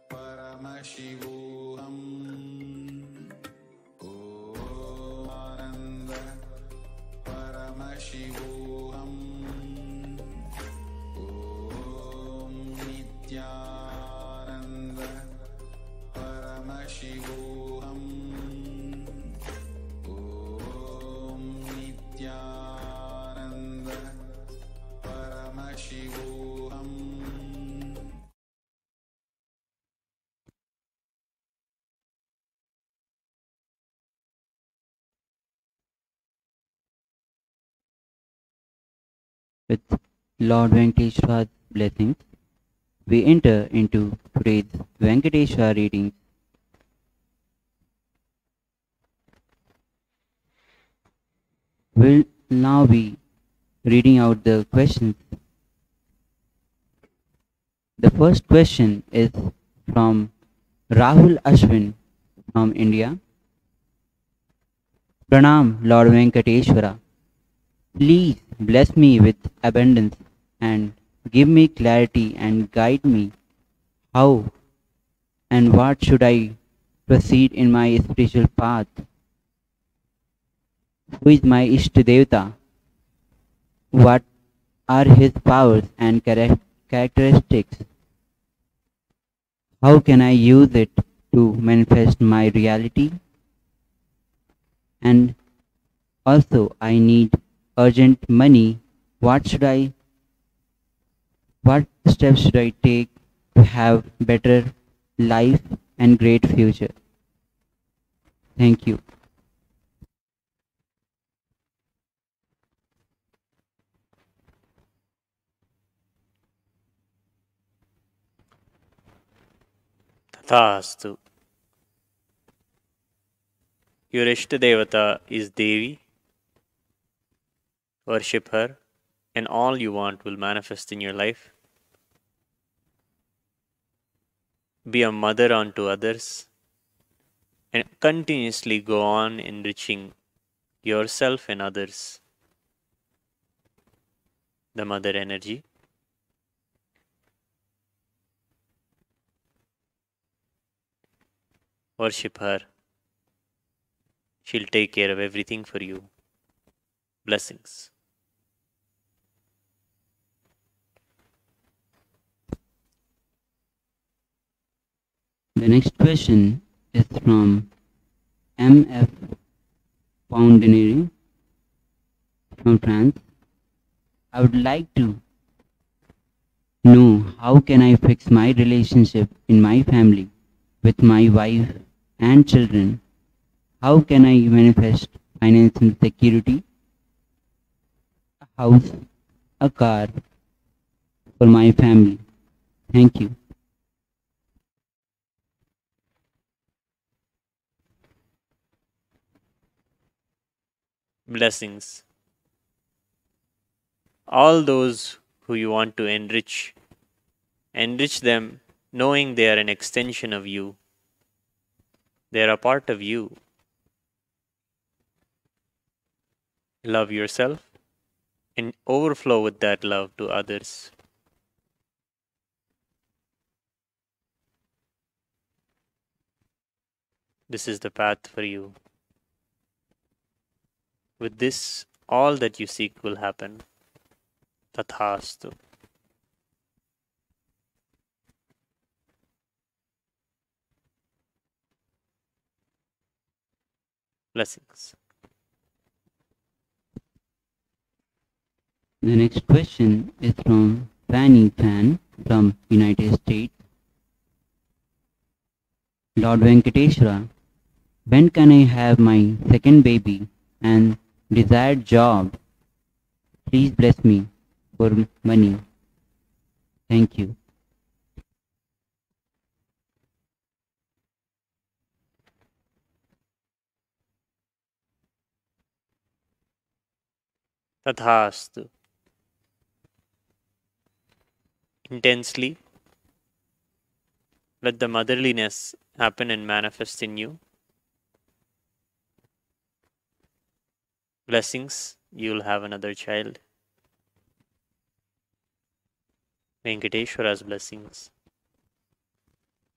Paramashivoham. Om Nithyananda Paramashivoham. Om Nithyananda Paramashivoham. Om Nithyananda Paramashivoham. With Lord Venkateshwara's blessings, we enter into today's Venkateshwara readings. We'll now be reading out the questions. The first question is from Rahul Ashwin from India. Pranam, Lord Venkateshwara. Please bless me with abundance and give me clarity and guide me how and what should I proceed in my spiritual path. Who is my Ishtadevata? What are his powers and characteristics? How can I use it to manifest my reality? And also I need urgent money. What steps should I take to have better life and great future? Thank you. Tathastu. Your Ishtadevata is Devi. Worship her, and all you want will manifest in your life. Be a mother unto others, and continuously go on enriching yourself and others. The mother energy. Worship her. She'll take care of everything for you. Blessings. The next question is from MF Poundinary from France. I would like to know how can I fix my relationship in my family with my wife and children? How can I manifest financial security, a house, a car for my family? Thank you. Blessings. All those who you want to enrich, enrich them knowing they are an extension of you. They are a part of you. Love yourself and overflow with that love to others. This is the path for you. With this, all that you seek will happen. Tathastu. Blessings. The next question is from Fanny Fan from United States. Lord Venkateshwara, when can I have my second baby and desired job? Please bless me for money. Thank you. Tathastu. Intensely, let the motherliness happen and manifest in you. Blessings, you will have another child. Venkateshwara's blessings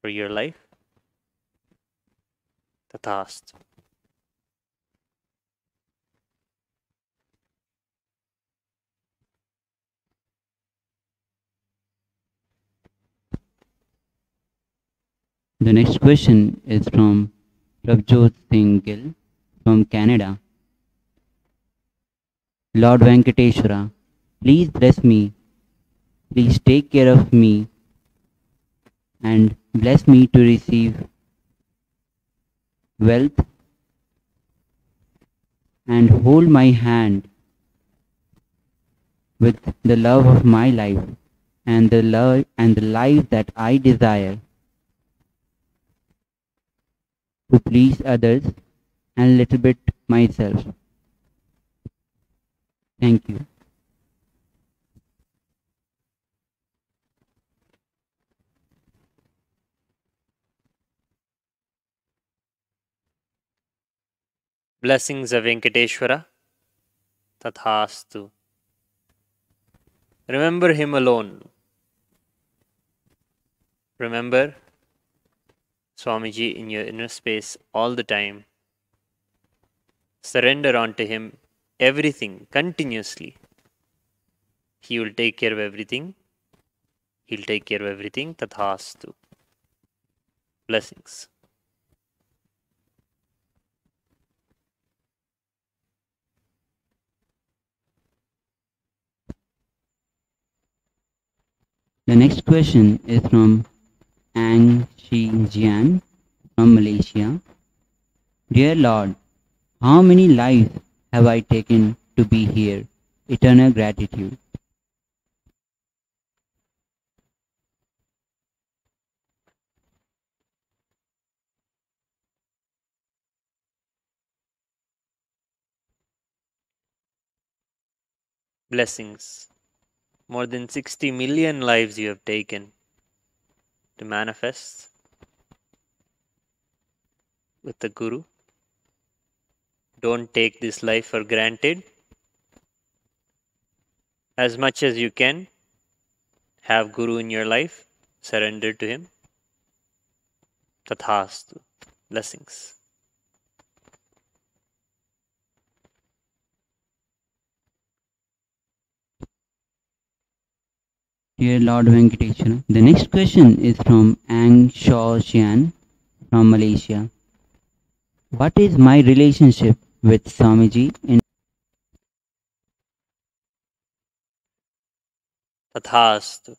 for your life. Tathastu. The next question is from Prabjot Singh Gill from Canada. Lord Venkateshwara, please bless me. Please take care of me and bless me to receive wealth and hold my hand with the love of my life and the life that I desire to please others and little bit myself. Thank you. Blessings of Venkateshwara. Tathastu. Remember him alone. Remember Swamiji in your inner space all the time. Surrender onto him everything continuously. He will take care of everything. He'll take care of everything. Tathastu. Blessings. The next question is from Ang Shi Jian from Malaysia. Dear Lord, how many lives have I taken to be here? Eternal gratitude. Blessings. More than 60 million lives you have taken to manifest with the Guru. Don't take this life for granted. As much as you can, have Guru in your life. Surrender to him. Tathastu. Blessings. Dear Lord Venkateshwara. The next question is from Ang Shaw Xian from Malaysia. What is my relationship with Swamiji in Tathastu.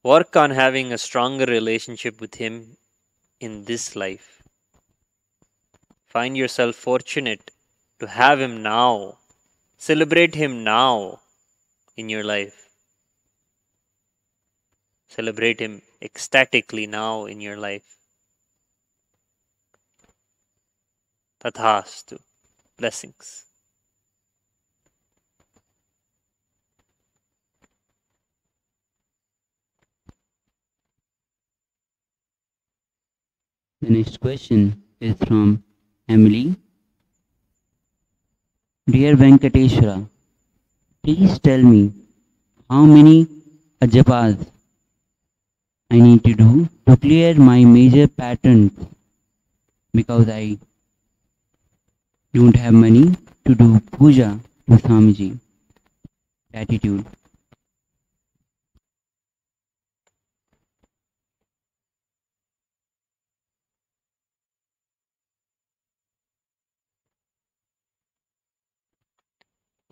Work on having a stronger relationship with Him in this life. Find yourself fortunate to have Him now. Celebrate Him now in your life. Celebrate Him ecstatically now in your life. Tathastu. Blessings. The next question is from Emily. Dear Venkateshwara, please tell me how many ajapas I need to do to clear my major patterns because I don't have money to do puja to Swamiji. Gratitude.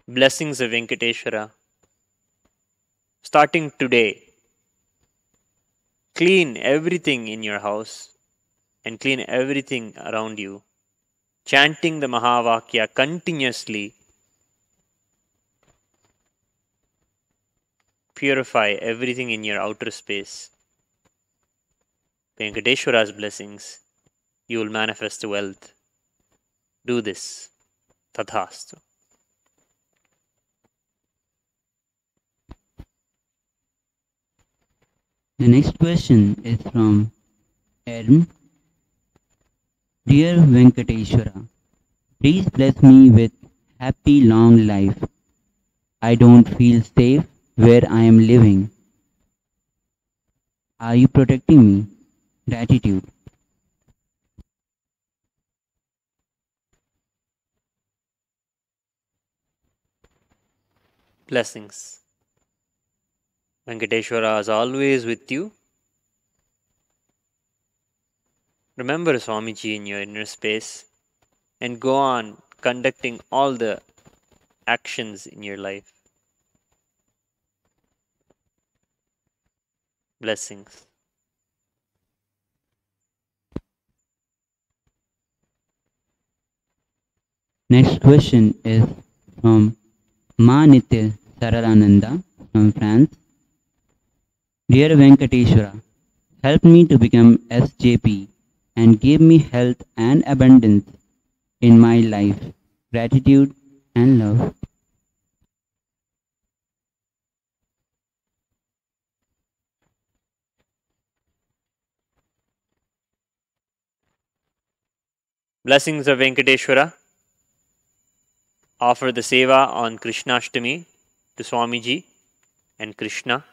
Blessings of Venkateshwara. Starting today, clean everything in your house and clean everything around you. Chanting the Mahavakya continuously. Purify everything in your outer space. Venkateshwara's blessings, you will manifest wealth. Do this. Tathastu. The next question is from Erm. Dear Venkateshwara, please bless me with happy long life. I don't feel safe where I am living. Are you protecting me? Gratitude. Blessings. Venkateshwara is always with you. Remember Swamiji in your inner space and go on conducting all the actions in your life. Blessings. Next question is from Ma Nitya Saralananda from France. Dear Venkateshwara, help me to become SJP and give me health and abundance in my life. Gratitude and love. Blessings of Venkateshwara. Offer the seva on Krishnashtami to Swamiji and Krishna.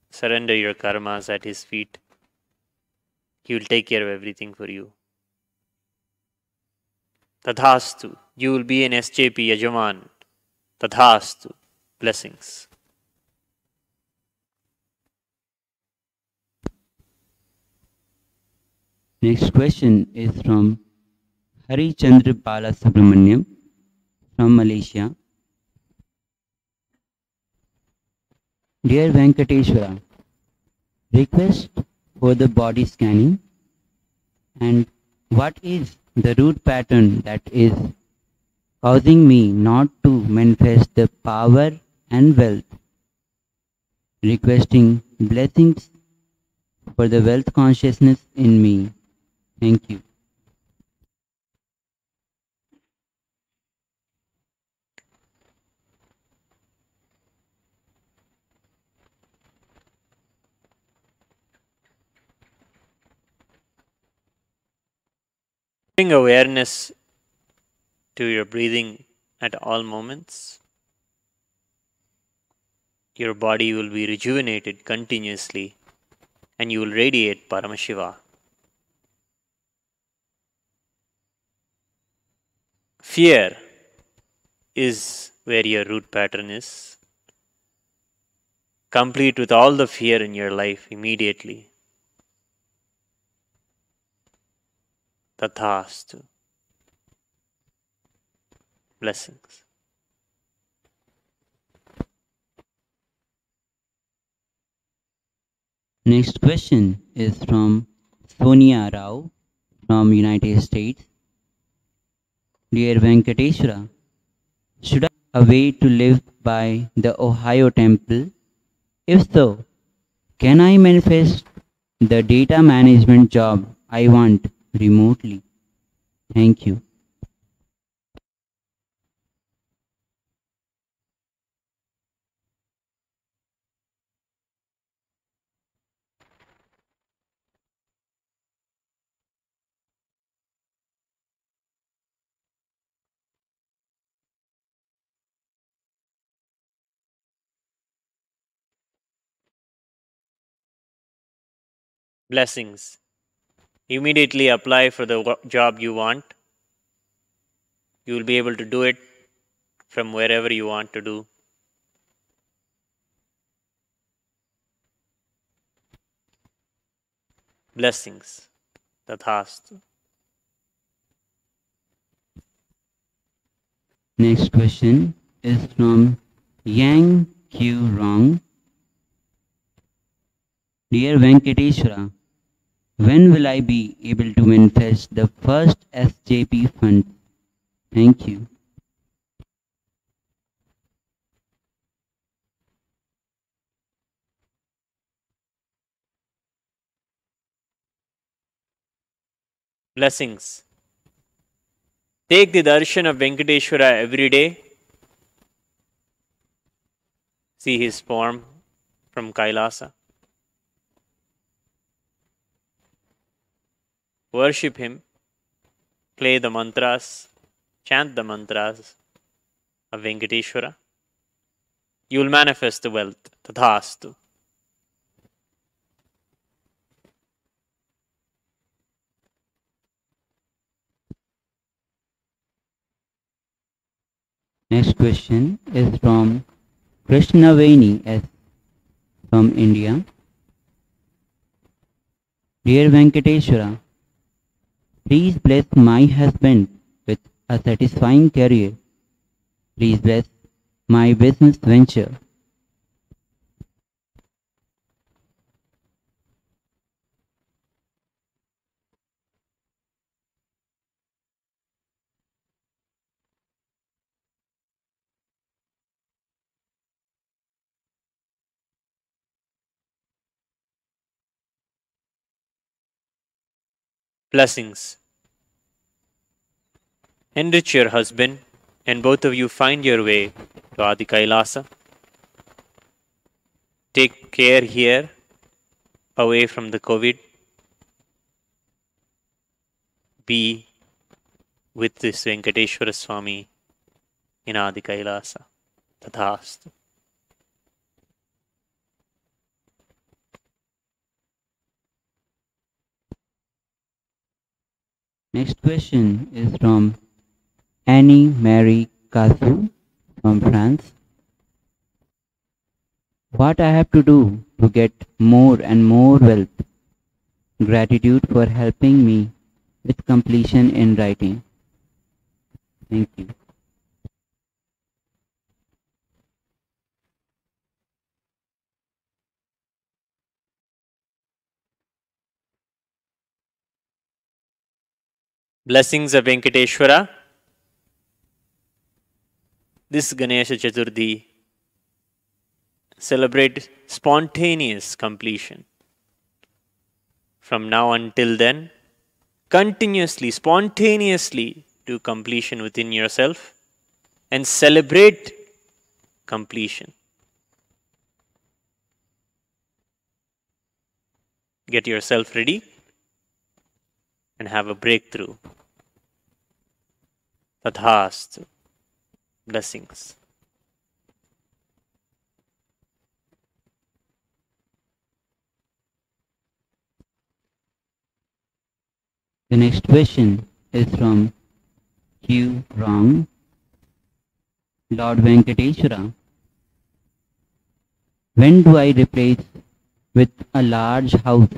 Surrender your karmas at his feet. He will take care of everything for you. Tathastu. You will be an SJP Yajaman. Tathastu. Blessings. Next question is from Hari Chandra Bala Subramaniam from Malaysia. Dear Venkateshwara, request for the body scanning and what is the root pattern that is causing me not to manifest the power and wealth. Requesting blessings for the wealth consciousness in me. Thank you. Bring awareness to your breathing at all moments. Your body will be rejuvenated continuously and you will radiate Paramashiva. Fear is where your root pattern is. Complete with all the fear in your life immediately. Tathastu. Blessings. Next question is from Sonia Rao from United States. Dear Venkateshwara, should I have a way to live by the Ohio temple? If so, can I manifest the data management job I want remotely? Thank you. Blessings. Immediately apply for the job you want. You will be able to do it from wherever you want to do. Blessings. Tathastu. Next question is from Yang Q Rong. Dear Venkateshwara, when will I be able to manifest the first SJP fund? Thank you. Blessings. Take the darshan of Venkateshwara every day. See his form from Kailasa. Worship him. Play the mantras. Chant the mantras of Venkateshwara. You will manifest the wealth. Tathastu. Next question is from Krishnaveni S from India. Dear Venkateshwara, please bless my husband with a satisfying career. Please bless my business venture. Blessings. Enrich your husband, and both of you find your way to Adi Kailasa. Take care here, away from the COVID. Be with this Venkateshwara Swami in Adi Kailasa. Tathastu. Next question is from Annie Marie Cassou from France. What I have to do to get more and more wealth? Gratitude for helping me with completion in writing. Thank you. Blessings of Venkateshwara. This Ganesha Chaturthi celebrate spontaneous completion. From now until then, continuously, spontaneously do completion within yourself and celebrate completion. Get yourself ready and have a breakthrough. Tathastu. Blessings. The next question is from Q Wrong. Lord Venkateshwara, when do I replace with a large house?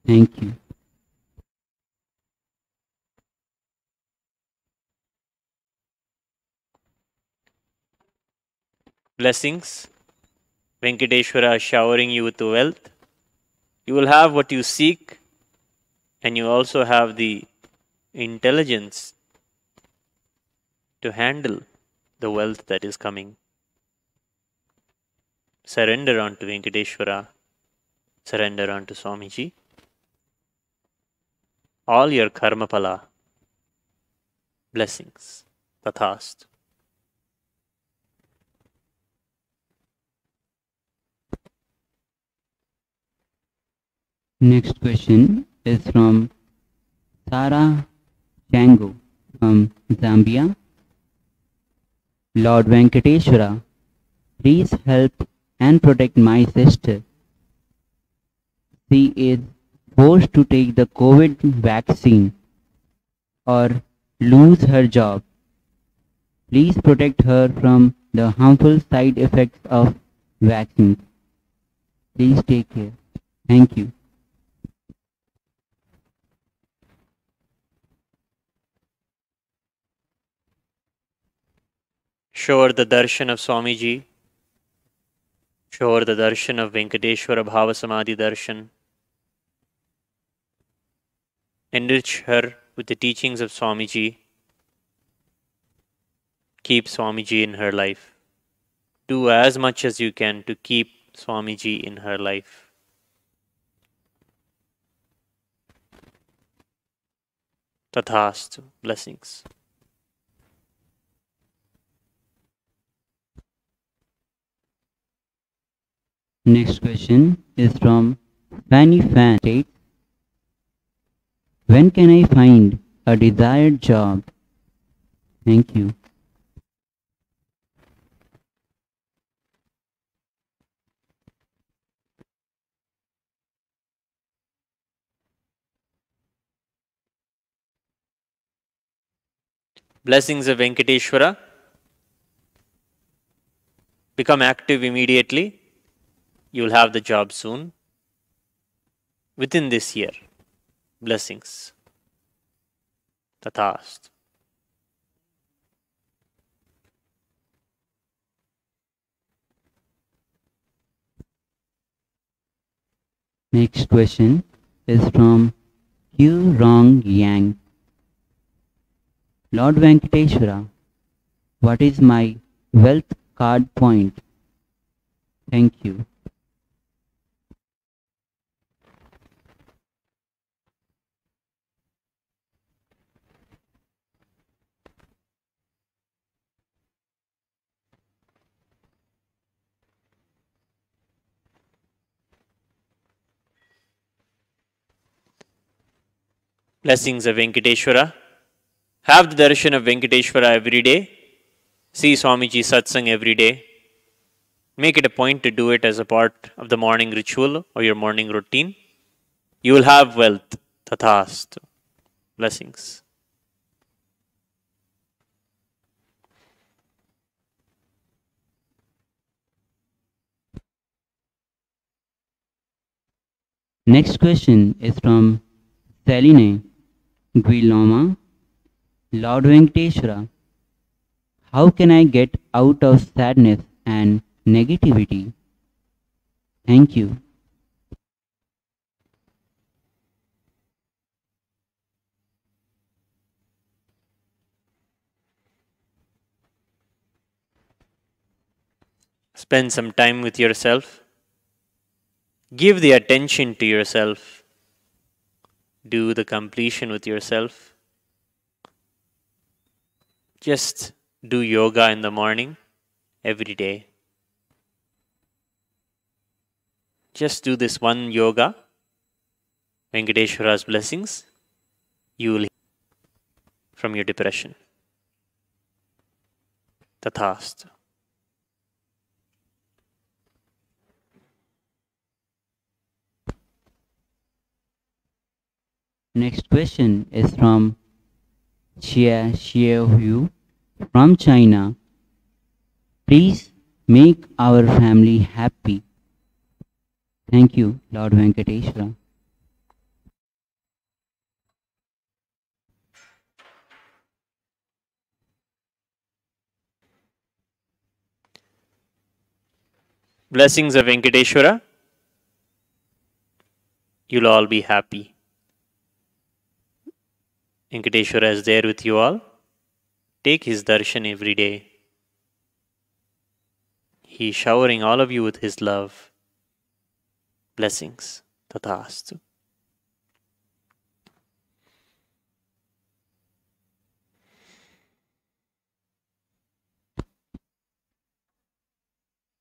Thank you. Blessings. Venkateshwara showering you with wealth. You will have what you seek, and you also have the intelligence to handle the wealth that is coming. Surrender unto Venkateshwara, surrender unto Swamiji. All your karma pala blessings. Tathast. Next question is from Sarah Chango from Zambia. Lord Venkateshwara, please help and protect my sister. She is forced to take the COVID vaccine or lose her job. Please protect her from the harmful side effects of vaccines. Please take care. Thank you. Show her the darshan of Swamiji. Show her the darshan of Venkateshwara Bhava Samadhi darshan. Enrich her with the teachings of Swamiji. Keep Swamiji in her life. Do as much as you can to keep Swamiji in her life. Tathastu. Blessings. Next question is from Fanny Fan States. When can I find a desired job? Thank you. Blessings of Venkateshwara. Become active immediately. You will have the job soon. Within this year. Blessings. Tathast. Next question is from Q Rong Yang. Lord Venkateshwara, what is my wealth card point? Thank you. Blessings of Venkateshwara. Have the darshan of Venkateshwara every day. See Swamiji satsang every day. Make it a point to do it as a part of the morning ritual or your morning routine. You will have wealth. Tathastu. Blessings. Next question is from Celine Guiloma. Lord Venkateshwara, how can I get out of sadness and negativity? Thank you. Spend some time with yourself. Give the attention to yourself. Do the completion with yourself. Just do yoga in the morning every day. Just do this one yoga. Venkateshwara's blessings. You will heal from your depression. Tathast. Next question is from Xia Xiaohu from China. Please make our family happy. Thank you, Lord Venkateshwara. Blessings of Venkateshwara. you'll all be happy. Venkateshwara is there with you all. Take his darshan every day. He is showering all of you with his love. Blessings. Tathastu.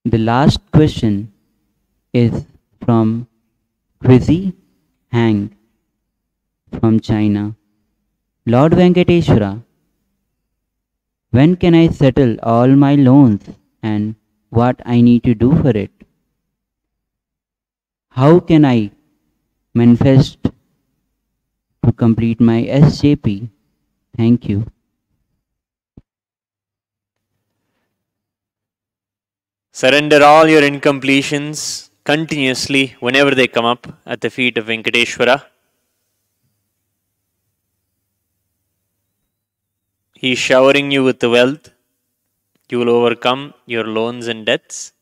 The last question is from Chrissy Hang from China. Lord Venkateshwara, when can I settle all my loans and what I need to do for it? How can I manifest to complete my SJP? Thank you. Surrender all your incompletions continuously whenever they come up at the feet of Venkateshwara. He is showering you with the wealth. You will overcome your loans and debts.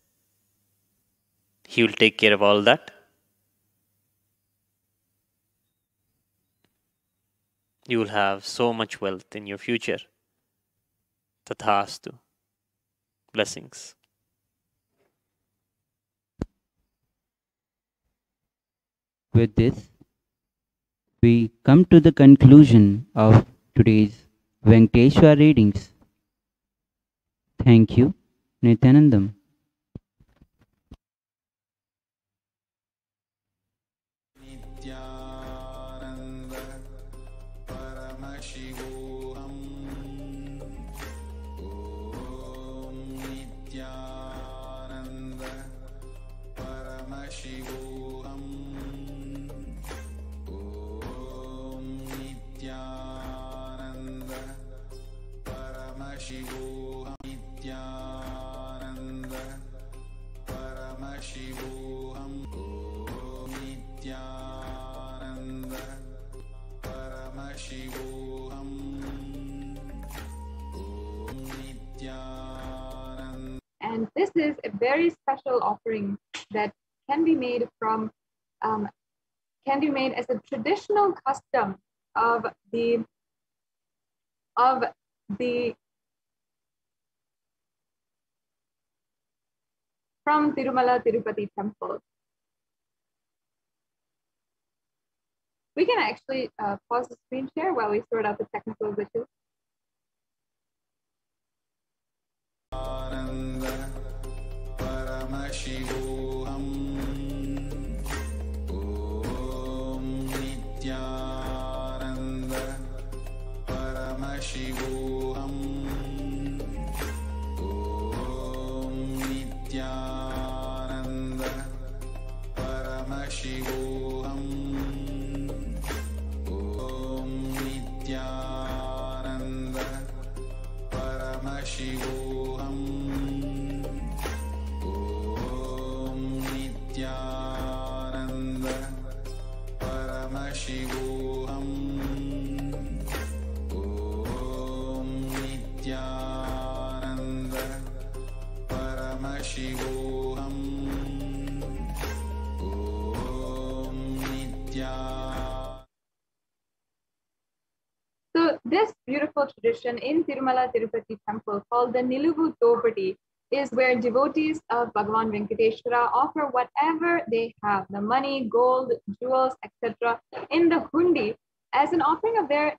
He will take care of all that. You will have so much wealth in your future. Tathastu. Blessings. With this, we come to the conclusion of today's Venkateshwara readings. Thank you, Nithyanandam. Nithyananda Paramashivoham. Om Nithyananda Paramashivoham. Om Nithyananda Paramashivoham. Nithyananda Paramashivoham. Om Nithyananda Paramashivoham. Om Nithyananda. And this is a very special offering that can be made from as a traditional custom of the from Tirumala Tirupati temple. We can actually pause the screen share while we sort out the technical glitches. Nithyananda Paramashivoham. Om Nithyananda Paramashivoham. Om Nithyananda Paramashivoham. Om Nithyananda Paramashivoham. Om Nithyananda Paramashivoham. Om Nithyananda Paramashivoham. Om Nithyananda. So this beautiful tradition in Tirumala Tirupati temple called the Nilugu Topati is where devotees of Bhagavan Venkateshwara offer whatever they have, the money, gold, jewels, etc., in the hundi as an offering of their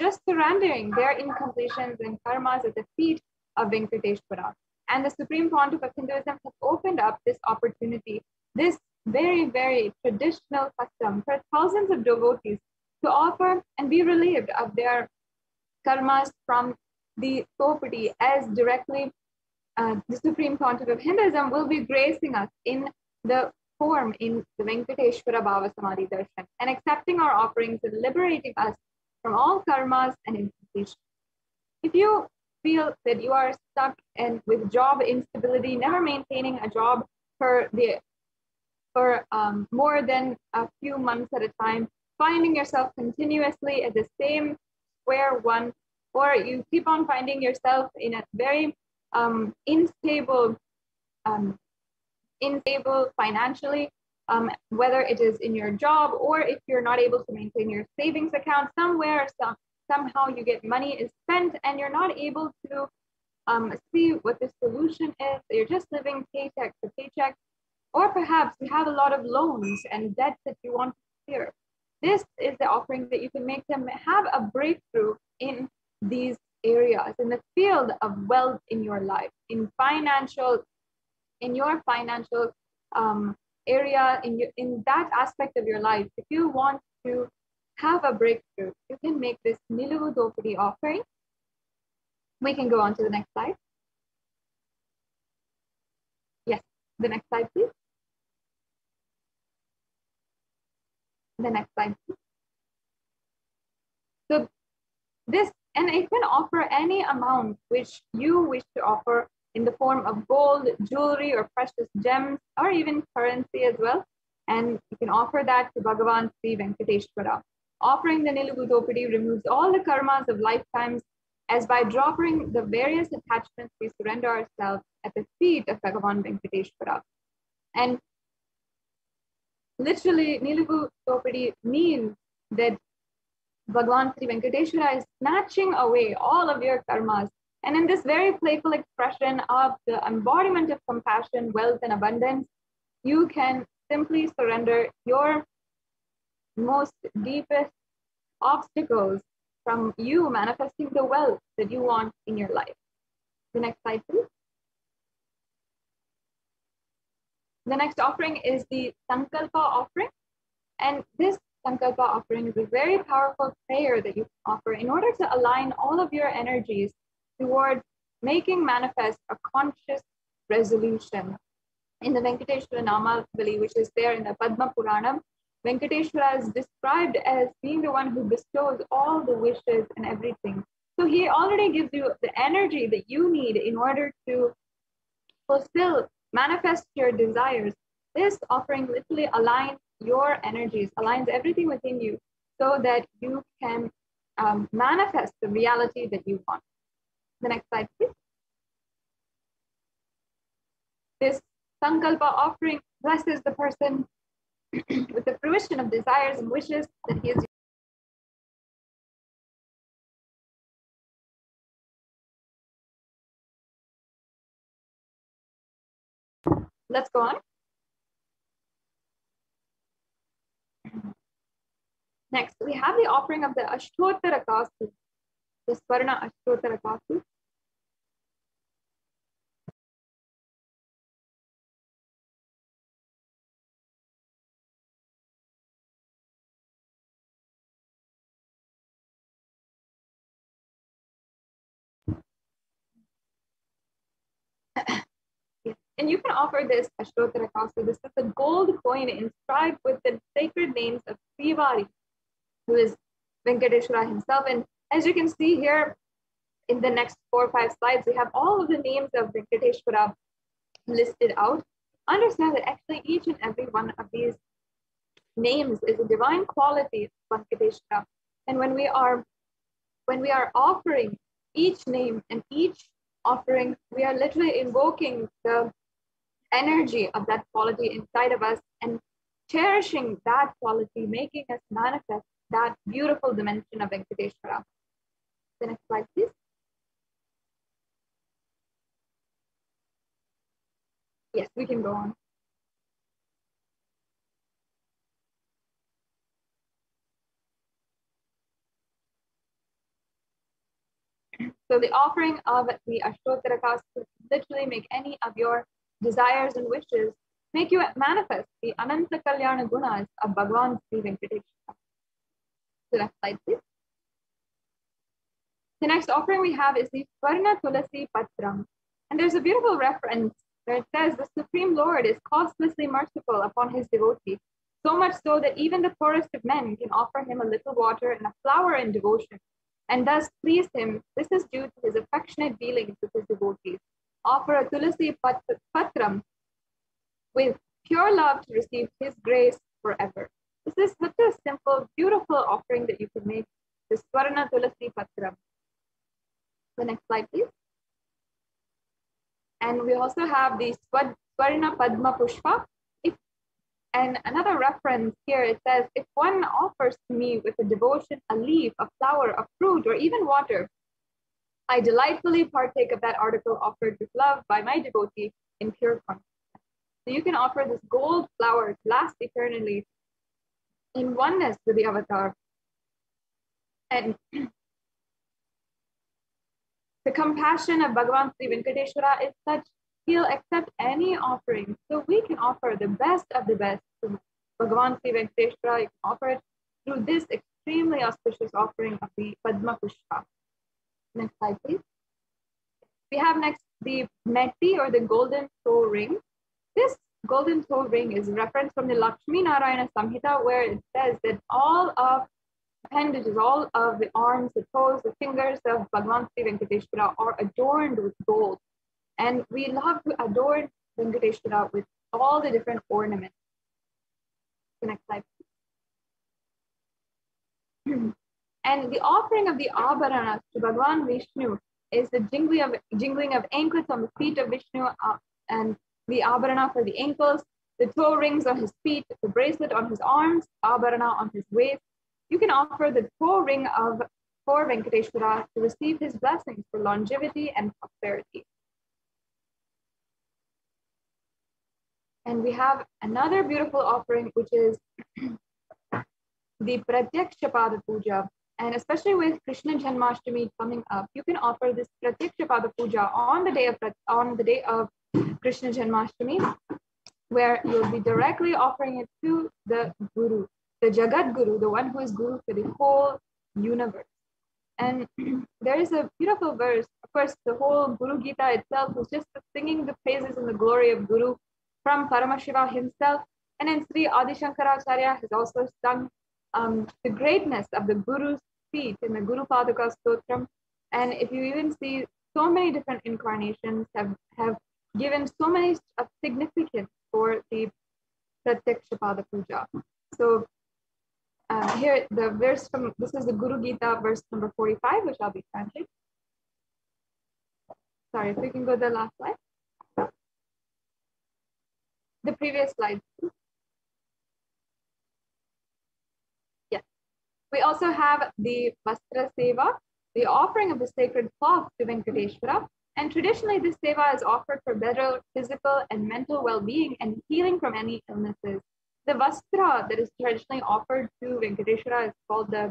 just surrendering their incompletions and karmas at the feet of Venkateshwara. And the Supreme Pontiff of Hinduism has opened up this opportunity, this very, very traditional custom for thousands of devotees to offer and be relieved of their karmas from the Topati, as directly the Supreme Pontiff of Hinduism will be gracing us in the form in the Venkateshwara Bhava Samadhi Darshan and accepting our offerings and liberating us from all karmas and incompletion. If you feel that you are stuck and with job instability, never maintaining a job for more than a few months at a time, finding yourself continuously at the same square one, or you keep on finding yourself in a very unstable financially, whether it is in your job or if you're not able to maintain your savings account somewhere, somehow you get money is spent and you're not able to see what the solution is. You're just living paycheck to paycheck, or perhaps you have a lot of loans and debts that you want to clear. This is the offering that you can make them have a breakthrough in these areas, in the field of wealth in your life, in your financial area, in that aspect of your life. If you want to have a breakthrough, you can make this Niluvu Dopadi offering. We can go on to the next slide. Yes, the next slide, please. The next slide, please. So this, and it can offer any amount which you wish to offer in the form of gold, jewelry, or precious gems, or even currency as well. And you can offer that to Bhagavan Sri Venkateshwara. Offering the Niluvu Dopadi removes all the karmas of lifetimes, as by dropping the various attachments, we surrender ourselves at the feet of Bhagavan Venkateshwara. And literally, Niluvu Dopadi means that Bhagavan Sri Venkateshwara is snatching away all of your karmas. And in this very playful expression of the embodiment of compassion, wealth, and abundance, you can simply surrender your most deepest obstacles from you manifesting the wealth that you want in your life. The next slide, please. The next offering is the Sankalpa offering. And this Sankalpa offering is a very powerful prayer that you can offer in order to align all of your energies towards making manifest a conscious resolution. In the Venkateshwara Namalvali, which is there in the Padma Puranam, Venkateshwara is described as being the one who bestows all the wishes and everything. So he already gives you the energy that you need in order to fulfill, manifest your desires. This offering literally aligns your energies, aligns everything within you so that you can manifest the reality that you want. The next slide, please. This Sankalpa offering blesses the person with the fruition of desires and wishes that he is. Let's go on. Next, we have the offering of the Ashtottara Kastu, the Swarna Ashtottara Kastu. And you can offer this Ashtottara Kastu. This is a gold coin inscribed with the sacred names of Srivari, who is Venkateshwara himself. And as you can see here in the next 4 or 5 slides, we have all of the names of Venkateshwara listed out. Understand that actually each and every one of these names is a divine quality of Venkateshwara. And when we are offering each name and each offering, we are literally invoking the energy of that quality inside of us and cherishing that quality, making us manifest that beautiful dimension of Venkateshwara. The next slide, please. Yes, we can go on. So the offering of the Ashtottara Kastu literally make any of your desires and wishes, make you manifest the Ananta Kalyana Gunas of Bhagavan Sri Venkateshwara. The next slide, please. The next offering we have is the Swarna Tulasi Patram. And there's a beautiful reference where it says the Supreme Lord is costlessly merciful upon his devotee, so much so that even the poorest of men can offer him a little water and a flower in devotion, and thus please him. This is due to his affectionate dealings with his devotees. Offer a Tulasi Patram with pure love to receive his grace forever. This is such a simple, beautiful offering that you can make, the Swarna Tulasi Patram. The next slide, please. And we also have the Swarna Padma Pushpa. And another reference here, it says, if one offers to me with a devotion a leaf, a flower, a fruit, or even water, I delightfully partake of that article offered with love by my devotee in pure consciousness. So you can offer this gold flower to last eternally in oneness with the avatar. And the compassion of Bhagavan Sri Venkateshwara is such, he'll accept any offering. So we can offer the best of the best to Bhagavan Sri Venkateshwara. You can offer it through this extremely auspicious offering of the Padma Pushpa. Next slide, please. We have next the Meti, or the golden toe ring. This golden toe ring is referenced from the Lakshmi Narayana Samhita, where it says that all of appendages, all of the arms, the toes, the fingers of Bhagavan Sri Venkateshwara are adorned with gold. And we love to adorn Venkateshwara with all the different ornaments. The next slide. And the offering of the Abharanas to Bhagavan Vishnu is the jingling of anklets on the feet of Vishnu, and the Abharana for the ankles, the toe rings on his feet, the bracelet on his arms, Abharana on his waist. You can offer the toe ring for Venkateshwara to receive his blessings for longevity and prosperity. And we have another beautiful offering, which is the Pratyaksha Pada Puja. And especially with Krishna Janmashtami coming up, you can offer this Pratyaksha Pada Puja on the day of Krishna Janmashtami, where you'll be directly offering it to the Guru, the Jagat Guru, the one who is Guru for the whole universe. And there is a beautiful verse. Of course, the whole Guru Gita itself was just singing the praises and the glory of Guru from Paramashiva himself. And then Sri Adi Shankaracharya has also sung the greatness of the Guru's feet in the Guru Padaka Stotram. And if you even see, so many different incarnations have given so many of significance for the Pratyaksha Pada Puja. So here, the verse from, this is the Guru Gita, verse number 45, which I'll be translating. Sorry, if we can go to the last slide. The previous slide. Yes. We also have the Vastra Seva, the offering of the sacred cloth to Venkateshwara. And traditionally, this seva is offered for better physical and mental well-being and healing from any illnesses. The Vastra that is traditionally offered to Venkateshwara is called the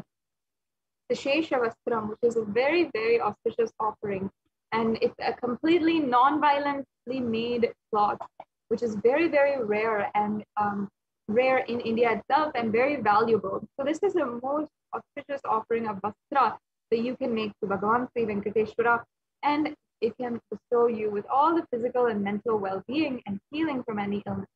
Shesha Vastram, which is a very, very auspicious offering. And it's a completely non-violently made cloth, which is very, very rare and rare in India itself and very valuable. So this is the most auspicious offering of Vastra that you can make to Bhagavan Sri Venkateshwara, and it can bestow you with all the physical and mental well-being and healing from any illness.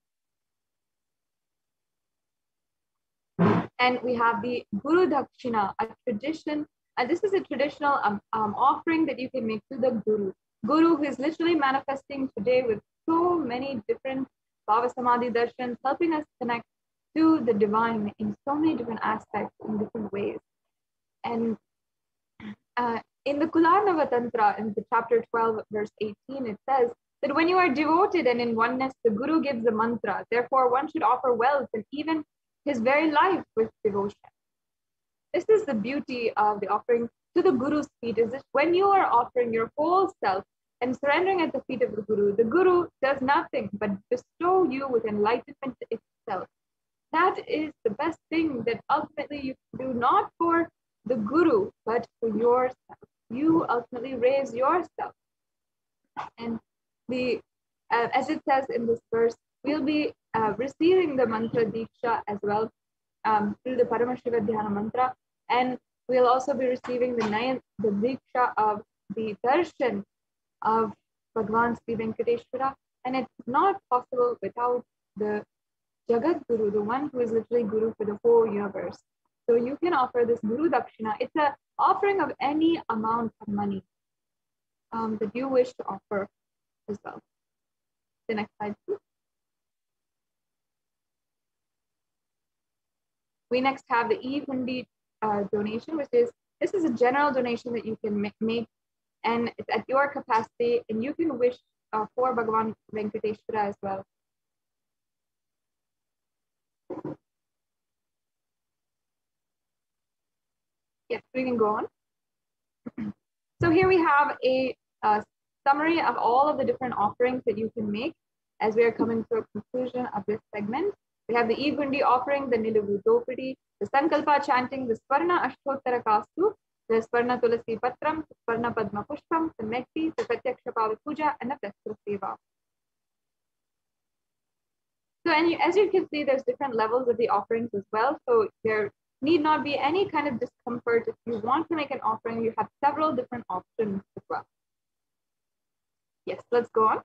And we have the Guru Dakshina, a tradition, and this is a traditional offering that you can make to the Guru. Guru, who is literally manifesting today with so many different Bhava Samadhi darshans, helping us connect to the divine in so many different aspects, in different ways. And in the Kularnava Tantra, in the chapter 12, verse 18, it says that when you are devoted and in oneness, the Guru gives the mantra. Therefore, one should offer wealth and even his very life with devotion. This is the beauty of the offering to the Guru's feet, is that when you are offering your whole self and surrendering at the feet of the Guru does nothing but bestow you with enlightenment itself. That is the best thing that ultimately you can do, not for the Guru, but for yourself. You ultimately raise yourself. And as it says in this verse, we'll be receiving the mantra Diksha as well through the Paramashiva Dhyana mantra. And we'll also be receiving the Diksha of the Darshan of Bhagavan Sri Venkateshwara. And it's not possible without the Jagat Guru, the one who is literally Guru for the whole universe. So you can offer this Guru Dakshina. It's an offering of any amount of money that you wish to offer as well. The next slide, please. We next have the e-hundi donation, this is a general donation that you can make, and it's at your capacity, and you can wish for Bhagavan Venkateshwara as well. Yes, we can go on. So here we have a summary of all of the different offerings that you can make as we are coming to a conclusion of this segment. We have the E-Gundi offering, the Nilugu Dopidi, the Sankalpa chanting, the Swarna Ashtottara Kastu, the Swarna Tulasi Patram, the Swarna Padma Pushpam, the Metti, the Pratyaksha Pava Puja, and the Festal Seva. So, and as you can see, there's different levels of the offerings as well. So there need not be any kind of discomfort. If you want to make an offering, you have several different options as well. Yes, let's go on.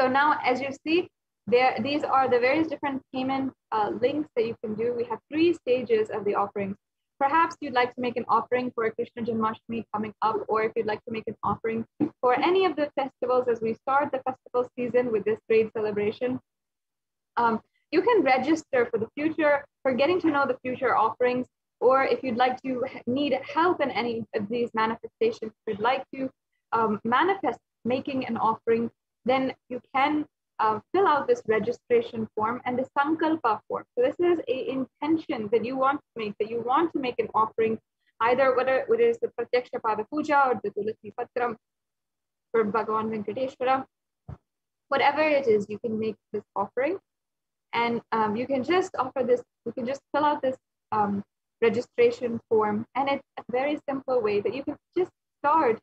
So now, as you see, these are the various different payment links that you can do. We have 3 stages of the offerings. Perhaps you'd like to make an offering for Krishna Janmashtami coming up, or if you'd like to make an offering for any of the festivals as we start the festival season with this great celebration. You can register for the future, for getting to know the future offerings, or if you'd like to need help in any of these manifestations, if you'd like to manifest making an offering, then you can fill out this registration form and the Sankalpa form. So this is an intention that you want to make an offering, either whether it is the Pratyaksha Pada Puja or the Tulasi Patram for Bhagavan Venkateshwara. Whatever it is, you can make this offering. And you can just fill out this registration form. And it's a very simple way that you can just start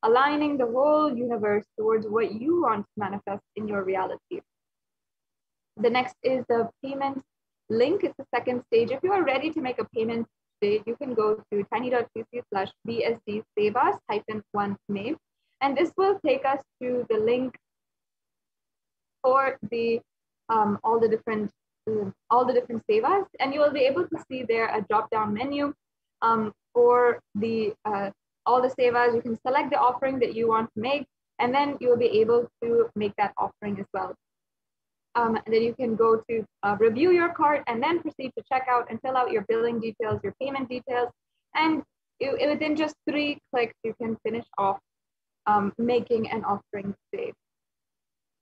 aligning the whole universe towards what you want to manifest in your reality. The next is the payment link. It's the second stage. If you are ready to make a payment today, you can go to tiny.cc/bsd-sevas-1 and this will take us to the link for the all the different sevas, and you will be able to see there a drop-down menu for the all the sevas. You can select the offering that you want to make, and then you will be able to make that offering as well. And then you can go to review your cart and then proceed to checkout and fill out your billing details, your payment details, and within just 3 clicks, you can finish off making an offering today.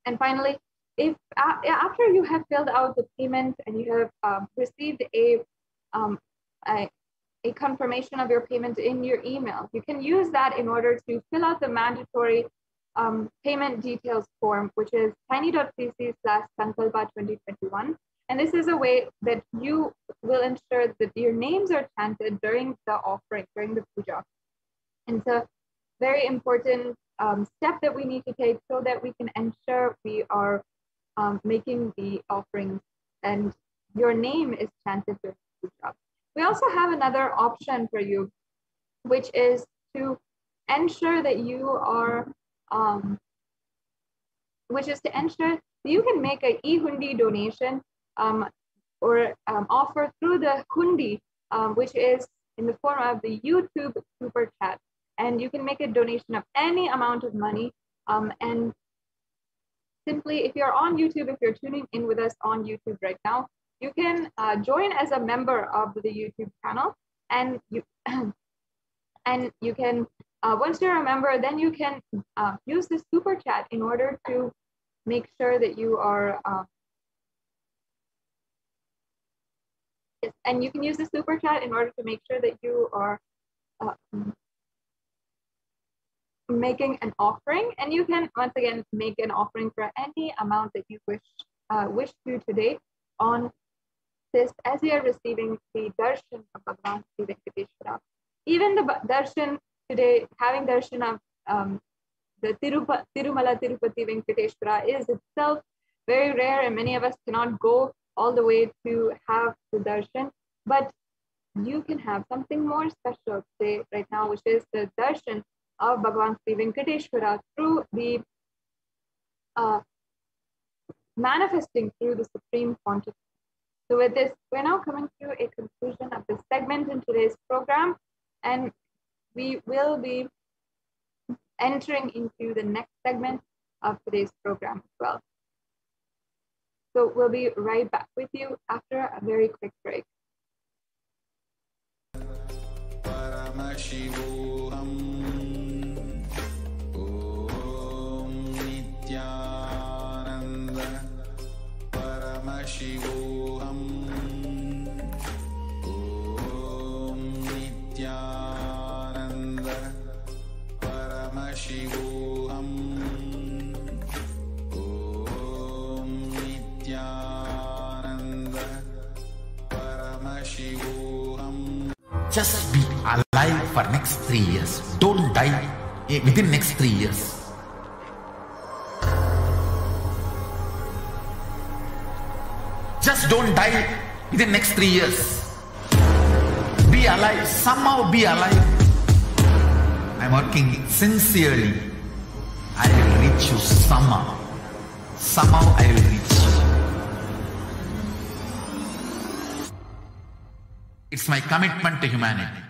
And finally, if after you have filled out the payment and you have received a confirmation of your payment in your email, you can use that in order to fill out the mandatory payment details form, which is tiny.cc/sankalpa2021. And this is a way that you will ensure that your names are chanted during the offering, during the puja. And it's a very important step that we need to take so that we can ensure we are making the offerings and your name is chanted during the puja. We also have another option for you, which is to ensure that you are, you can make an e-hundi donation or offer through the hundi, which is in the form of the YouTube super chat. And you can make a donation of any amount of money. And simply, if you're on YouTube, if you're tuning in with us on YouTube right now, you can join as a member of the YouTube channel, and you can once you're a member, then you can use the super chat in order to make sure that you are yes, and you can use the super chat in order to make sure that you are making an offering, and you can once again make an offering for any amount that you wish to today on this, as you are receiving the darshan of Bhagavan Sri Venkateshwara. Even the darshan today, having darshan of the Tirumala Tirupati Venkateshwara is itself very rare, and many of us cannot go all the way to have the darshan, but you can have something more special today, right now, which is the darshan of Bhagavan Sri Venkateshwara through the manifesting through the Supreme Consciousness. So with this, we're now coming to a conclusion of this segment in today's program, and we will be entering into the next segment of today's program as well. So we'll be right back with you after a very quick break. Paramashivoham. Om Nithyananda Paramashivoham. Om Just be alive for next 3 years. Don't die within next 3 years. Just don't die within next 3 years. Be alive. Somehow be alive. I'm working sincerely. I will reach you somehow. Somehow I will reach you. It's my commitment to humanity.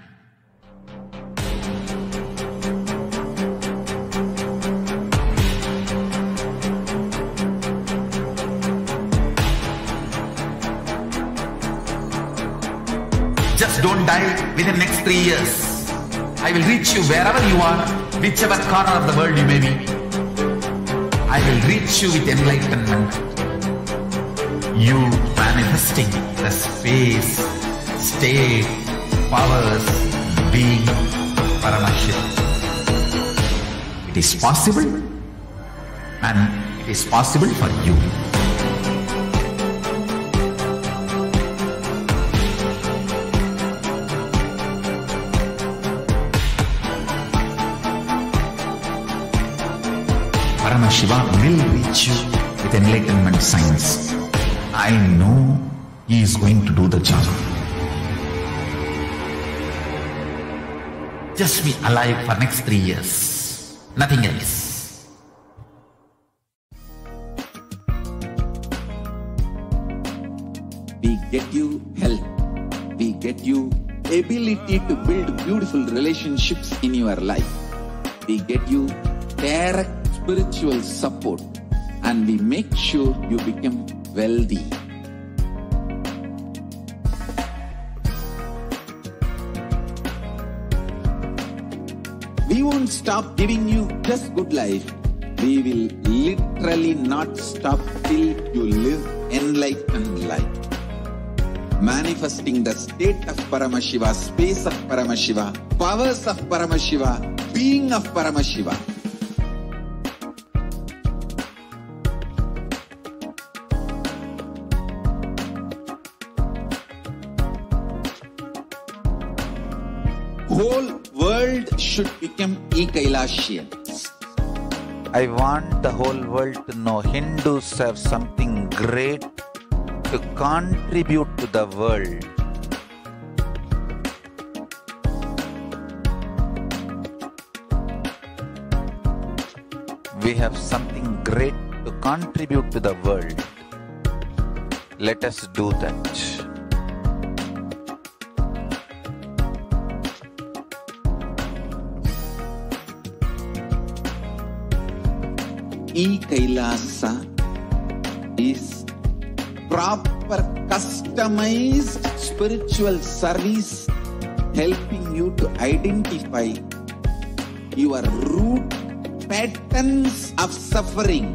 Just don't die within next 3 years. I will reach you wherever you are, whichever corner of the world you may be. I will reach you with enlightenment. You manifesting the space, state, powers, being Paramashivoham. It is possible, and it is possible for you. Paramashivoham will reach you with enlightenment science. I know he is going to do the job. Just be alive for next 3 years. Nothing else. We get you health. We get you ability to build beautiful relationships in your life. We get you direct spiritual support, and we make sure you become wealthy. We won't stop giving you just good life. We will literally not stop till you live enlightened life. Manifesting the state of Paramashiva, space of Paramashiva, powers of Paramashiva, being of Paramashiva. Whole world should become Kailashians. I want the whole world to know Hindus have something great to contribute to the world. We have something great to contribute to the world. Let us do that. Kailasa is proper customized spiritual service, helping you to identify your root patterns of suffering.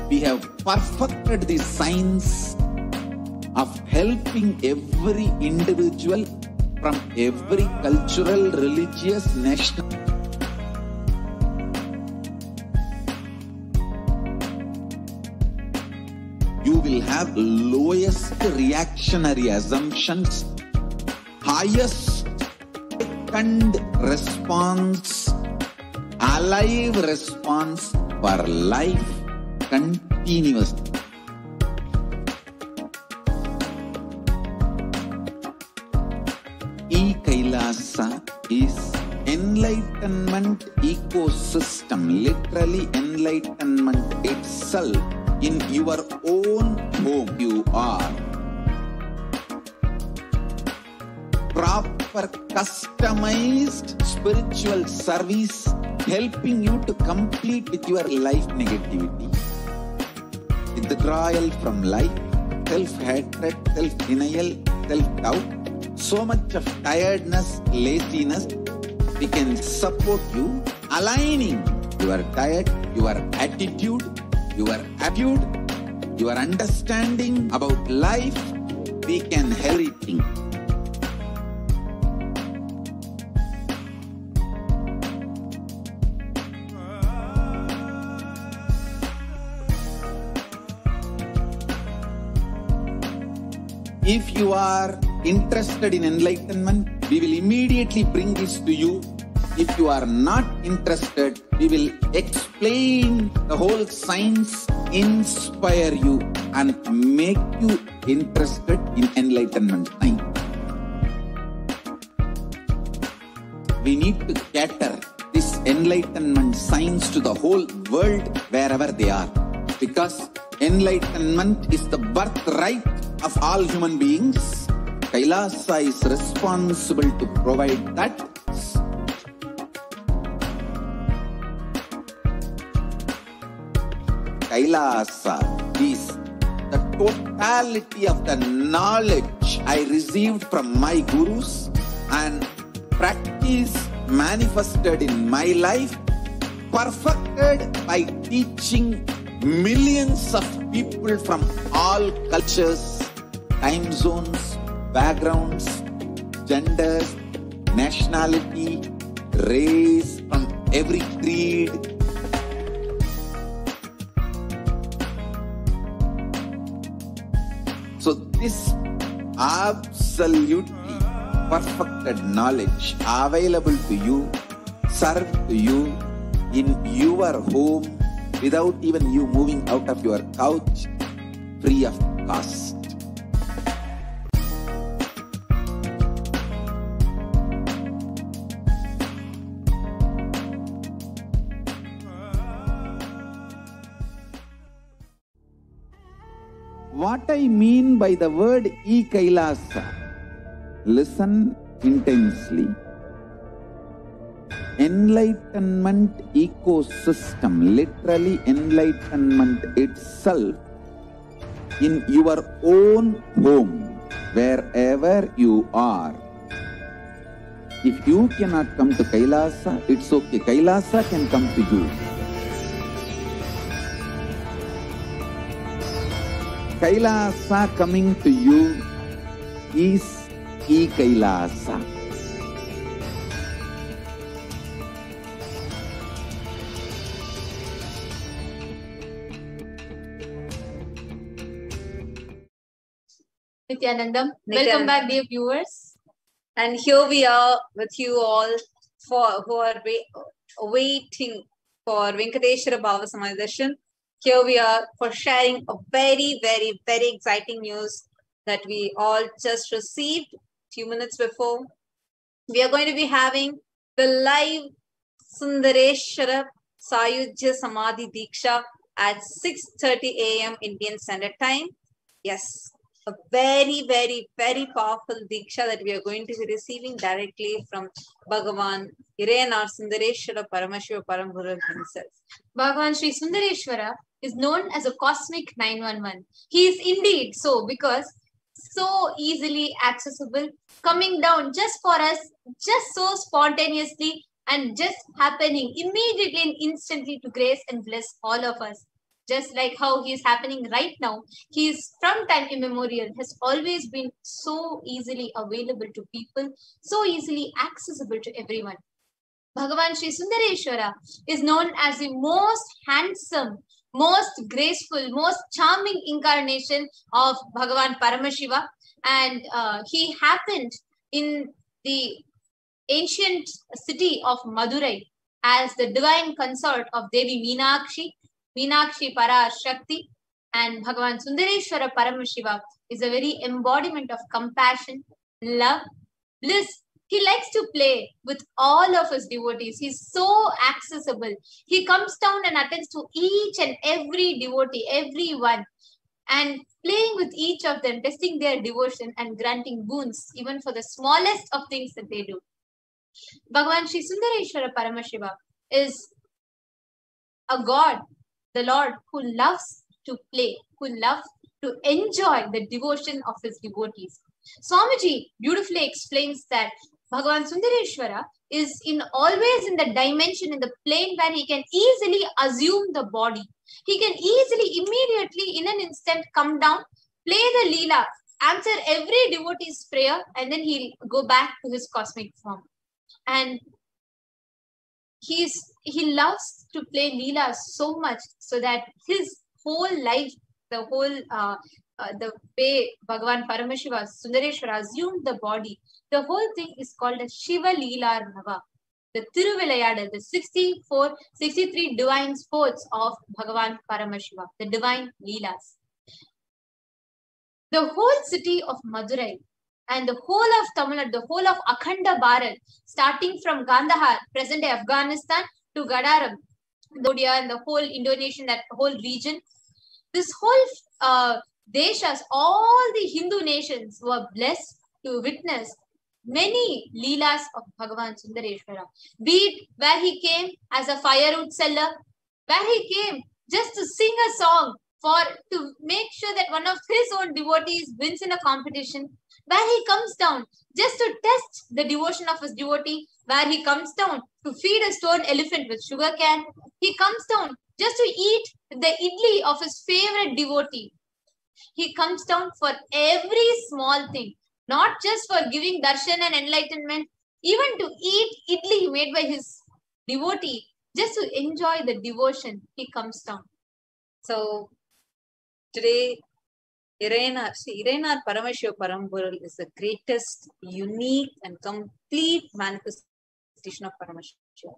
We have perfected the science of helping every individual from every cultural, religious, national. You will have lowest reactionary assumptions, highest second response, alive response for life continuously. Kailasa is enlightenment ecosystem, literally enlightenment itself. In your own home, you are proper customized spiritual service, helping you to complete with your life negativity, withdrawal from life, self-hatred, self-denial, self-doubt, so much of tiredness, laziness. We can support you, aligning your diet, your attitude, your attitude, your understanding about life. We can help everything. If you are interested in enlightenment, we will immediately bring this to you. If you are not interested, we will explain the whole science, inspire you and make you interested in enlightenment science. We need to cater this enlightenment science to the whole world wherever they are. Because enlightenment is the birthright of all human beings. Kailasa is responsible to provide that. Kailasa is the totality of the knowledge I received from my gurus and practice manifested in my life, perfected by teaching millions of people from all cultures, time zones, backgrounds, genders, nationality, race, from every creed. So this absolutely perfected knowledge available to you, served to you in your home without even you moving out of your couch, free of cost. What I mean by the word e-Kailasa, listen intensely. Enlightenment ecosystem, literally enlightenment itself, in your own home, wherever you are. If you cannot come to Kailasa, it's okay. Kailasa can come to you. Kailasa coming to you is e-Kailasa. Nithyanandam, welcome back, dear viewers. And here we are with you all who are waiting for Venkateshwara Bhava Samadhi. Here we are for sharing a very, very, very exciting news that we all just received a few minutes before. We are going to be having the live Sundareshwara Sayujya Samadhi Diksha at 6:30 a.m. Indian Standard Time. Yes, a very, very, very powerful Diksha that we are going to be receiving directly from Bhagavan Irayanar Sundareshwara Paramashivoham Parambhuru himself. Bhagavan Sri Sundareshwara is known as a cosmic 911. He is indeed so, because so easily accessible, coming down just for us, just so spontaneously and just happening immediately and instantly to grace and bless all of us. Just like how he is happening right now, he is from time immemorial, has always been so easily available to people, so easily accessible to everyone. Bhagavan Sri Sundareshwara is known as the most handsome, most graceful, most charming incarnation of Bhagavan Paramashiva, and he happened in the ancient city of Madurai as the divine consort of Devi Meenakshi Parashakti, and Bhagavan Sundareshwara Paramashiva is a very embodiment of compassion, love, bliss. He likes to play with all of his devotees. He's so accessible. He comes down and attends to each and every devotee, everyone, and playing with each of them, testing their devotion and granting boons, even for the smallest of things that they do. Bhagavan Sri Sundareshwara Paramashiva is a God, the Lord, who loves to play, who loves to enjoy the devotion of his devotees. Swamiji beautifully explains that Bhagavan Sundareshwara is always in the dimension, in the plane where he can easily assume the body. He can easily, immediately, in an instant, come down, play the Leela, answer every devotee's prayer, and then he'll go back to his cosmic form. And he loves to play Leela so much, so that his whole life, the whole the way Bhagavan Paramashiva, Sundareshwara assumed the body, the whole thing is called a Shiva Leela Nava. The Tiruvilayadal, the 63 divine sports of Bhagavan Paramashiva, the divine Leelas. The whole city of Madurai and the whole of Tamil Nadu, the whole of Akhanda Bharat, starting from Kandahar, present-day Afghanistan, to Gadaram, Cambodia, and the whole Indonesian, that whole region, this whole deshas, all the Hindu nations were blessed to witness many leelas of Bhagavan Sundareshwara. Be it where he came as a firewood seller, where he came just to sing a song to make sure that one of his own devotees wins in a competition, where he comes down just to test the devotion of his devotee, where he comes down to feed a stone elephant with sugar cane, he comes down just to eat the idli of his favorite devotee. He comes down for every small thing, not just for giving darshan and enlightenment, even to eat idli made by his devotee, just to enjoy the devotion, he comes down. So today, Iranar Paramashiva Parampural is the greatest, unique and complete manifestation of Paramashiva.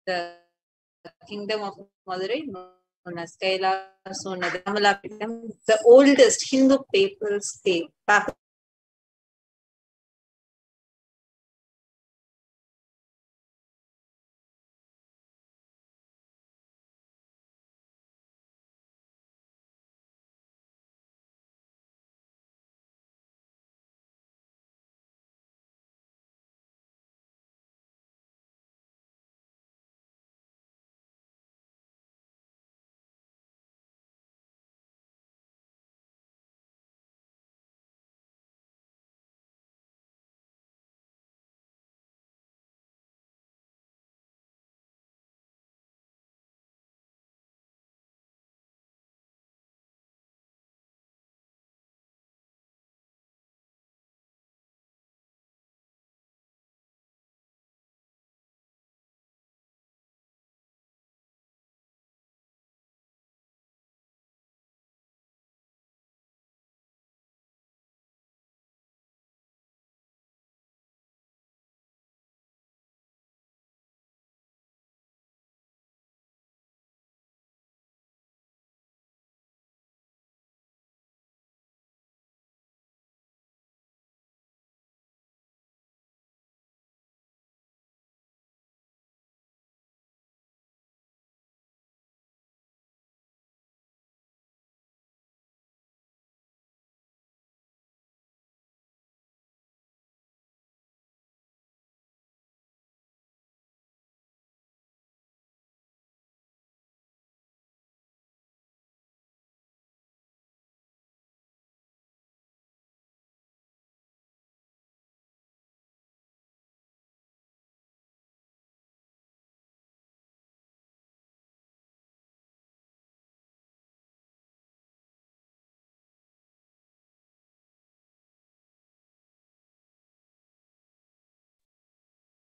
The kingdom of Madurai, known as Kailas, known as the oldest Hindu papal state.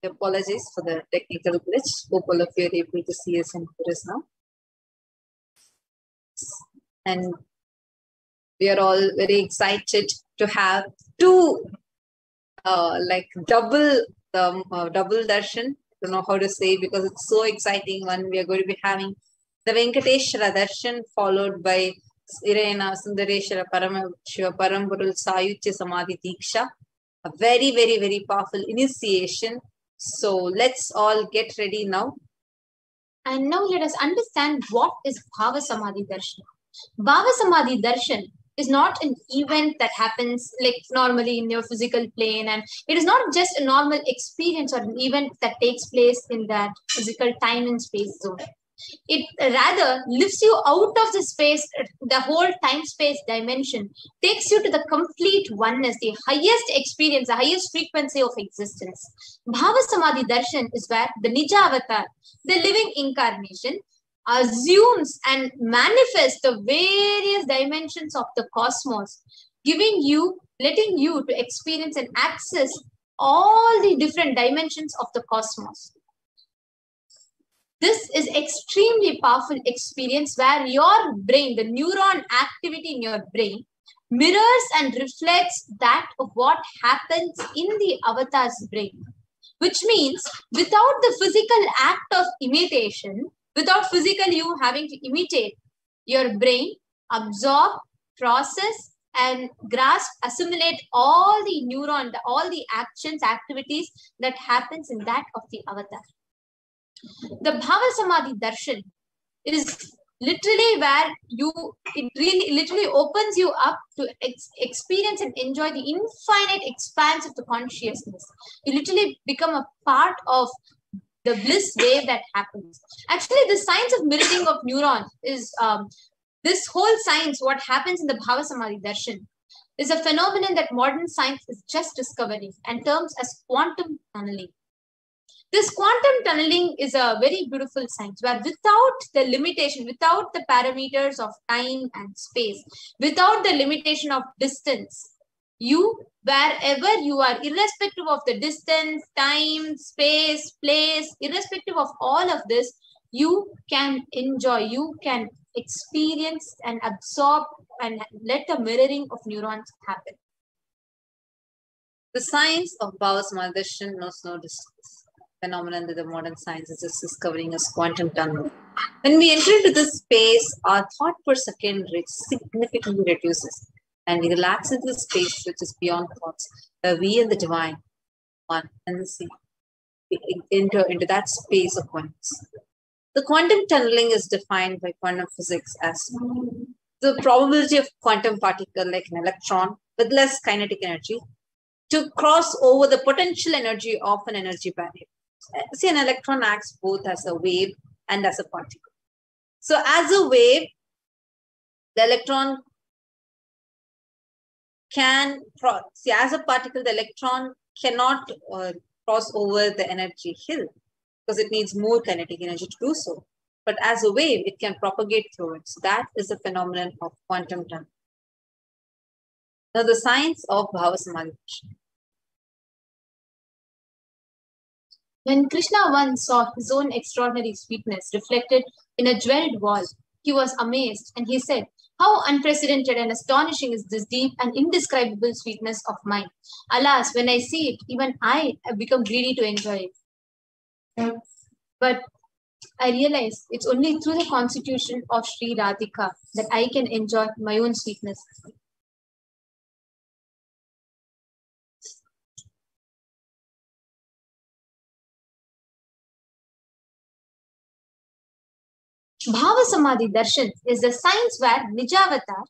Apologies for the technical glitch. Hope all of you are able to see us and hear us now. And we are all very excited to have two, double darshan. I don't know how to say because it's so exciting. One, we are going to be having the Venkateshwara darshan followed by Irena Sundareshwara Paramashiva Parampural Sayuchya Samadhi Diksha. A very, very, very powerful initiation. So let's all get ready now. And now let us understand what is Bhava Samadhi Darshan. Bhava Samadhi Darshan is not an event that happens like normally in your physical plane, and it is not just a normal experience or an event that takes place in that physical time and space zone. It rather lifts you out of the space, the whole time-space dimension, takes you to the complete oneness, the highest experience, the highest frequency of existence. Bhava Samadhi Darshan is where the Nija Avatar, the living incarnation, assumes and manifests the various dimensions of the cosmos, letting you to experience and access all the different dimensions of the cosmos. This is extremely powerful experience where your brain, the neuron activity in your brain, mirrors and reflects that of what happens in the avatar's brain. Which means without the physical act of imitation, without physical you having to imitate, your brain absorb, process, and grasp, assimilate all the neuron, all the actions, activities that happens in that of the avatar. The Bhava Samadhi Darshan is literally where it really literally opens you up to experience and enjoy the infinite expanse of the consciousness. You literally become a part of the bliss wave that happens. Actually, the science of mirroring of neurons is this whole science, what happens in the Bhava Samadhi Darshan, is a phenomenon that modern science is just discovering and terms as quantum tunneling. This quantum tunneling is a very beautiful science where without the limitation, without the parameters of time and space, without the limitation of distance, you, wherever you are, irrespective of the distance, time, space, place, irrespective of all of this, you can enjoy, you can experience and absorb and let the mirroring of neurons happen. The science of Bhava Samadhi Darshan knows no distance. Phenomenon that the modern science is just discovering as quantum tunneling. When we enter into this space, our thought per second rate significantly reduces, and we relax into the space which is beyond thoughts, where we and the divine, one and the same, we enter into that space of oneness. The quantum tunneling is defined by quantum physics as the probability of quantum particle like an electron with less kinetic energy to cross over the potential energy of an energy barrier. See, an electron acts both as a wave and as a particle. So as a wave, the electron can cross. See, as a particle, the electron cannot cross over the energy hill because it needs more kinetic energy to do so. But as a wave, it can propagate through it. So that is the phenomenon of quantum tunneling. Now, the science of Bhava Samadhi. When Krishna once saw his own extraordinary sweetness reflected in a jeweled wall, he was amazed and he said, "How unprecedented and astonishing is this deep and indescribable sweetness of mine. Alas, when I see it, even I have become greedy to enjoy it." But I realize it's only through the constitution of Sri Radhika that I can enjoy my own sweetness. Bhava Samadhi Darshan is the science where Nijavatar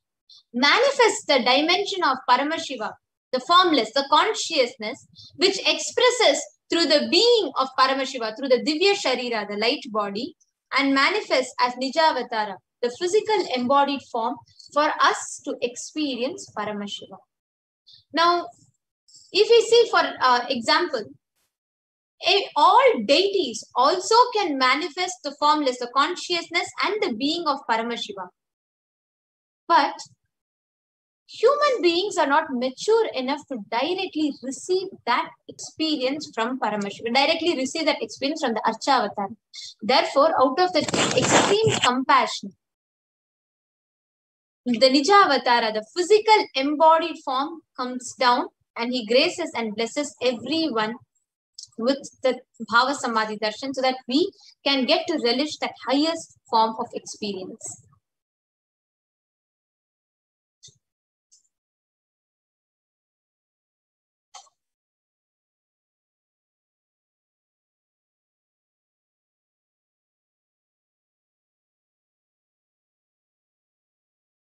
manifests the dimension of Paramashiva, the formless, the consciousness, which expresses through the being of Paramashiva, through the Divya Sharira, the light body, and manifests as Nijavatara, the physical embodied form for us to experience Paramashiva. Now, if we see for example, all deities also can manifest the formless, the consciousness and the being of Paramashiva. But human beings are not mature enough to directly receive that experience from Paramashiva, directly receive that experience from the Archavatar. Therefore, out of that extreme compassion, the Nijavatara, the physical embodied form, comes down and he graces and blesses everyone with the Bhava Samadhi Darshan so that we can get to relish that highest form of experience.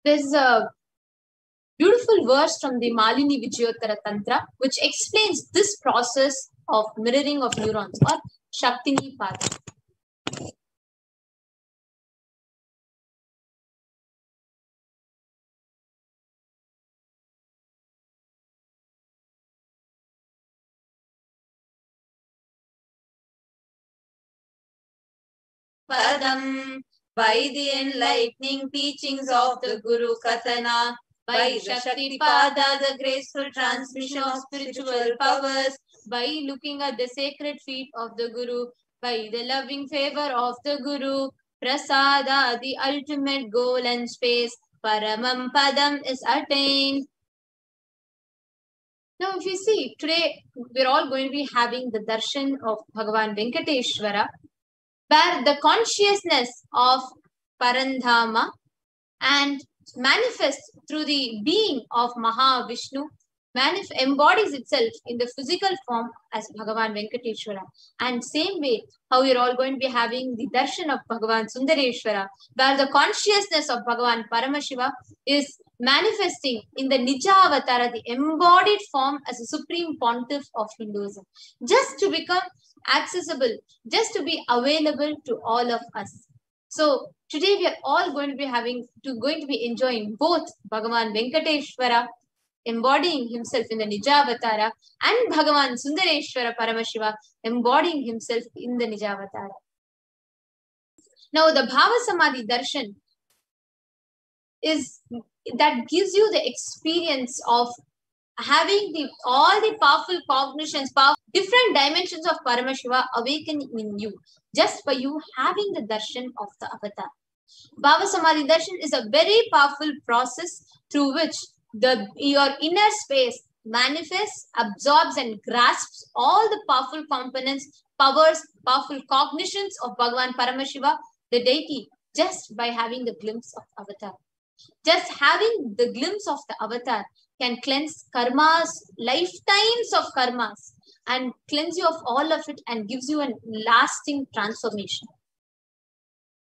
There's a beautiful verse from the Malini Vijayottara Tantra which explains this process of mirroring of neurons or Shaktini Pada. Padam, by the enlightening teachings of the Guru Katana, by Shakti Pada, the graceful transmission of spiritual powers, by looking at the sacred feet of the Guru, by the loving favor of the Guru. Prasada, the ultimate goal and space, Paramam Padam is attained. Now, if you see, today we're all going to be having the darshan of Bhagavan Venkateshwara, where the consciousness of Parandhama and manifests through the being of Mahavishnu embodies itself in the physical form as Bhagavan Venkateshwara. And same way, how we're all going to be having the darshan of Bhagavan Sundareshwara, where the consciousness of Bhagavan Paramashiva is manifesting in the Nija Avatara, the embodied form as a supreme pontiff of Hinduism, just to become accessible, just to be available to all of us. So today we are all going to be enjoying both Bhagavan Venkateshwara embodying himself in the Nijavatara and Bhagavan Sundareshwara Paramashiva embodying himself in the Nijavatara. Now the Bhava Samadhi Darshan that gives you the experience of having all the powerful cognitions, different dimensions of Paramashiva awakening in you, just by you having the darshan of the avatar. Bhava Samadhi Darshan is a very powerful process through which your inner space manifests, absorbs and grasps all the powerful components, powers, powerful cognitions of Bhagavan Paramashiva, the deity, just by having the glimpse of avatar. Just having the glimpse of the avatar can cleanse karmas, lifetimes of karmas, and cleanse you of all of it and gives you a lasting transformation.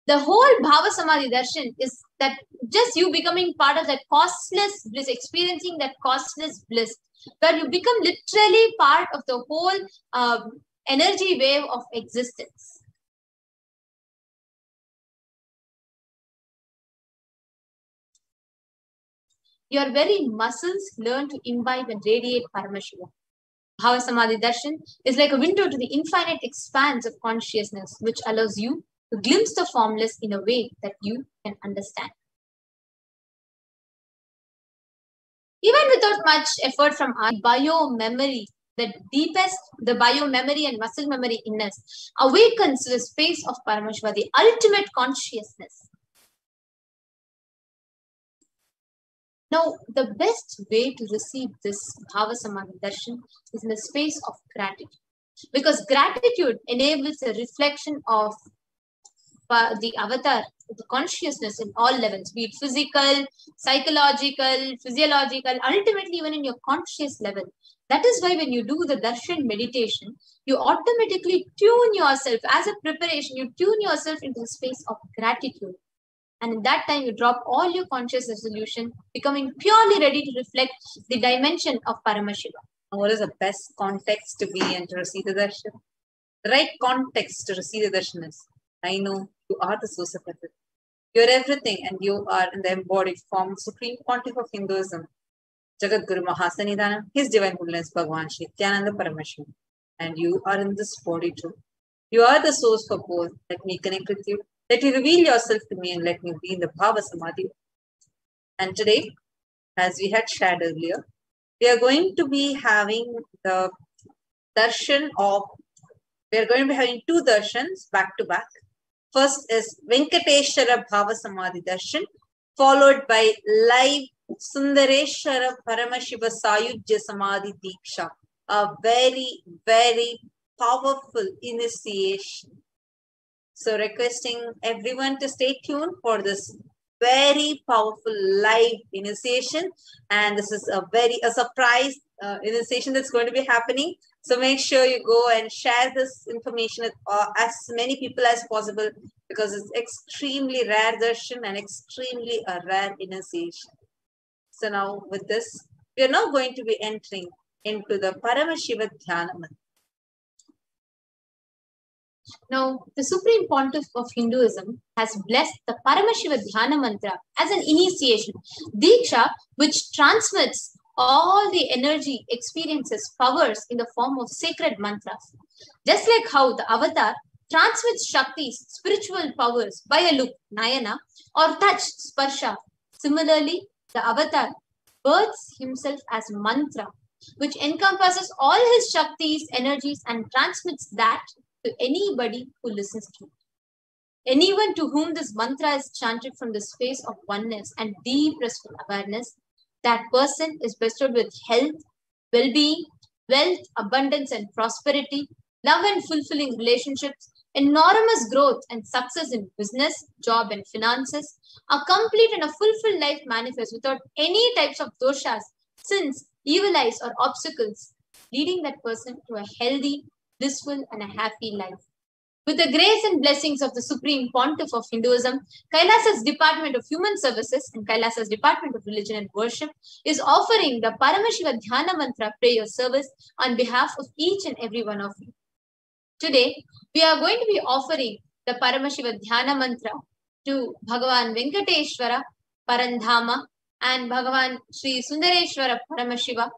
The whole Bhava Samadhi Darshan is that just you becoming part of that costless bliss, experiencing that costless bliss, where you become literally part of the whole energy wave of existence. Your very muscles learn to imbibe and radiate Paramashiva. Bhava Samadhi Darshan is like a window to the infinite expanse of consciousness, which allows you to glimpse the formless in a way that you can understand. Even without much effort from our bio-memory, the bio-memory and muscle memory in us awakens to the space of Paramashiva, the ultimate consciousness. Now, the best way to receive this Bhava Samadhi Darshan is in the space of gratitude. Because gratitude enables a reflection of the avatar, the consciousness in all levels, be it physical, psychological, physiological, ultimately even in your conscious level. That is why when you do the darshan meditation, you automatically tune yourself, as a preparation, you tune yourself into the space of gratitude. And in that time, you drop all your conscious resolution, becoming purely ready to reflect the dimension of Paramashiva. What is the best context to be and to receive the darshan? The right context to receive the darshan is, I know you are the source of everything. You are everything, and you are in the embodied form, Supreme Pontiff of Hinduism, Jagat Guru Mahasanidhanam, His Divine Holiness Bhagavan Nithyananda Paramashivam. And you are in this body too. You are the source for both. Let me connect with you. Let you reveal yourself to me and let me be in the Bhava Samadhi. And today, as we had shared earlier, we are going to be having the darshan of, we are going to be having two darshans back to back. First is Venkateshwara Bhava Samadhi Darshan, followed by live Sundareshwara Paramashiva Sayujya Samadhi Diksha, a very, very powerful initiation. So requesting everyone to stay tuned for this very powerful live initiation. And this is a surprise initiation that's going to be happening. So make sure you go and share this information with as many people as possible, because it's extremely rare darshan and extremely a rare initiation. So now with this, we are now going to be entering into the Paramashiva Dhyana Mantra. Now, the Supreme Pontiff of Hinduism has blessed the Paramashiva Dhyana Mantra as an initiation, Diksha, which transmits all the energy, experiences, powers in the form of sacred mantras. Just like how the avatar transmits Shaktis, spiritual powers, by a look, Nayana, or touch, Sparsha. Similarly, the avatar births himself as mantra, which encompasses all his Shaktis, energies, and transmits that to anybody who listens to it. Anyone to whom this mantra is chanted from the space of oneness and deep restful awareness, that person is bestowed with health, well-being, wealth, abundance and prosperity, love and fulfilling relationships, enormous growth and success in business, job and finances, a complete and a fulfilled life manifest without any types of doshas, sins, evil eyes or obstacles, leading that person to a healthy, blissful and a happy life. With the grace and blessings of the Supreme Pontiff of Hinduism, Kailasa's Department of Human Services and Kailasa's Department of Religion and Worship is offering the Paramashiva Dhyana Mantra prayer service on behalf of each and every one of you. Today, we are going to be offering the Paramashiva Dhyana Mantra to Bhagavan Venkateshwara Parandhama and Bhagavan Sri Sundareshwara Paramashiva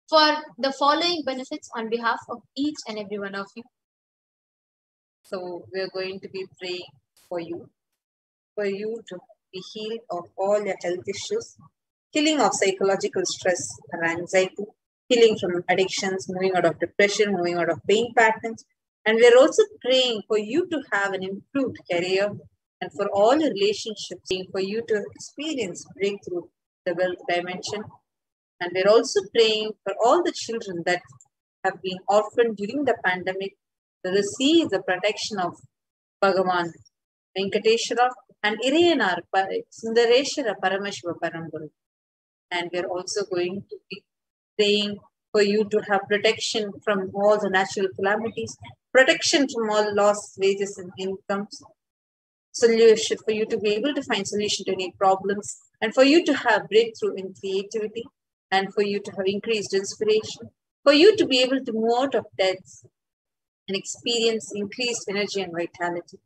for the following benefits on behalf of each and every one of you. So we are going to be praying for you to be healed of all your health issues, healing of psychological stress and anxiety, healing from addictions, moving out of depression, moving out of pain patterns. And we are also praying for you to have an improved career and for all your relationships, for you to experience breakthrough the wealth dimension. And we're also praying for all the children that have been orphaned during the pandemic to receive the protection of Bhagavan Venkateshwara and Irayanar Sundareshwara Paramashiva Paramburu. And we're also going to be praying for you to have protection from all the natural calamities, protection from all lost wages and incomes, solution for you to be able to find solution to any problems, and for you to have breakthrough in creativity, and for you to have increased inspiration, for you to be able to move out of debts and experience increased energy and vitality.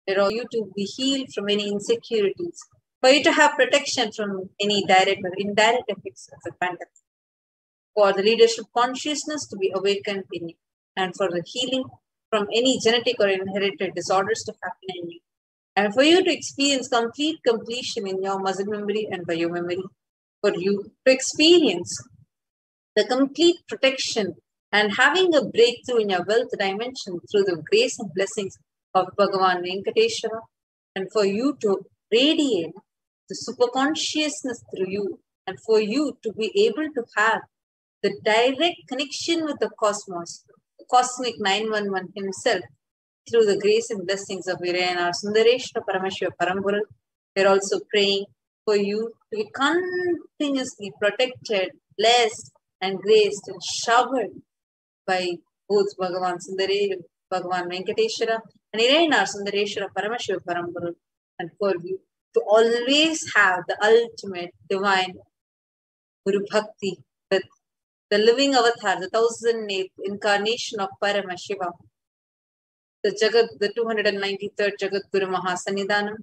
For you to be healed from any insecurities, for you to have protection from any direct or indirect effects of the pandemic, for the leadership consciousness to be awakened in you, and for the healing from any genetic or inherited disorders to happen in you, and for you to experience complete completion in your muscle memory and biomemory, for you to experience the complete protection and having a breakthrough in your wealth dimension through the grace and blessings of Bhagavan Venkateshwara, and for you to radiate the super consciousness through you, and for you to be able to have the direct connection with the cosmos, the cosmic 911 himself, through the grace and blessings of Irayanar Sundareshwara Paramashiva Paramburu. We're also praying for you to be continuously protected, blessed, and graced and showered by both Bhagavan Venkateshwara and Irayanar Sundareshwara Paramashiva Paramburu, and for you to always have the ultimate divine Guru Bhakti, the living avatar, the 1008th incarnation of Paramashiva, the 293rd Jagat Guru Mahasannidhanam,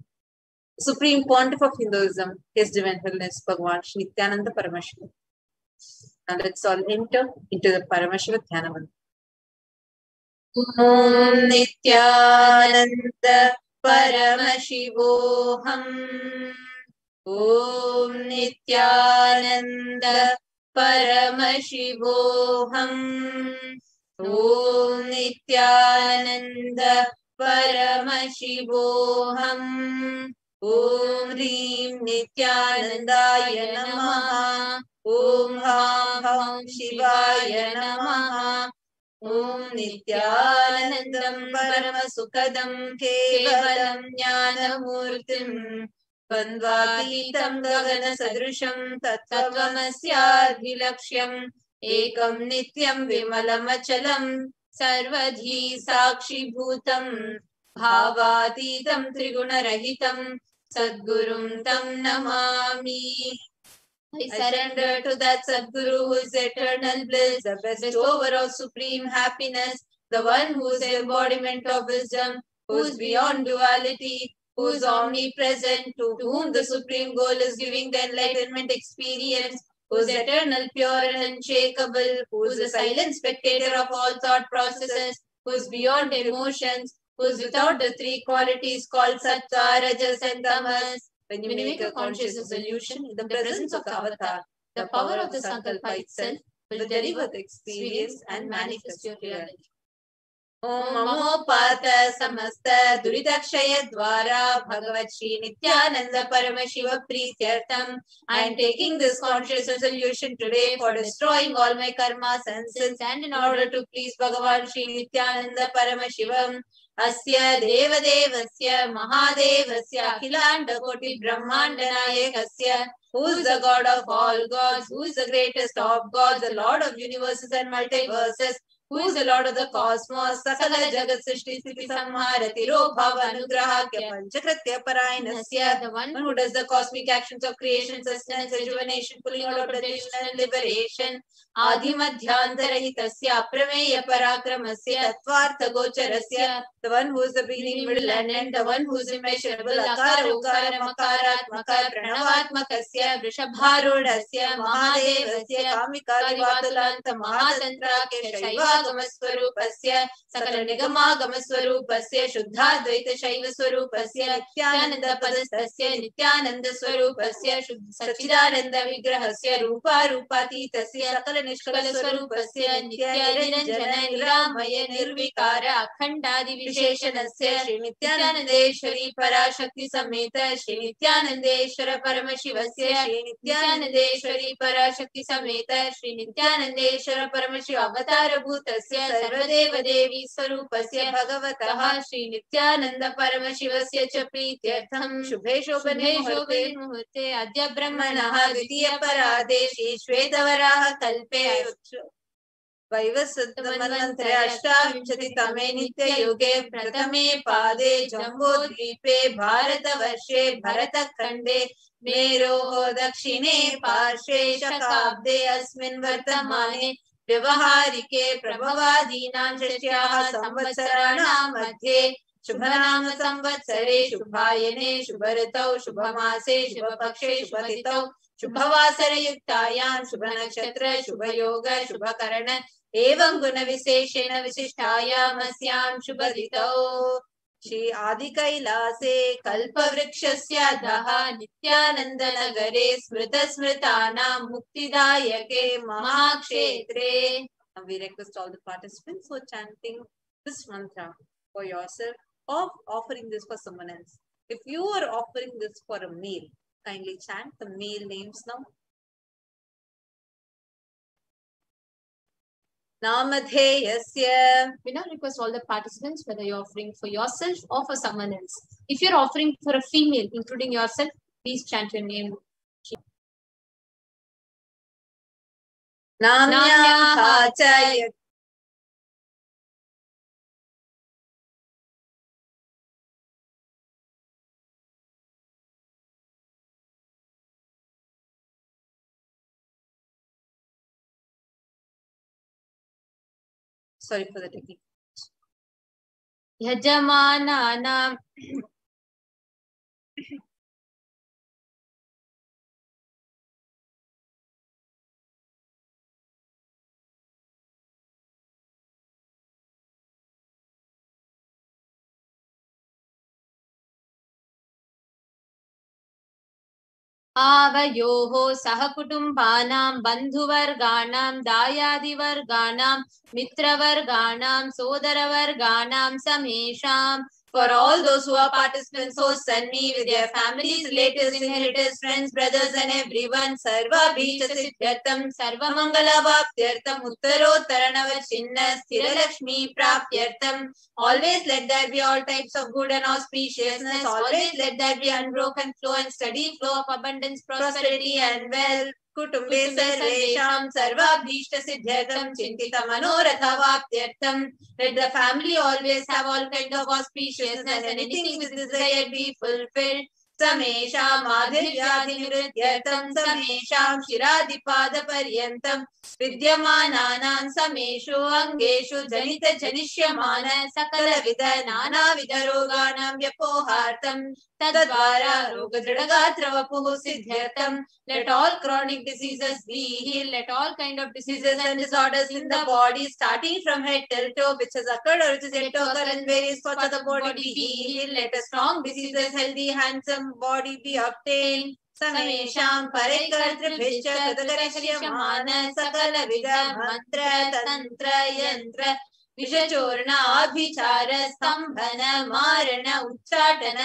Supreme Pontiff of Hinduism, His Divine Holiness Bhagavan Shri Nithyananda Paramashivam. And let's all enter into the Paramashiva Dhyana Mantra. Om Nithyananda Paramashivoham. Om Nithyananda Paramashivoham. Om Nithyananda Paramashivoham. Om Hrim Nithyanandaya Namaha. Om Ham Ham Shivaya Namaha. Om Nithyanandam Paramasukadam Kevalam Jnanamurtim Bandvatītam Gagana Sadrusham Tattvamasyaadvilaksham Ekam Nityam Vimalamachalam Sarvadhi Sakshi Bhutam Bhavatītam Trigunarahitam Sadgurum Tam Namami. I surrender to that Sadguru who is eternal bliss, the bestower of supreme happiness, the one who is the embodiment of wisdom, who is beyond duality, who is omnipresent, to whom the supreme goal is giving the enlightenment experience, who is eternal, pure and unshakable, who is the silent spectator of all thought processes, who is beyond emotions, who is without the three qualities called Sattva, Rajas and Tamas. When you make a conscious resolution in the presence of the avatar, the power of the Sankalpa itself will deliver the experience and manifest your reality. Om Mamopata Samasta Duridakshaya Dwara Bhagavat Shri Nithyananda Paramashiva Prityartham. I am taking this conscious resolution today for destroying all my karmas and sins and in order to please Bhagavan Shri Nithyananda Paramashivam. Asya Devadevasya Mahadevasya Akhilanda Koti Brahmanda Nayakasya, who is the God of all gods, who is the greatest of gods, the Lord of universes and multiverses, who is the Lord of the cosmos, Sakala Jagat Srishti Sthiti Samharati Robhava Anugrahakya Panchakratya Parayanasya, the one who does the cosmic actions of creation, sustenance, rejuvenation, pulling out of delusion and liberation, Adi Madhyantarahitasya Aprameya Parakramasya Tattvartha Gocharasya, the one who is the beginning, middle and end, the one who is immeasurable, Akara Ukara Makaratmaka Pranavatmakasya Vrishabharudasya Mahadevasya Kamikadivatulanta Mahatantra Shaivaagamaswarupasya Sakala Nigamaagamaswarupasya Shuddhadvaita Shaiva Swarupasya Nityananda Padastasya Nityananda Swarupasya Sachidananda Vigrahasya Rupa Rupatitasya Sakala Nishkala Swarupasya Nitya Niranjana Niramaya Nirvikara Akhandadi Visheshanasya Shri Nithyanandeshwari Parashakti Sameta Shri Nithyanandeshwara Paramashivasya Shri Nithyanandeshwari Parashakti Sameta Shri Nithyanandeshwara Paramashiva Avatara Bhutasya Sarvadeva Devi Swarupasya Bhagavataha Shri Nithyananda Paramashivasya Cha Prityartham Shubhe Shobhane Muhurte Adya Brahmanaha Dvitiya Parade Shri Shvetavaraha Kalpe वैवस्वतमन्वन्तरे अष्टाविंशतितमे नित्ययुगे प्रथमे पादे जम्बूद्वीपे भारतवर्षे भरतखण्डे मेरोः दक्षिणे पार्श्वे शकाब्दे अस्मिन् वर्तमाने व्यवहारिके प्रभवादीनां षष्ट्याः संवत्सराणां मध्ये शुभनाम संवत्सरे शुभायने शुभऋतौ शुभमासे शुभपक्षे शुभतिथौ शुभवासरयुक्तायां शुभनक्षत्र शुभयोग शुभकरण एवं गुणविशेषेण विशिष्टायामस्यां शुभतिथौ श्री आदिकैलासे कल्पवृक्षस्य अधः नित्यानन्दनगरे स्मृतस्मृतानां मुक्तिदायके महाक्षेत्रे. We request all the participants for chanting this mantra for yourself or offering this for someone else. If you are offering this for a meal, kindly chant the meal names now. Namadheyasya. We now request all the participants, whether you're offering for yourself or for someone else. If you're offering for a female, including yourself, please chant your name. Namyaha cha. Sorry for the technique. Yajamananam. Avayoho sahakutumbanam bandhuvarganam dayadivarganam mitravarganam sodaravarganam samesham. For all those who are participants, hosts and me with their families, relatives, inheritors, friends, brothers and everyone, Sarva Bhija Siddhyartham, Sarva Mangala Bhaptyartham, Uttarottaranava Chinna, Sthira Lakshmi Praptyartham. Always let there be all types of good and auspiciousness. Always let there be unbroken flow and steady flow of abundance, prosperity and wealth. Kutumbe sarvesham sarvabhishta siddhyartham chintita manoratha vaptyartham. Let the family always have all kind of auspiciousness and anything with desire be fulfilled. Samesham adhivyadi nirudyartham samesham shiradipada paryantam vidyamananam sameshu angeshu janita janishyamana sakala vida nana vida roganam vyapohartam tadvara rogadradagatra vapuhu siddhyartham. Let all chronic diseases be healed. Let all kind of diseases and disorders in the body, starting from head till toe, which has occurred or which is yet to occur in various parts of the body, be healed. Let a strong diseases, healthy, handsome body be obtained. Samesham parekartribhishya tadakarashyamana sakala vida mantra tantra yantra विषचूर्ण आभिचार स्तंभन मारण उच्चाटन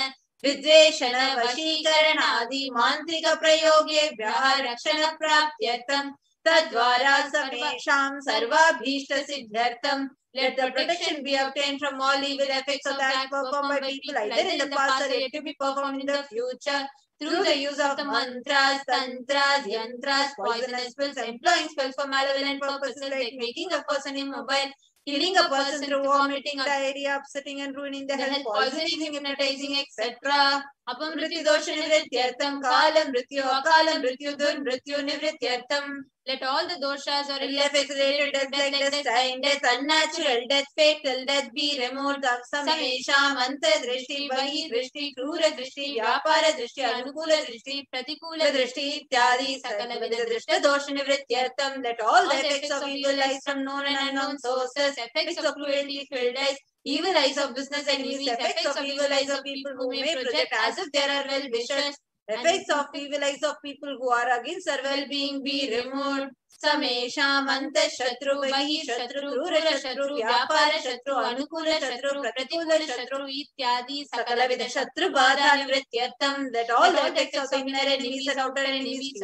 विद्वेषण वशीकरणादि मांत्रिक प्रयोगेभ्यः रक्षण प्राप्त्यर्थं तद्वारा समेषां सर्वाभीष्ट सिद्ध्यर्थं. Let the protection be obtained from all evil effects of that performed by people either in the past or yet to be performed in the future through the use of the mantras, tantras, yantras, poisonous spells, employing spells for malevolent purposes like making a person immobile, killing a person through vomiting, diarrhea, upsetting and ruining the health, poisoning, hypnotizing, etc. Apamrityu dosha nivrityartham, kala mrityu, akala mrityu, durmrityu nivrityartham. Let all the doshas or ill effects related to death like destined death, unnatural death, fatal death be removed. Samesham antadrishti, bahidrishti, krura drishti, vyapara drishti, anukula drishti, pratikula drishti, ityadi sakala vida drishta dosha nivrityartham. Let all the effects of evil eyes from known and unknown sources, effects of cruelty filled eyes, evil eyes of business and enemies, effects of evil eyes of people who may project as if there are well-wishers, effects of evil eyes of people who are against our well-being be removed. Samesham anta shatru, bahi shatru, krura shatru, vyapara shatru, anukula shatru, pratikula shatru, ityadi sakala vida shatru badha nivrityartham. That all the effects of inner enemies and outer enemies,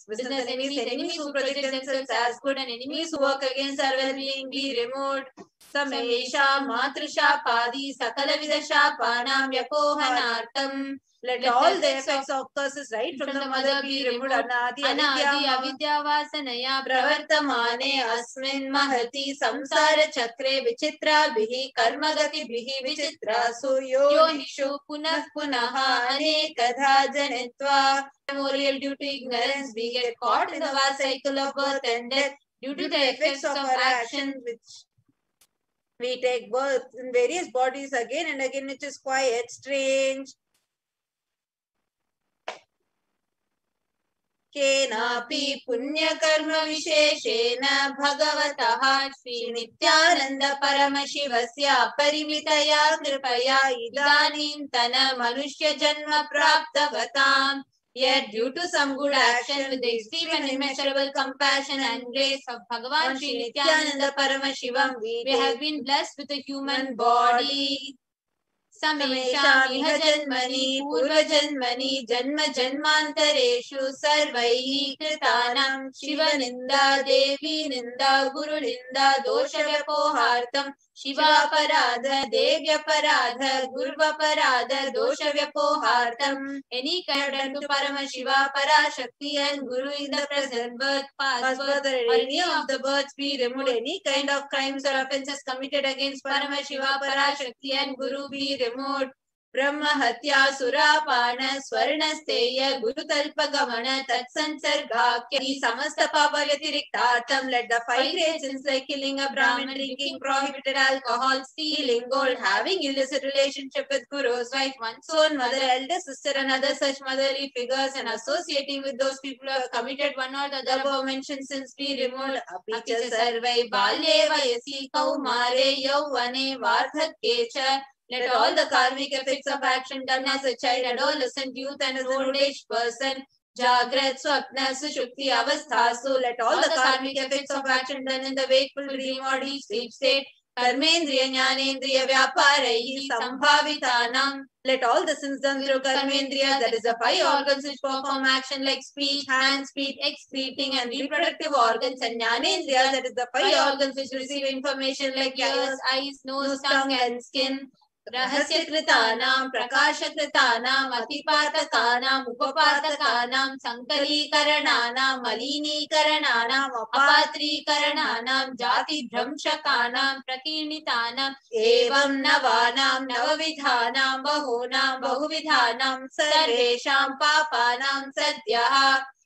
business enemies, enemies who project themselves as good and enemies who work against our well-being be removed. Samesham matrusha-padi sakala vida shapanam vyapohanartam. Let all the effects of curses right from the mother be removed. Anadi avidya vasanaya pravartamane asmin mahati samsara chakre vichitra bihi karmagati bihi vichitra suyonishu punah punaha anekadha janitva. Memorial due to ignorance, we get caught in the vast cycle of birth and death due to the effects of our actions, which we take birth in various bodies again and again, which is quite strange. केनापि पुण्यकर्म विशेषेण भगवतः श्री नित्यानंद परमशिवस्य परिमितया कृपया इदानीन्तन मनुष्य जन्म प्राप्तवताम्. Yet due to some good action with the extreme and immeasurable compassion and grace of Bhagavan Shri Nithyananda Paramashivam, we have been blessed with a human body. समेषां इह जन्मनि पूर्वजन्मनि जन्म जन्मान्तरेषु सर्वैः कृतानां शिवनिन्दा देवी निन्दा गुरुनिन्दा दोषव्यपोहार्थं शिवापराध देव्यपराध गुरुवपराध दोषव्यपोहार्थं. Any kind unto Paramashiva, Parashakti and Guru in the present birth, past birth or any of the births be removed. Any kind of crimes or offences committed against Paramashiva, Parashakti and Guru be removed. Brahma Hatya Surapana Swarnasteya Guru Talpagamana Tatsansargakya Samasta Papa Vyatiriktatam. Let the 5 great sins like killing a Brahmin, drinking prohibited alcohol, stealing gold, having illicit relationship with Guru's wife, one's own mother, elder sister and other such motherly figures, and associating with those people who have committed one or the other above mentioned sins be removed. Apicha sarvai balye vayasi kaumare yauvane vardhakyecha. Let all the karmic effects of action done as a child, adolescent, youth and as an old age person, Jagrat, Swapna, Sushupti, Avasthasu, let all the karmic effects of action done in the wakeful dream or deep sleep state, Karmendriya, Jnanendriya, Vyaparaihi, Sambhavitanam. Let all the sins done through Karmendriya, that is the 5 organs which perform action like speech, hands, feet, excreting and reproductive organs, and Jnanendriya, that is the 5 organs which receive information like ears, eyes, nose, tongue and skin. रहस्य कृतानां प्रकाश कृतानां अतिपातकानां उपपातकानां संकलीकरणानां मलिनीकरणानां अपात्रीकरणानां जातिभ्रंशकानां प्रकीर्णितानां एवं नवानां नवविधानां बहूनां बहुविधानां सर्वेषां पापानां सद्यः.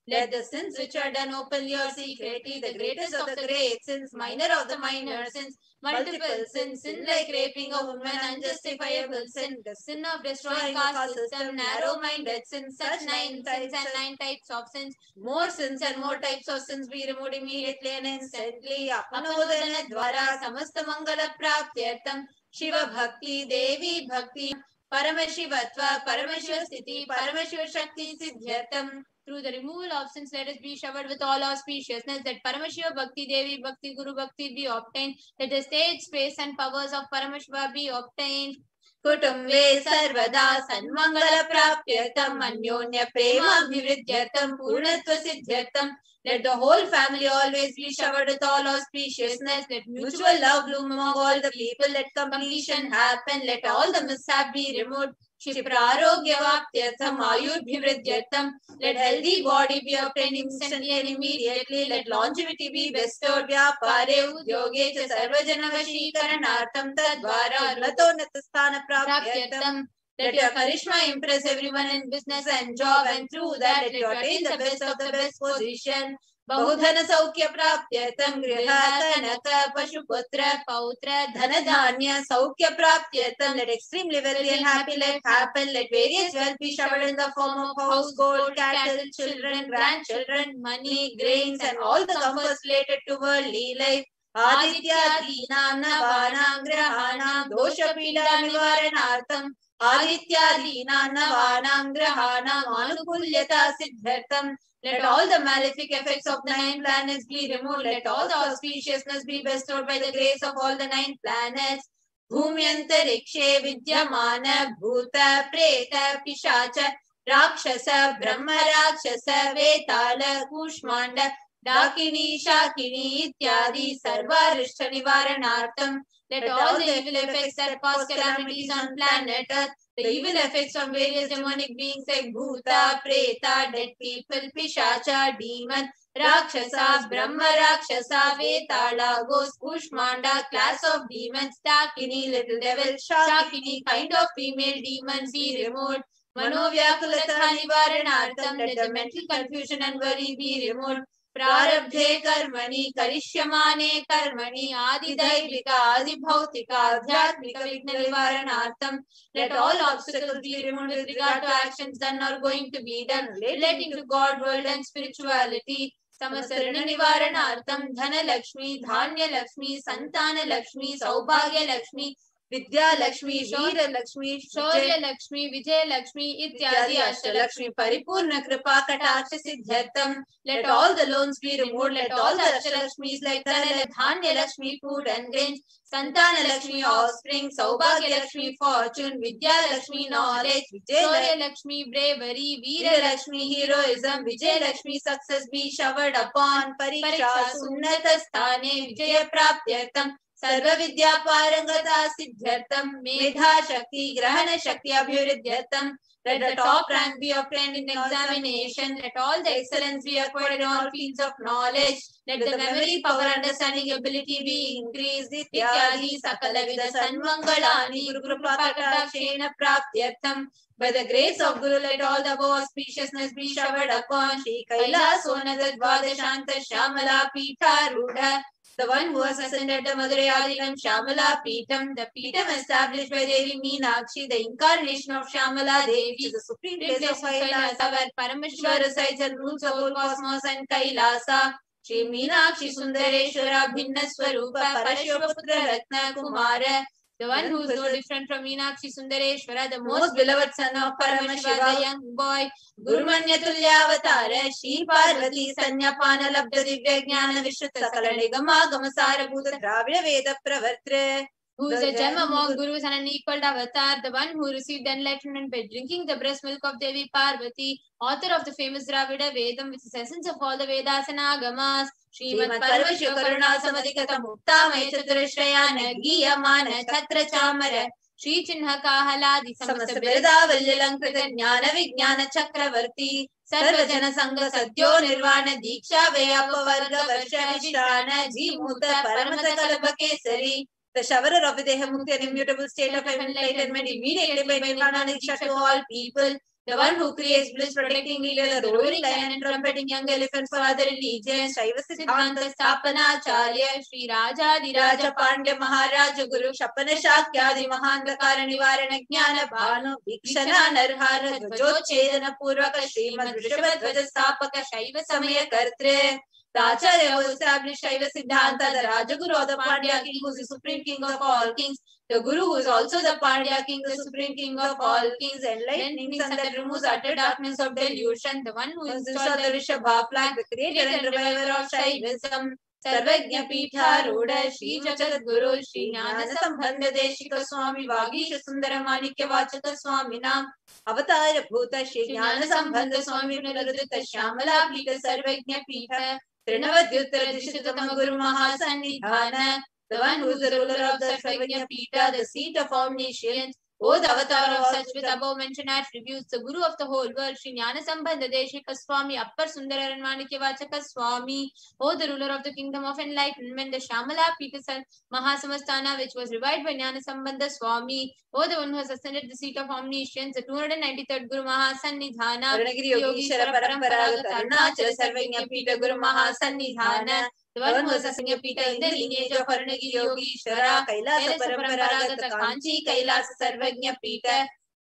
Let the sins which are done openly or secretly, the greatest of the great sins, minor of the minor sins, multiple sins, sin like raping a woman, unjustifiable sin, the sin of destroying caste system, narrow-minded sins, such 9 sins and 9 types of sins, more sins and more types of sins be removed immediately and instantly. Apanodana dvara samasta mangala praptyartham Shiva Bhakti, Devi Bhakti, Paramashivatva, Paramashiva Sthiti, Paramashiva Shakti Siddhyartham. Through the removal of sins, let us be showered with all auspiciousness. That Paramashiva Bhakti Devi Bhakti Guru Bhakti be obtained. Let the stage, space and powers of Paramashiva be obtained. Kutumbe sarvada sanmangala prapyatam anyonya prema bhivridyartam purnatva siddhyartam. Let the whole family always be showered with all auspiciousness. Let mutual love bloom among all the people. Let completion happen. Let all the mishap be removed. Shiprarogya-vaptyatham ayur-bhivridyartham. Let healthy body be obtained instantly and immediately. Let longevity be bestowed. Vyapare udyoge cha sarvajana-vashikaranartham tadvara unnatosthana prapyatham. Let your charisma impress everyone in business and job, and through that let you attain the best of the best position. Bahudhana saukya prapyatam griha kanaka pashuputra pautra dhanadhanya saukya prapyatam. Let extremely wealthy and happy life happen. Let various wealth be showered in the form of house, gold, cattle, children, grandchildren, money, grains, and all the comforts related to worldly life. Aditya dhinam navanam grahanam dosha pida nivaranartham. Aditya dhinam navanam grahanam anukulyata siddhartham. Let all the malefic effects of the 9 planets be removed. Let all the auspiciousness be bestowed by the grace of all the 9 planets. Bhumyantarikshe vidyamana bhuta preta pishacha rakshasa brahma rakshasa vetala kushmanda dakini shakini ityadi sarva rishta nivaranartham. Let all the evil effects that cause calamities on planet Earth, the evil effects of various demonic beings like Bhuta, Preta, dead people, Pishacha, demon, Rakshasa, Brahma Rakshasa, Vetala, ghost, Kushmanda, class of demons, Dakini, little devil, Shakini, kind of female demons be removed. Manovyakulatha nivaranartham. Let the mental confusion and worry be removed. Prarabdhe karmani karishyamane karmani adidaivika adibhautika adhyatmika vigna nivaranartham. Let all obstacles be removed with regard to actions done or going to be done relating to God, world and spirituality. Samasarana nivaranartham. Dhana Lakshmi, Dhanya Lakshmi, Santana Lakshmi, Saubhagya Lakshmi, Vidya Lakshmi, Veera Lakshmi, Shaurya Lakshmi, Vijay Lakshmi, Ityadi Ashtalakshmi, Paripurna Kripa Kataksha Siddhartham. Let all the loans be removed. Let all the Ashtalakshmis like Dhanala, Dhanya Lakshmi, food and grains, Santana Lakshmi, offspring, Saubhagya Lakshmi, fortune, Vidya Lakshmi, knowledge, Shaurya Lakshmi, bravery, Veera Lakshmi, heroism, Vijay Lakshmi, success be showered upon. Pariksha Sunnata Sthane, Vijaya Praptyartham. Sarva Vidya Parangata Siddhartham. Medha Shakti, Grahana Shakti Abhiruddhyartham. Let the top rank be obtained in examination. Let all the excellence be acquired in all fields of knowledge. Let the memory, power, understanding, ability be increased. Ityadi Sakala Vida Sanmangalani Guru Kripa Katakshena Praptyartham. By the grace of Guru, let all the above auspiciousness be showered upon Shri Kailasonada Dvadashanta Shamala Pitha Rudha. The one who has ascended the Madhurayadiram Shamala Peetam, the Peetam established by Devi Meenakshi, the incarnation of Shamala Devi, is the supreme place of Kailasa, where Paramashiva resides and rules the whole cosmos and Kailasa. Shri Meenakshi Sundareshwara Bhinna Swarupa Parashivoputra Ratna Kumara. The one who is no different from Meenakshi Sundareshwara, the most beloved son of Paramashiva, the young boy, Gurumanya Tulyavatara, Shri Parvati Sanyapana Labda Divya Jnana Vishuddha Sakala Nigama Gamasara Bhuta Dravida Veda Pravartre. Who is a gem among gurus and an equal avatar, the one who received enlightenment by drinking the breast milk of Devi Parvati, author of the famous Dravida Vedam, which is the essence of all the Vedas and Agamas. Srimad Paramashiva Karuna Samadhikata Mukta Maya Chaturashrayana Giyamana Chatra Chamara Shri Chinha Kahaladi Samasta Birda Valyalankrita Jnana Vijnana Chakravarti Sarvajana Sangha Sadhyo Nirvana Diksha Vayapa Varga Varsha Vishrana Jimuta Paramata Kalabha Kesari. The showerer of Videha Mukti, an immutable state of enlightenment, immediately by Nirvana Diksha to all people. The one who creates bliss, protecting Leela, the roaring lion and trumpeting young elephants for other religions. Shaiva Siddhanta Stapana Acharya, Sri Raja Diraja Pandya Maharaja Guru, Shapana Shakyadi Mahandakara Nivarana Jnana Bhanu, Vikshana Narhara, Dvajochedana Purvaka, Srimad Vrishabha Dvaja Stapaka, Shaiva Samaya Kartre. The Acharya who established Shaiva Siddhanta, the Rajaguru of the Pandya king, who is the supreme king of all kings. The Guru, who is also the Pandya king, the supreme king of all kings, enlightening sun that removes utter darkness of delusion, the one who installed the Rishabha flag, the creator and reviver of Shaivism, Sarvajna Pitha Ruda, Shri Jagat Guru, Shri Jnana Sambandha Deshika Swami, Vagisha Sundara Manikya Vachaka Swami Nam, Avatar Bhuta, Shri Jnana Sambandha Swami, Punarudita Shamala, Pita Sarvajna Pitha, Trinavadyuttara Dishitatama Guru Mahasannidhana, the one who is the ruler of the Sarvajna Pita, the seat of omniscience, O the avatar of such with above mentioned attributes, the Guru of the whole world, Shri Jnana Sambandha Deshika Swami, Appar Sundara and Manikya Vachaka Swami, O the ruler of the kingdom of enlightenment, the Shamala Pita Mahasamastana, which was revived by Jnana Sambandha Swami, O the one who has ascended the seat of omniscience, the 293rd Guru Mahasannidhana, Arunagiri Yogishwara Paramparagata Arunachala Sarvajna Pita Guru Mahasannidhana, the one who has ascended Pita in the lineage of Arunagiri Yogishwara, Kailasa Paramparagata Kanchi, Kailasa Sarvajna Pita,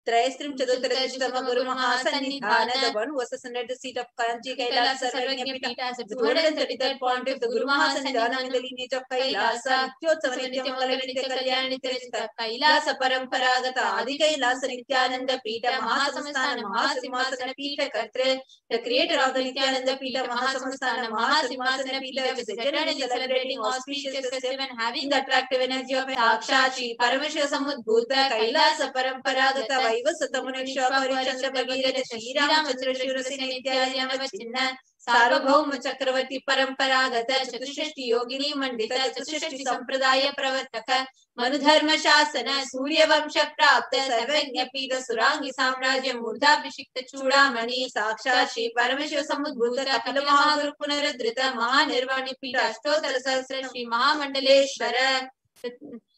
Trayastrim Chaduttaradishitama Guru Mahasannidhana, the one who was ascended the seat of Kanchi, Kailasa Sarvajna Pita, as the 233rd pontiff, the Guru Mahasannidhana in the lineage of Kailasa, Nityotsava Nityamangala Nitya Kalyana Nityarajita, Kailasa Paramparagata Adi Kailasa Nithyananda Pita, Mahasamastana Mahasimhasana Pita Kartre, the creator of the Nithyananda Pita, Mahasamastana Mahasimhasana Pita, is eternally celebrating auspicious festive and having the attractive energy of Akashic, Paramashivoham Bhuta, Kailasa Paramparagata, Vaivasatamunisha Parichandra Bhagirata, Shri Ramachandra Shurasena Ityadi Navachinna, Sarvabhauma Chakravarti Paramparagata, Chatushashti Yogini Mandita, Chatushashti Sampradaya Pravartaka, Manudharma Shasana, Surya Vamsha Prapta, Sarvajna Pita Surangi Samrajya Murdha Vishikta Chudamani, Sakshat Shri Paramashivoham Bhuta, Kapila Mahaguru Punaradrita, Mahanirvani Pita, Ashtotara Sahasra Shri Mahamandaleshwara,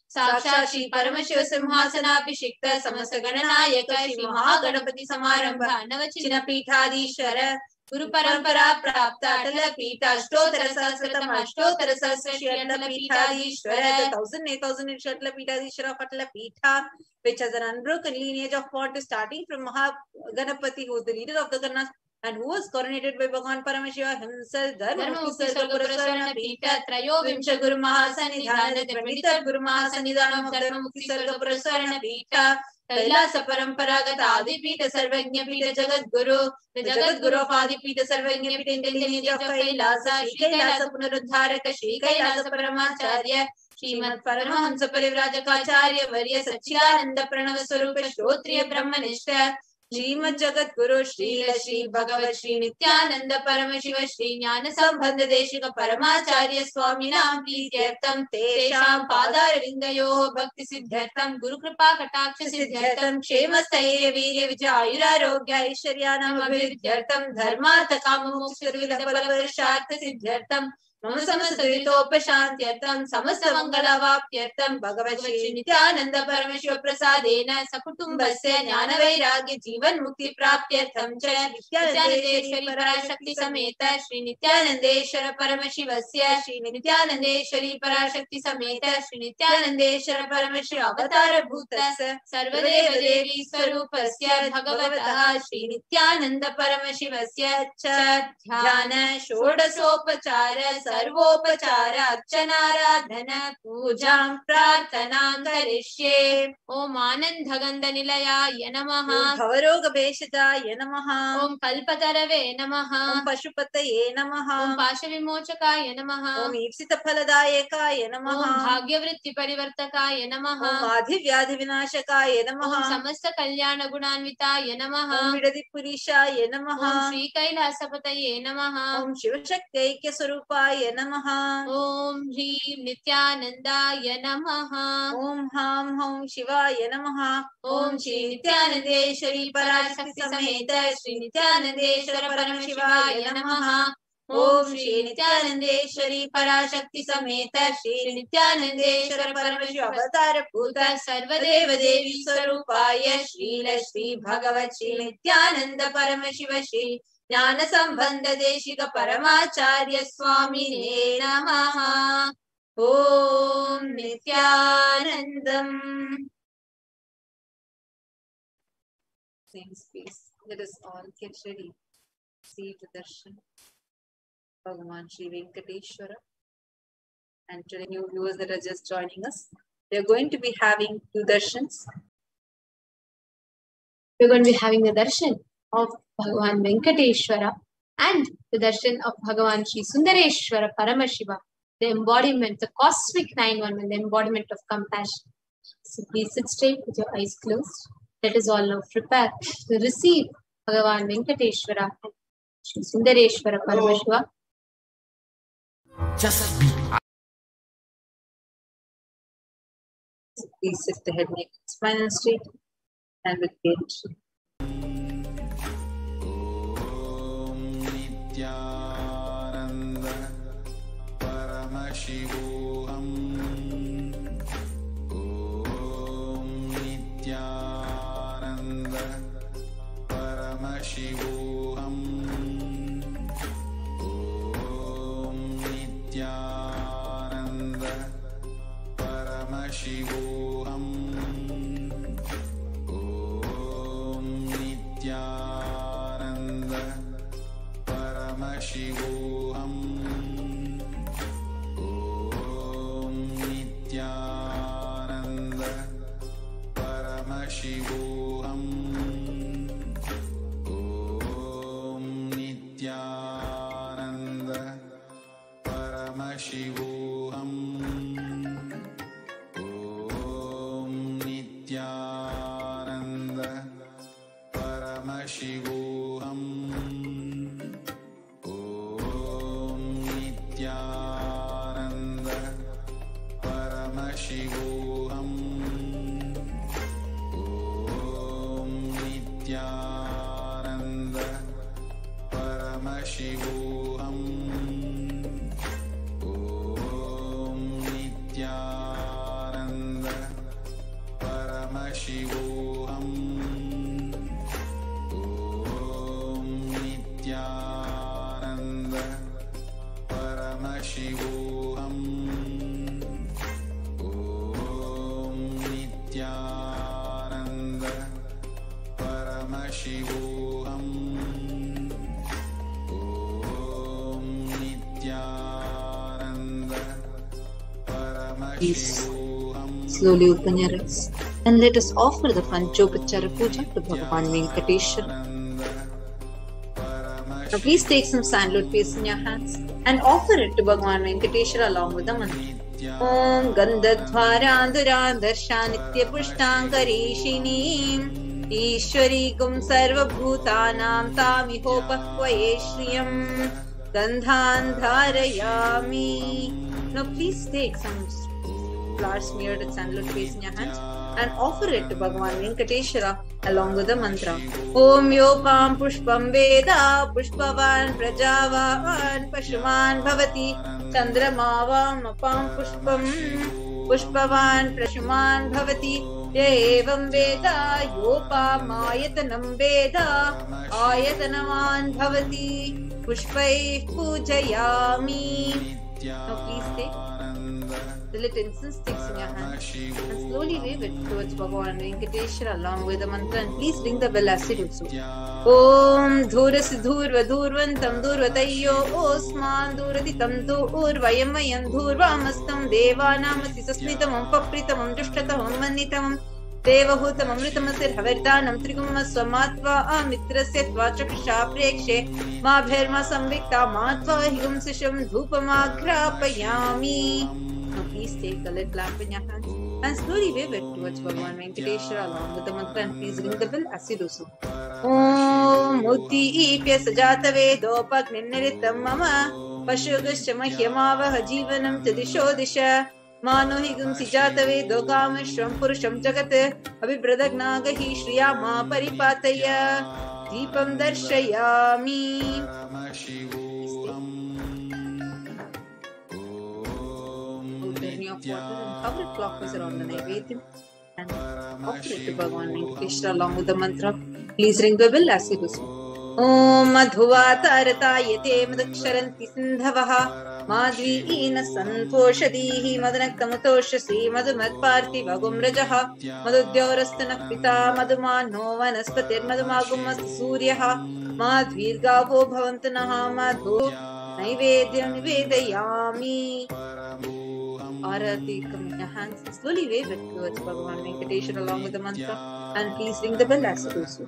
Sakshat Shri Paramashivoham Abhishikta, Samasta Gananayaka, Shri Mahaganapati Samarambha, Navachina Pithadishwara, Guru Parampara Prapta, Atala Pita, Ashtotara Sahasratam, Ashtotara Sahasra Shri Atala Pithadishwara, the 1008,000 Atala Pithadishwara of Atala Pitha, which has an unbroken lineage of 40 starting from Mahaganapati, who is the leader of the Ganas, and who was coronated by Bhagavan Paramashiva himself, Dharmamukti Sargapurasarana Pita, Trayo Vimsha Guru Mahasannidhana, the 23rd Guru Mahasannidhana of Dharmamukti Sargapurasarana Pita, Kailasa Paramparagata Adi Pita Sarvajna Pita Jagat Guru, the Jagat Guru of Adi Pita Sarvajna Pita in the lineage of Kailasa, Shri Kailasa Punarudharaka, Shri Kailasa Paramacharya, Srimad Paramahamsa Parivrajaka Varya Sachidananda Pranava Swarupa Shrotriya Brahmanishta, Srimad Jagat Guru Srila Shri Bhagavat Shri Nithyananda Paramashiva Shri Jnana Sambandha Deshika Paramacharya Swami Nam Prityartham Tesham Padaravindayo Bhakti Siddhartham Guru Kripa Kataksha Siddhartham Kshema Stairya Virya Vijayura Rogya Aishwaryanam Abhividyartham Dharmartha Kama Moksha Virudha Palavarashartha Siddhartham Mama Samasta Dritopashantyartham Samasta Mangalavapyartham Bhagavat Shri Nithyananda Paramashiva Prasadena Sakutumbasya Jnana Vairagya Jivan Mukti Praptyartham Cha Nithyanandeshwari Parashakti Sameta Shri Nithyanandeshwara Paramashivasya Shri Nithyanandeshwari Parashakti Sameta Shri Nithyanandeshwara Paramashiva Avatara Bhutasya Sarvadeva Devi Swarupasya Bhagavataha Shri Nithyananda Paramashivasya Cha Dhyana Shodasopachara Sarvopachara Archanaradhana Pujam Prarthana Karishye Om Anandhagandha Nilayaya Namaha Om Bhavaroga Beshadaya Namaha Om Kalpatarave Namaha Om Pashupataye Namaha Om Pashavimochakaya Namaha Om Ipsita Phaladayakaya Namaha Om Bhagyavritti Parivartakaya Namaha Om Adhivyadhi Vinashakaya Namaha Om Samasta Kalyana Gunanvitaya Namaha Om Vidadi Purishaya Namaha Om Shri Kailasapataye Namaha Om Shivashakti Swarupaya Namaha Om Hrim Nithyanandaya Namaha Om Ham Hum Shivaya Namaha Om Shri Nithyanandeshwari Parashakti Sameta Shri Nithyanandeshwara Paramashivaya Namaha Om Shri Nithyanandeshwari Parashakti Sameta Shri Nithyanandeshwara Paramashiva Avatara Bhuta Sarvadeva Devi Swarupaya Srila Shri Bhagavat Shri Nithyananda Paramashiva Shri Jnana Sambandha Deshika Paramacharya Swamine Namaha Om Nithyanandam. Same space. Let us all get ready. See the darshan. Bhagavan Shri Venkateshwara. And to the new viewers that are just joining us, We are going to be having 2 darshans. We're going to be having the darshan of Bhagavan Venkateshwara and the darshan of Bhagavan Sri Sundareshwara Paramashivam, the embodiment, the cosmic 911, the embodiment of compassion. So please sit straight with your eyes closed. Let us all now prepare to receive Bhagavan Venkateshwara and Sri Sundareshwara Paramashivam. Just be. Please sit the head, neck, spine and straight, and with gait. Nithyananda Paramashivoham. Nithyananda Paramashivoham. Nithyananda Paramashivoham. Nithyananda Paramashivoham. Nithyananda Paramashivoham. Nithyananda Paramashivoham. Nithyananda Paramashivoham. Nithyananda Paramashivoham. Nithyananda Paramashivoham. Nithyananda Paramashivoham. Nithyananda Paramashivoham. Nithyananda Paramashivoham. Nithyananda Please Paramashivoham. slowly open your eyes and let us offer the Panchopachara Puja to Bhagavan Venkateshwara. Now please take some sandalwood paste in your hands and offer it to Bhagavan Venkateshwara along with the mantra. Om Gandhadhvarandhuran Darshanitya Pushtankareshinim Ishwarigum Sarvabhutanam Tamihopahvaye Shriyam Gandhan Dharayami. Now please take some flour smeared with sandalwood paste in your hands and offer it to Bhagavan Venkateshwara along with the mantra. Om Yopam Pushpam Veda Pushpavan Prajavan Pashuman Bhavati Chandramavam Apam Pushpam Pushpavan Prashuman Bhavati Evam Veda Yopam Ayatanam Veda Ayatanaman Bhavati Pushpai Pujayami. Now please take the lit incense sticks in your hand and slowly wave it towards Bhagavan Venkateshwara along with the mantra, and please ring the bell as you do so. Om Dhurasi Dhurva Dhurvantam Dhurvatayyo Osman Dhuraditam Dhurvayam Vayam Dhurvamastam Devanamasi Sasmitamam Papritamam Dushtatamam Manitamam Devahutam Amritamasir Haverdanam Trigumma Swamatva Amitrasya Tvachakasha Prekshe Mabherma Samvikta Matva Higum Sisham Dhupamagrapayami. Now please take the lit lamp in your hands and slowly wave it towards Bhagavan Venkateshwara along with the mantra, and please ring the bell as you do so. Om Uddipya Sajata Vedopak Ninniritam Mama Pashugascha Mahyamavaha Jivanam Tadisho Disha Manohigum Sijata Vedogam Purusham Jagat Abhibradagnaga Shriyama Paripataya Deepam Darshayami. Of water and cover it clockwise around the Naivedyam and offer it to Bhagavan Venkateshwara along with the mantra. Please ring the bell as you do so. Om Madhuvatarayate Madaksharanti Sindhavaha Madhviina Santoshadihi Madanaktamatoshasi Madhumadparti Vagumrajaha Madhudyaurastanak Pita Madhumano Vanaspatir Madhumagumast Suryaha Madhvirgavo Bhavantanaha Madhu Naivedyam Nivedayami. Arati, come in your hands. Slowly wave it towards Bhagavan Venkateshwara along with the mantra, and please ring the bell as you do so.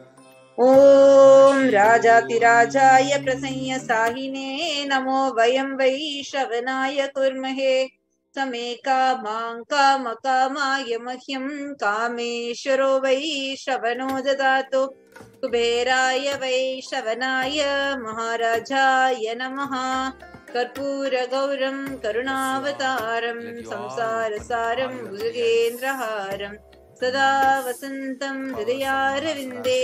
Om Rajatirajaaya Prasanya Sahine Namo Vayam Vaishnavanaya Kurmahe Same Kamang Kamakamaaya Mahyam Kameshwaro Vaishravano Dadato Kuberaya Vaishnavanaya Maharajaya Namaha Karpura Gauram Karunavataram Samsarasaram Bhujagendraharam Sada Vasantam Hridayarvinde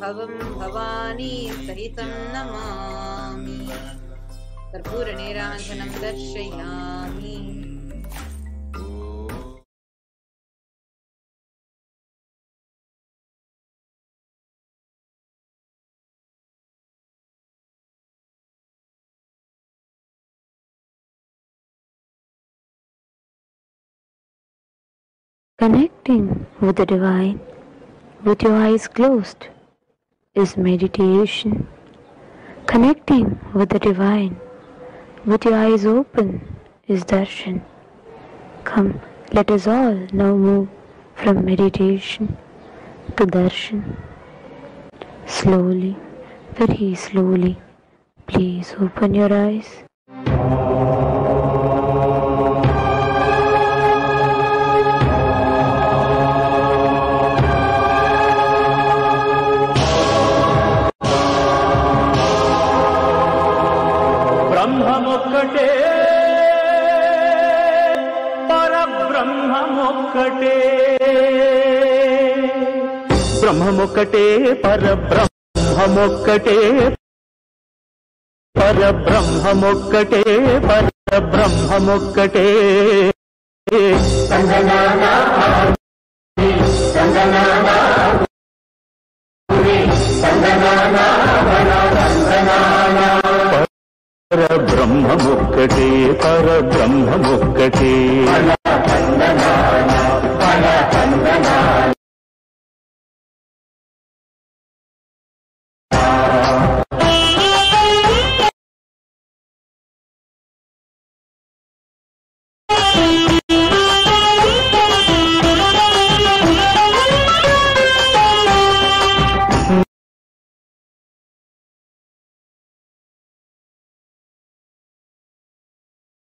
Bhavam Bhavani Sahitam Namami Karpura Niranjanam Darshayami. Connecting with the divine with your eyes closed is meditation. Connecting with the divine with your eyes open is darshan. Come, let us all now move from meditation to darshan. Slowly, very slowly, please open your eyes. బ్రహ్మమొక్కటే పరబ్రహ్మమొక్కటే పరబ్రహ్మమొక్కటే పరబ్రహ్మమొక్కటే పరబ్రహ్మమొక్కటే పరబ్రహ్మమొక్కటే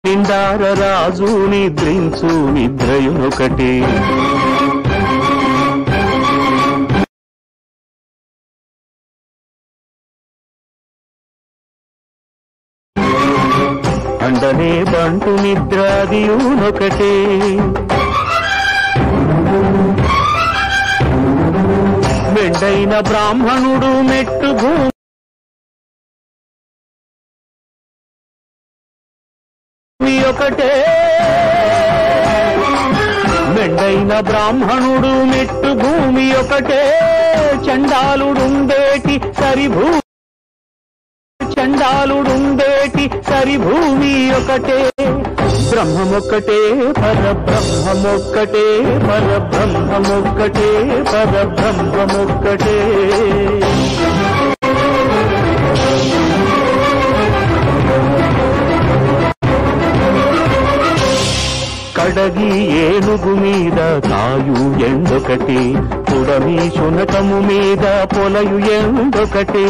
నిండార రాజు నిద్రించు నిద్రయునొకటే అండనే బంటు నిద్రాదియునొకటే మెండైన బ్రాహ్మణుడు మెట్టు భూమి ఒకటే మెండైన బ్రాహ్మణుడు మెట్టు భూమి ఒకటే చండాలుడుండేటి సరిభూ చండాలుడుండేటి సరిభూమి ఒకటే బ్రహ్మమొక్కటే పరబ్రహ్మమొక్కటే పరబ్రహ్మమొక్కటే పరబ్రహ్మమొక్కటే కడగి ఏనుగు మీద కాయు ఎండొకటి పుడమి శునకము మీద పొలయు ఎండొకటి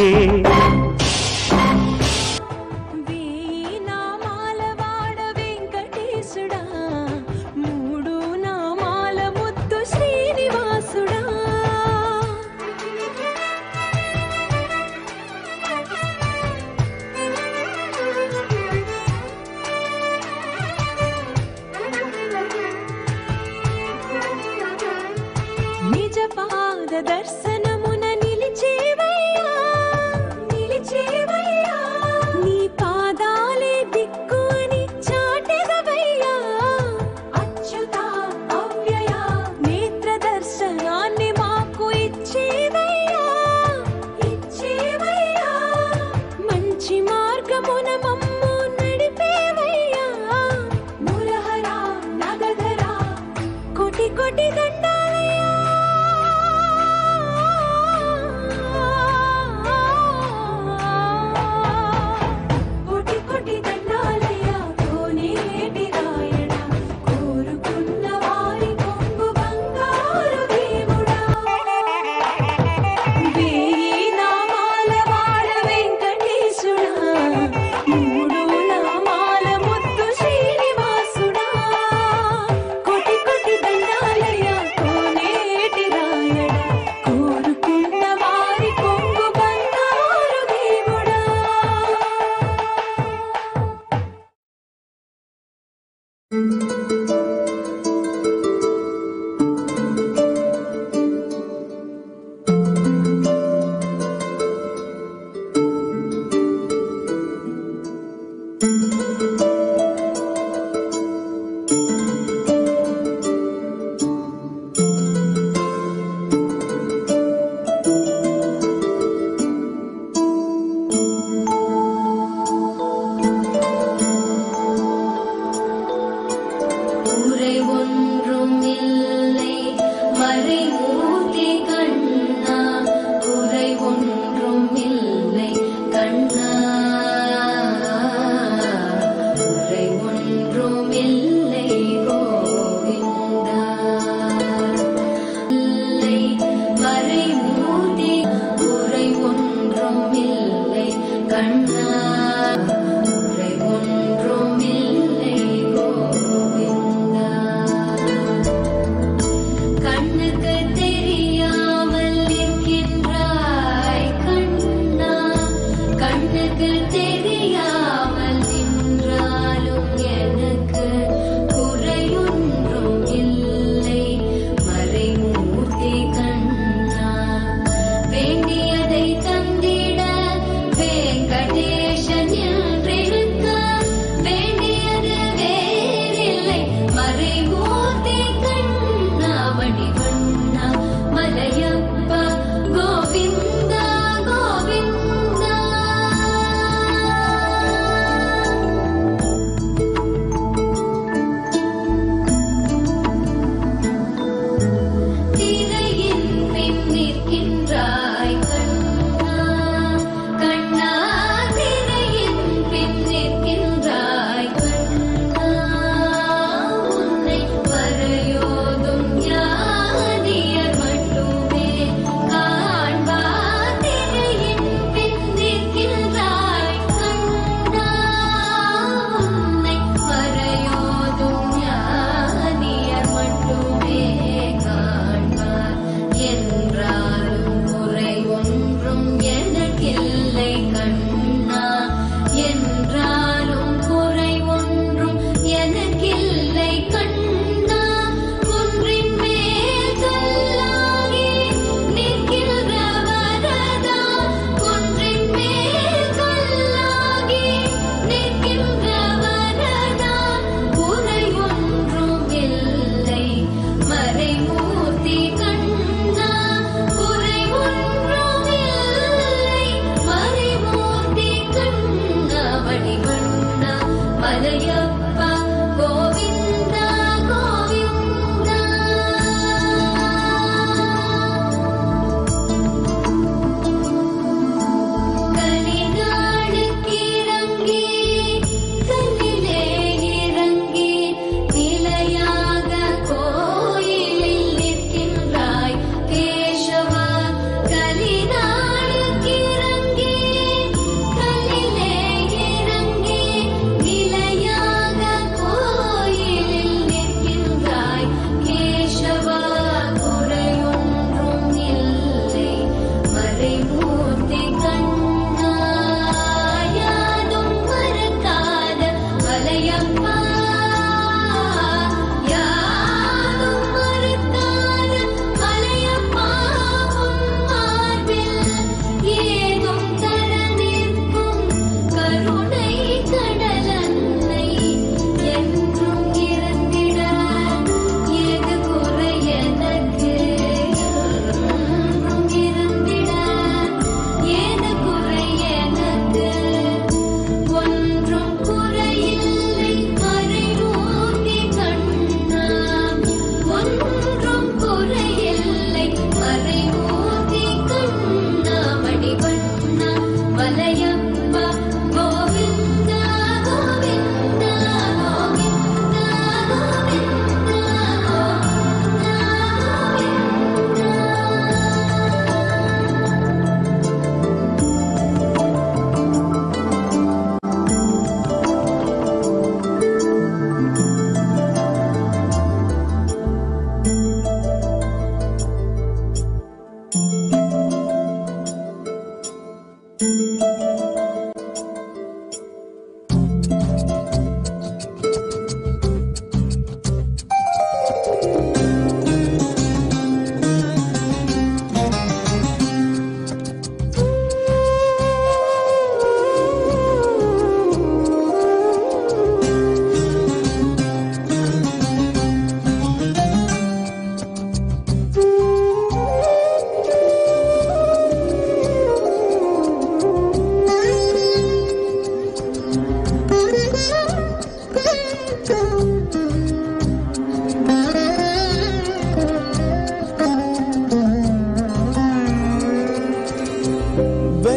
దర్శనమున నిలిచేవయ్యా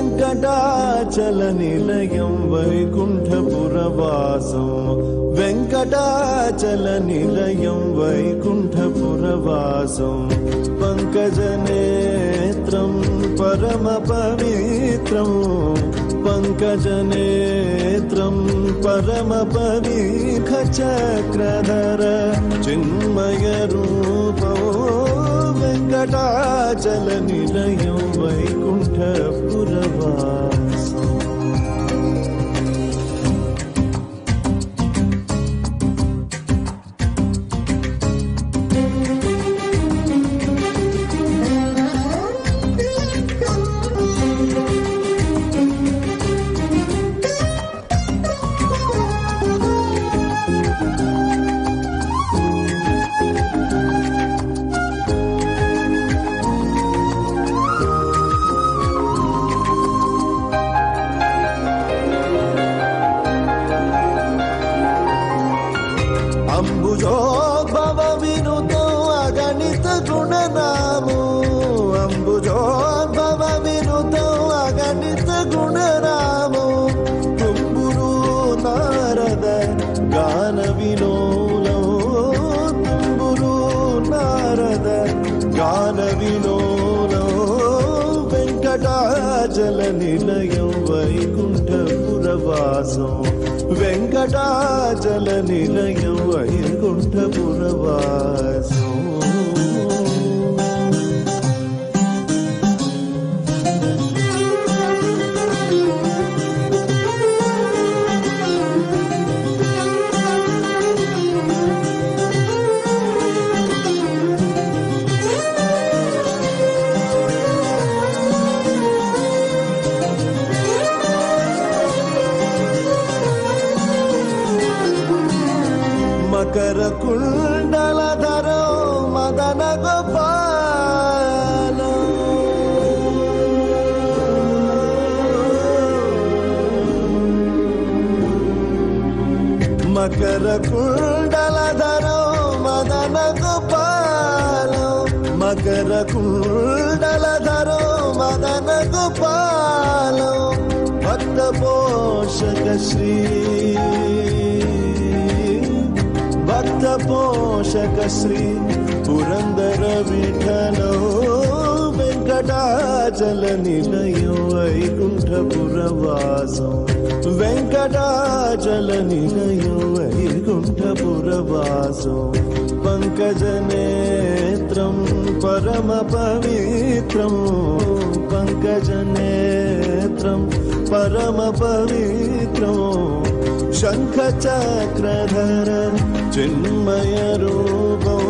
వెంకటాచల నిలయం వైకుంఠపురవాసం వెంకటాచల నిలయం వైకుంఠపురవాసం పంకజనేత్రం పరమ పవిత్రం పంకజనేత్రం పరమ పవిఖ చక్రధర చిన్మయ రూపం వెంకటాచల నిలయం వైకుంఠపురవాసం అంబుజోద్భవ వినుతో అగణిత గుణనామో అంబుజోద్భవ వినుతో అగణిత గుణనామో తుంబురు నారద గాన విలోలో తుంబురు నారద గాన విలోలో వెంకటాచల నిలయం వైకుంఠపురవాసం వెంకటాచల నిలయం వైకుంఠపురవాసం మకర కుండలధరో మదన గోపాల మకర కుండలధరో మదన గోపాల మకర కుండలధరో మదన గోపాల భక్త పోషక శ్రీ భక్త పోషక శ్రీ పురందర విఠలో వెంకటాచల నిలయం వైకుంఠపురవాసం వెంకటాచల నిలయం వైకుంఠపురవాసం పంకజనేత్రం పరమ పవిత్రం పంకజనేత్రం పరమ పవిత్రం శంఖ చక్రధర చిన్మయ రూపం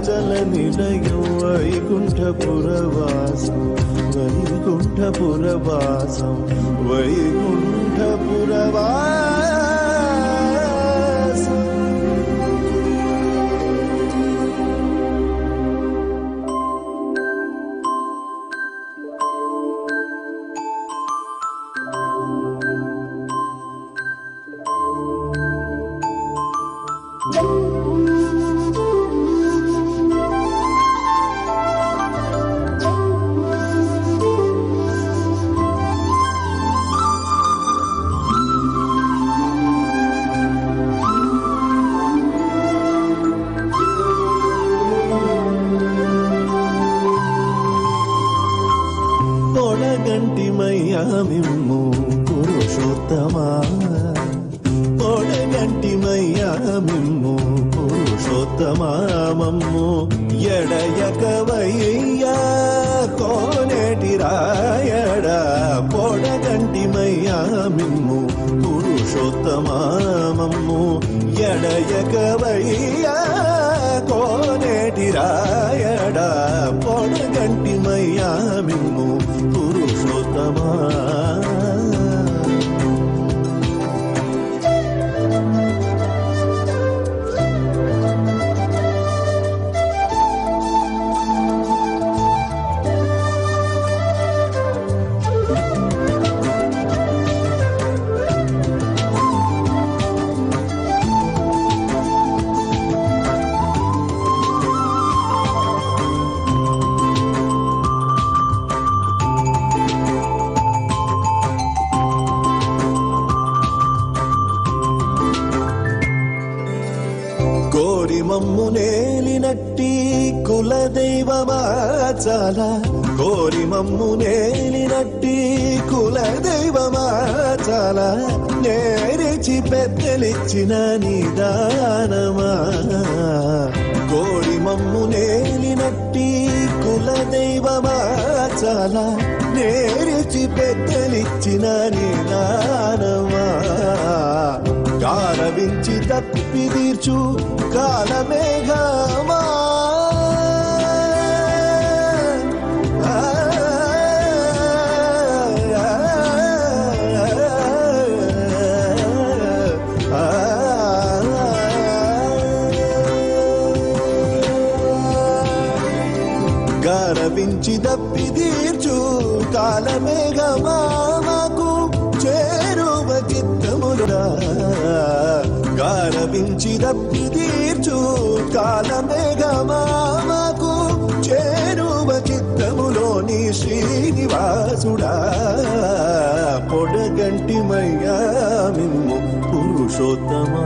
జల నిలయం వైకుంఠపురవాసం వైకుంఠపురవాసం వైకుంఠపురవాసం పొడగంటిమయ్యా మిమ్ము పురుషోత్తమా పొడగంటిమయ్యా మిమ్ము పురుషోత్తమా మమ్ము ఎడయకవయ్యా కోనేటి రాయడా పొడగంటిమయ్యా మిమ్ము పురుషోత్తమా మమ్ము ఎడయకవయ్యా కోనేటి రాయడా పొడగంటిమయ్యా మిమ్ము పురుషోత్తమా చాలా కోరి మమ్ము నేలినట్టి కుల దైవమా చాలా నేరిచి పెద్దలిచ్చిన నిదానమా కోరి మమ్ము నేలినట్టి కుల దైవమా చాలా నేరిచి పెద్దలిచ్చిన నిదానమా గారవించి తప్పి తీర్చు కాలమేఘమా గారవించి దప్పి తీర్చు కాలమేఘమా మాకు చేరువ చిత్తములుడా గారవించి దప్పి తీర్చు కాలమేఘమా మాకు చేరువ చిత్తములోని శ్రీనివాసుడా పొడగంటిమయ్యా మిమ్ము పురుషోత్తమా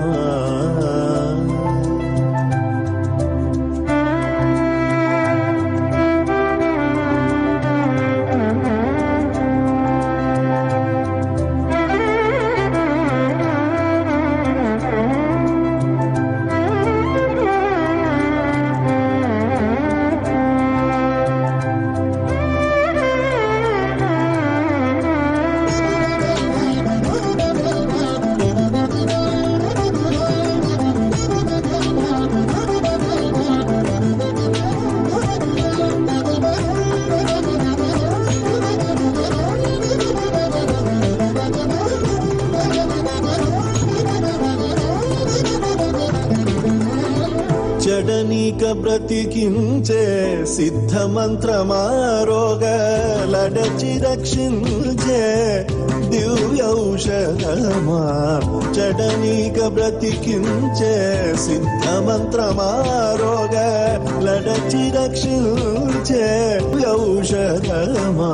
చెడనీక బ్రతికించే సిద్ధ మంత్రమారోగ లడచి రక్షించే దివ్యౌషధమా చెడనీక బ్రతికించే సిద్ధ మంత్రమారోగ లడచి రక్షించే ఔషధమా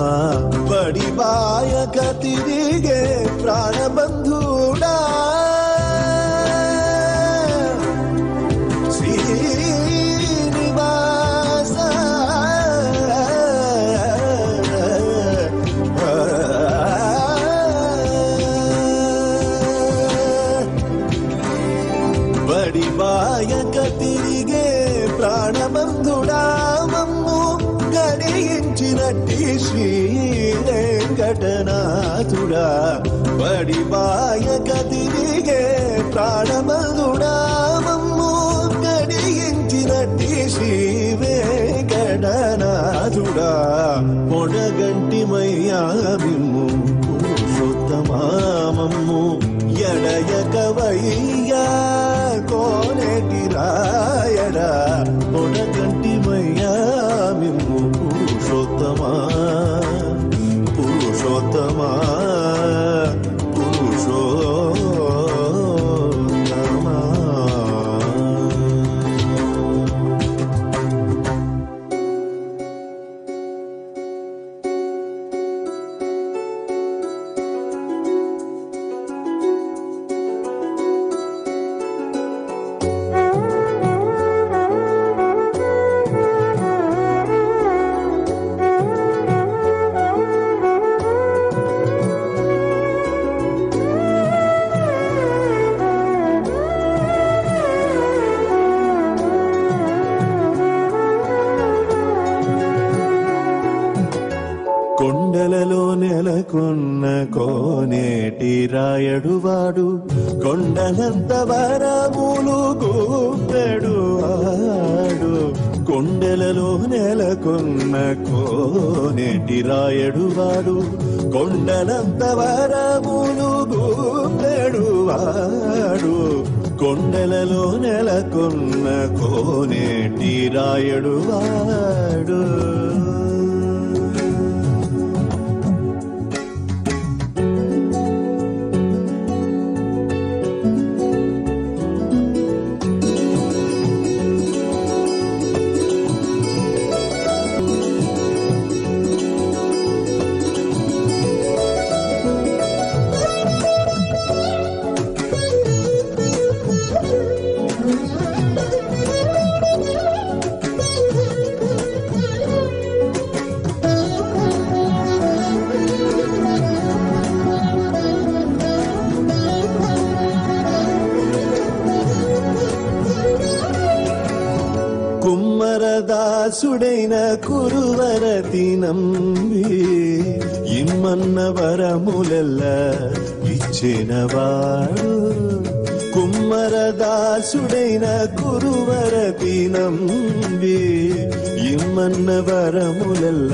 బడిబాయక తిరిగే ప్రాణబంధుడా బడిబాయక తిరిగే ప్రాణబంధుడా మమ్ము గడియించినట్టి శ్రీ వెంకటనాథుడా బడిబాయక తిరిగే ప్రాణబంధుడా మమ్ము గడియించినట్టి శ్రీ వెంకటనాథుడా పొడగంటిమయ్యా మిమ్ము పురుషోత్తమా మమ్ము ఎడయకవయ్యా కోనేటి రాయడా పొడగంటిమయ్యా మిమ్ము పురుషోత్తమా పురుషోత్తమా పురుషోత్తమా కొండలలో నెలకొన్న కోనేటి రాయడువాడు కొండలంత వరములు గూపెడు వాడు కొండలలో నెలకొన్న కోనేటి రాయడువాడు కొండలంత వరములు గూపెడు వాడు కొండలలో నెలకొన్న కోనేటి రాయడువాడు దాసుడైన కురువరతి నంబి ఇమ్మన్న వరములెల్ల ఇచ్చినవాడు కుమ్మర దాసుడైన కురువరతి నంబి ఇమ్మన్న వరములెల్ల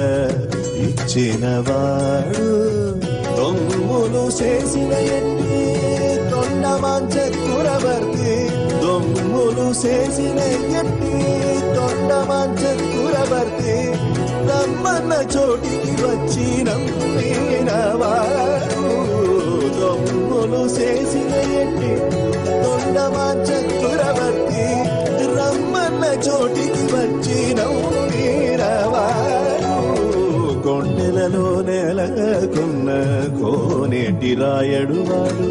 ఇచ్చినవాడు దొంగులు చేసిన ఎన్ని తొండమాంచ కురవర్తి దొంగులు చేసిన ఎన్ని తొండమాంచ కురవర్తి రమ్మన్న చోటికి వచ్చి నమ్మినవాడు దొంగులు చేసిన ఎన్ని తొండమాంచ కురవర్తి రమ్మన్న చోటికి వచ్చి నమ్మినవాడు కొండలలో నెలకొన్న కోనేటి రాయడువాడు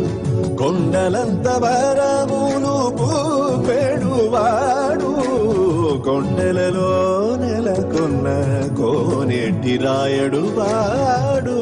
కొండలంత వరములు పూపెడువాడు కొండలలో నెలకొన్న కోనేటి రాయడువాడు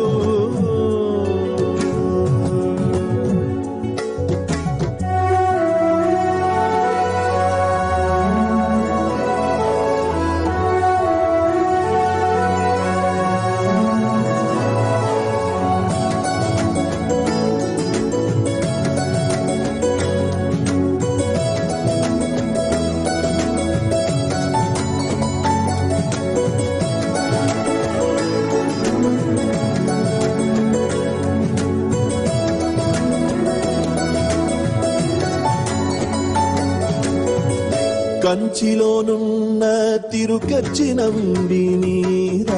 కంచిలోనున్న తిరుకచ్చి నంబి మీద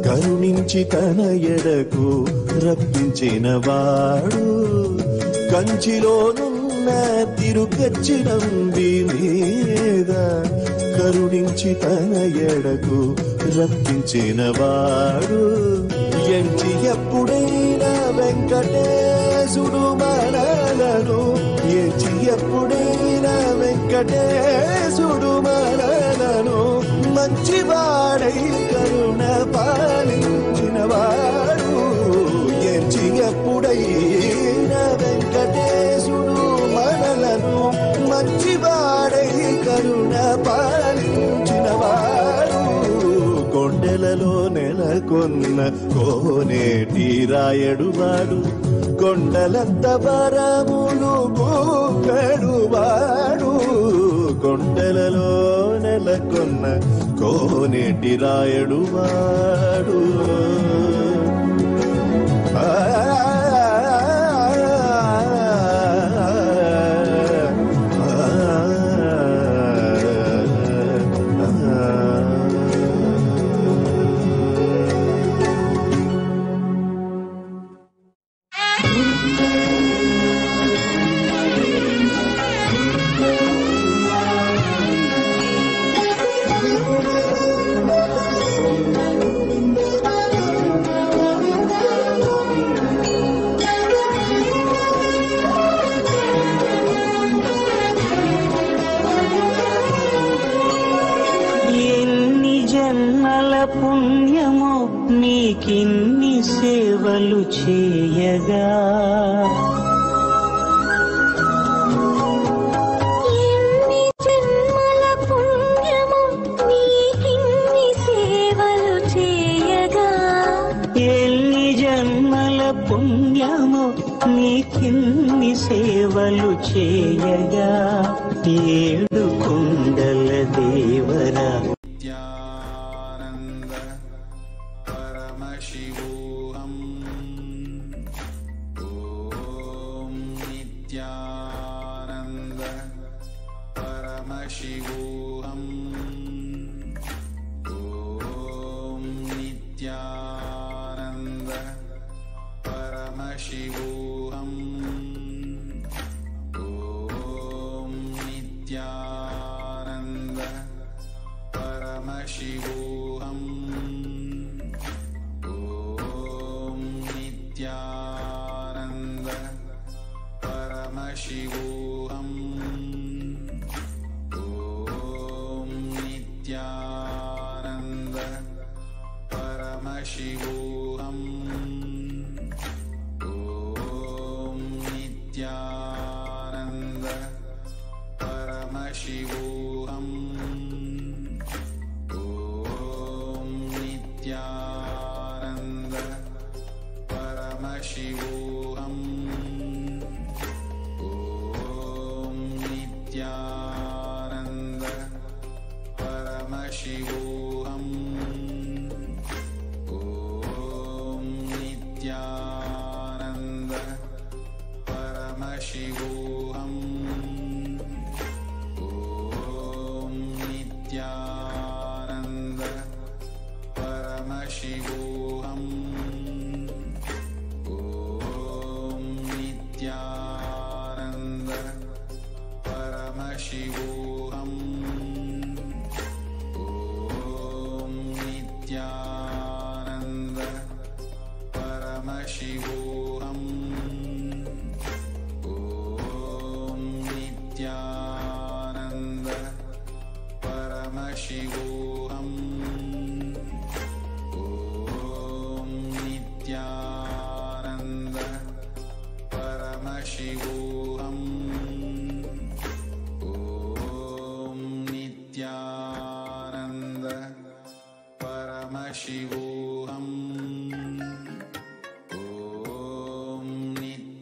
కరుణించి తన ఎడకు రప్పించినవాడు కంచిలోనున్న తిరుకచ్చి నంబి మీద కరుణించి తన ఎడకు రప్పించినవాడు ఎంచి ఎప్పుడైనా వెంకటేశుడు మనలను ఎంచి ఎప్పుడైనా వెంకటేశుడు మనలను మంచివాడై కరుణ పాలించినవాడు ఎంచి ఎప్పుడైనా వెంకటేశుడు మనలను మంచివాడై కరుణ పాలించినవాడు కొండలలో నెలకొన్న కోనేటి రాయడువాడు కొండలంత వరములు పూపెడువాడు కొండలలో నెలకొన్న కోనేటి రాయడువాడు నీకిన్ని సేవలు చేయగా ఎన్ని జన్మల పుణ్యము నీకిన్ని సేవలు చేయగా ఎన్ని జన్మల పుణ్యము నీకిన్ని సేవలు చేయగా ఏడు కొండల Devara Paramashivoham. Om Nithyananda Paramashivoham. Om Nithyananda Paramashivoham. Om Nithyananda Paramashivoham. Nithyananda Paramashivoham. Om Nithyananda Paramashivoham. Om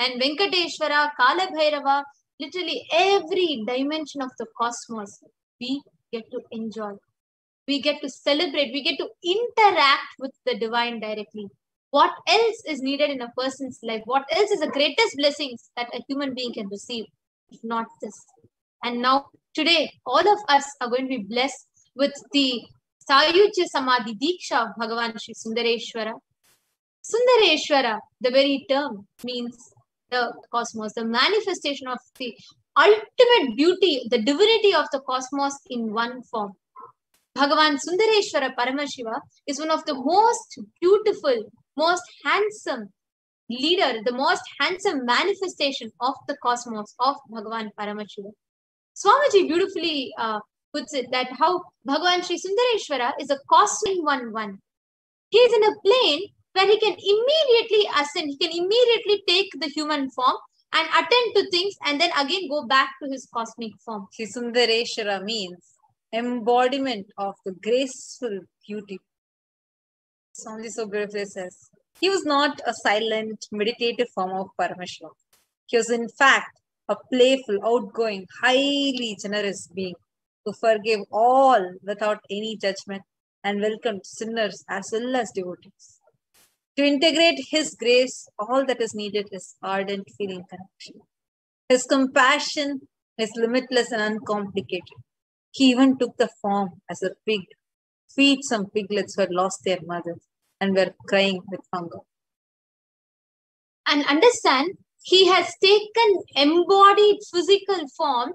And Venkateshwara, Kala Bhairava, literally every dimension of the cosmos, we get to enjoy. We get to celebrate. We get to interact with the divine directly. What else is needed in a person's life? What else is the greatest blessings that a human being can receive, if not this? And now, today, all of us are going to be blessed with the Sayuja Samadhi Diksha of Bhagavan Sri Sundareshwara. Sundareshwara, the very term, means the cosmos, the manifestation of the ultimate beauty, the divinity of the cosmos in one form. Bhagavan Sundareshwara Paramashiva is one of the most beautiful, most handsome leader, the most handsome manifestation of the cosmos of Bhagavan Paramashiva. Swamiji beautifully puts it that how Bhagavan Sri Sundareshwara is a cosmic 1-1. He is in a plane where he can immediately ascend, he can immediately take the human form and attend to things and then again go back to his cosmic form. Sri Sundareshwara means embodiment of the graceful beauty. Swamiji so beautifully says, he was not a silent, meditative form of Paramashiva. He was in fact a playful, outgoing, highly generous being who forgave all without any judgment and welcomed sinners as well as devotees. To integrate his grace, all that is needed is ardent feeling connection. His compassion is limitless and uncomplicated. He even took the form as a pig, feed some piglets who had lost their mothers and were crying with hunger. And understand, he has taken embodied physical form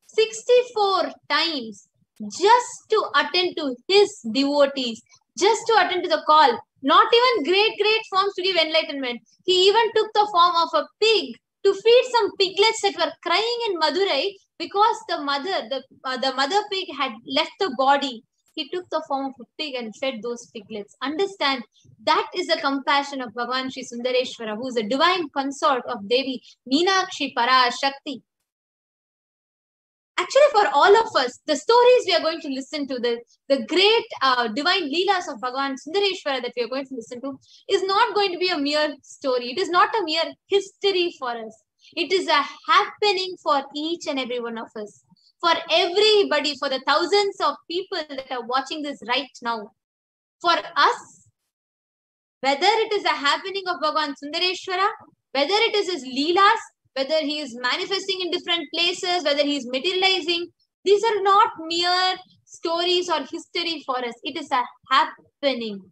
64 times just to attend to his devotees, just to attend to the call. Not even great forms to give enlightenment. He even took the form of a pig to feed some piglets that were crying in Madurai because the mother pig had left the body. He took the form of a pig and fed those piglets. Understand, that is the compassion of Bhagavan Sri Sundareshwara, who is a divine consort of Devi Meenakshi Parashakti. Actually, for all of us, the stories we are going to listen to, the great divine leelas of Bhagavan Sundareshwara that we are going to listen to, is not going to be a mere story. It is not a mere history for us. It is a happening for each and every one of us. For everybody, for the thousands of people that are watching this right now. For us, whether it is a happening of Bhagavan Sundareshwara, whether it is his leelas, whether he is manifesting in different places, whether he is materializing, these are not mere stories or history for us. It is a happening.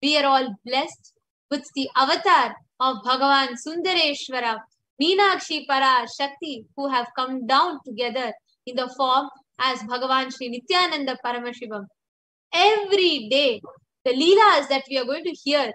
We are all blessed with the avatar of Bhagavan Sundareshwara, Meenakshi Parashakti, who have come down together in the form as Bhagavan Sri Nithyananda Paramashivam. Every day, the leelas that we are going to hear,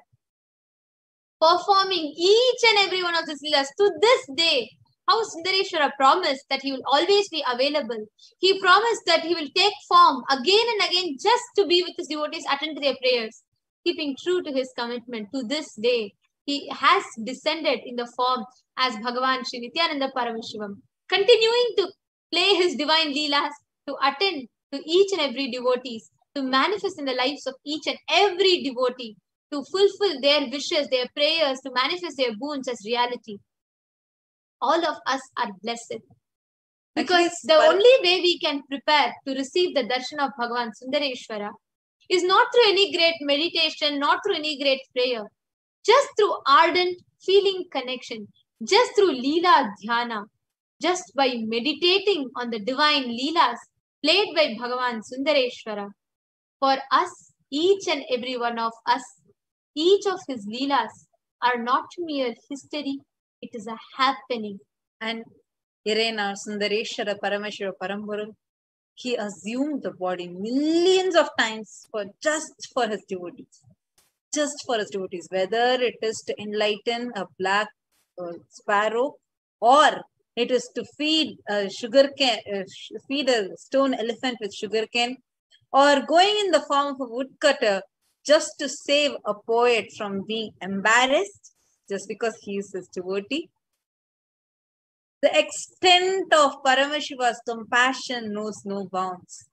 performing each and every one of these leelas to this day, how Sundareshwara promised that he will always be available. He promised that he will take form again and again just to be with his devotees, attend to their prayers. Keeping true to his commitment to this day, he has descended in the form as Bhagavan Sri Nithyananda Paramashivam, continuing to play his divine leelas, to attend to each and every devotees, to manifest in the lives of each and every devotee, to fulfill their wishes, their prayers, to manifest their boons as reality. All of us are blessed. Because the only way we can prepare to receive the darshan of Bhagavan Sundareshwara is not through any great meditation, not through any great prayer, just through ardent feeling connection, just through Leela Dhyana, just by meditating on the divine Leelas played by Bhagavan Sundareshwara. For us, each and every one of us, each of his Leelas are not mere history, it is a happening. And Irena Sundareshwara Paramashiva Paramguru, he assumed the body millions of times just for his devotees. Just for his devotees, whether it is to enlighten a black sparrow or it is to feed a feed a stone elephant with sugarcane, or going in the form of a woodcutter just to save a poet from being embarrassed just because he is his devotee. The extent of Paramashiva's compassion knows no bounds.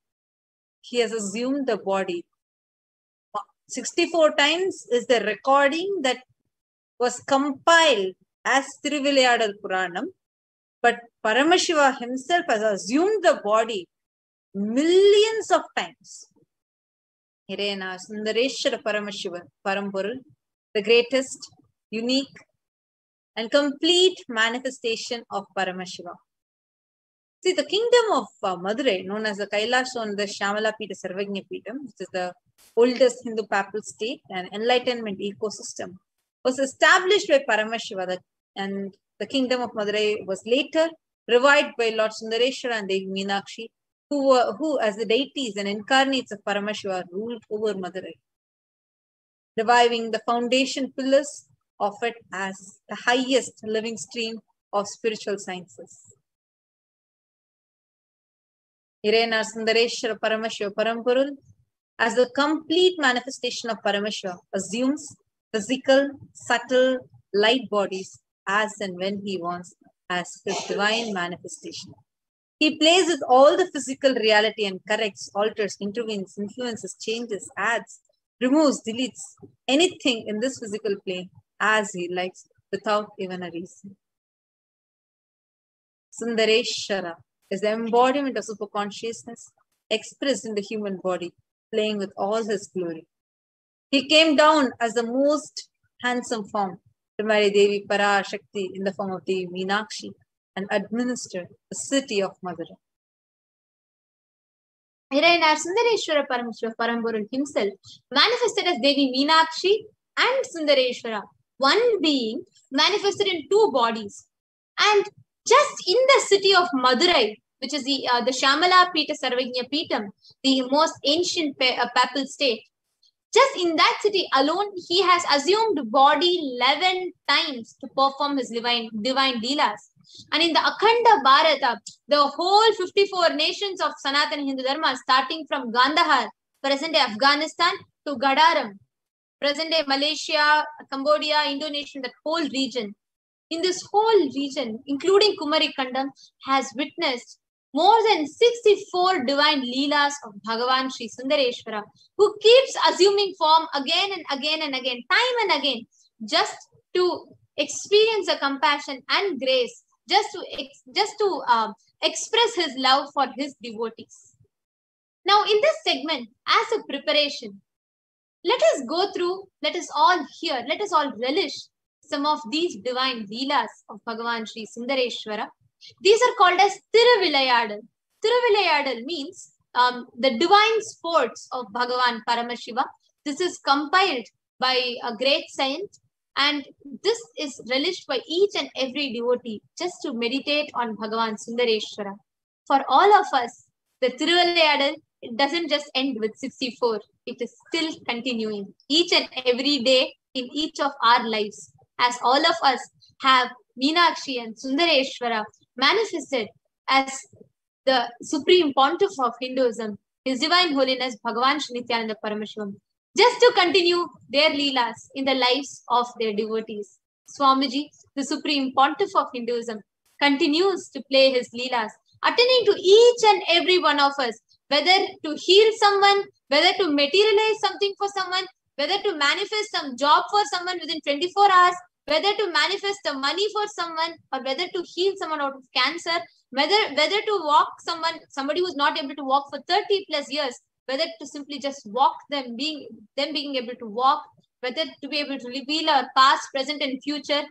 He has assumed the body. 64 times is the recording that was compiled as Thiruvilayadal Puranam, but Paramashiva himself has assumed the body millions of times. Irena Sundareshwara Paramashiva Parampurul, the greatest, unique, and complete manifestation of Paramashiva. See, the kingdom of Madurai, known as the Kailash on the Shamala Pita Sarvagnya Pitam, which is the oldest Hindu papal state and enlightenment ecosystem, was established by Paramashiva, and the kingdom of Madurai was later revived by Lord Sundareshwara and Devi Meenakshi, who as the deities and incarnates of Paramashiva ruled over Madurai, reviving the foundation pillars of it as the highest living stream of spiritual sciences. Irena Sundareshwara Paramashiva Parampurul, as the complete manifestation of Paramashiva, assumes physical, subtle, light bodies as and when he wants as his divine manifestation. He plays with all the physical reality and corrects, alters, intervenes, influences, changes, adds, removes, deletes anything in this physical plane as he likes without even a reason. Sundareshwara is the embodiment of superconsciousness expressed in the human body, playing with all his glory. He came down as the most handsome form to marry Devi Parashakti in the form of Devi Meenakshi and administer the city of Madurai. Irena Sundareshwara Paramashiva Paramburul himself manifested as Devi Meenakshi and Sundareshwara, one being manifested in two bodies. And just in the city of Madurai, which is the Shamala Pita Sarvagnya Pitam, the most ancient papal state, just in that city alone, he has assumed body 11 times to perform his divine leelas. And in the Akhanda Bharata, the whole 54 nations of Sanatana Hindu Dharma, starting from Gandhar, present-day Afghanistan, to Gadaram, present-day Malaysia, Cambodia, Indonesia, that whole region. In this whole region, including Kumari Kandam, has witnessed more than 64 divine leelas of Bhagavan Sri Sundareshwara, who keeps assuming form again and again and again, time and again, just to experience the compassion and grace, just to express his love for his devotees. Now, in this segment, as a preparation, let us go through, let us all hear, let us all relish some of these divine leelas of Bhagavan Sri Sundareshwara. These are called as Thiruvilayadal. Thiruvilayadal means the divine sports of Bhagavan Paramashiva. This is compiled by a great saint, and this is relished by each and every devotee just to meditate on Bhagavan Sundareshwara. For all of us, the Thiruvilayadal, it doesn't just end with 64. It is still continuing each and every day in each of our lives, as all of us have Meenakshi and Sundareshwara manifested as the supreme pontiff of Hinduism, His Divine Holiness Bhagavan Shri Nithyananda Paramashivam, just to continue their leelas in the lives of their devotees. Swamiji, the supreme pontiff of Hinduism, continues to play his leelas, attending to each and every one of us, whether to heal someone, whether to materialize something for someone, whether to manifest some job for someone within 24 hours, whether to manifest the money for someone, or whether to heal someone out of cancer, whether to walk somebody who's not able to walk for 30 plus years, whether to simply just walk them being able to walk, whether to be able to reveal our past, present, and future.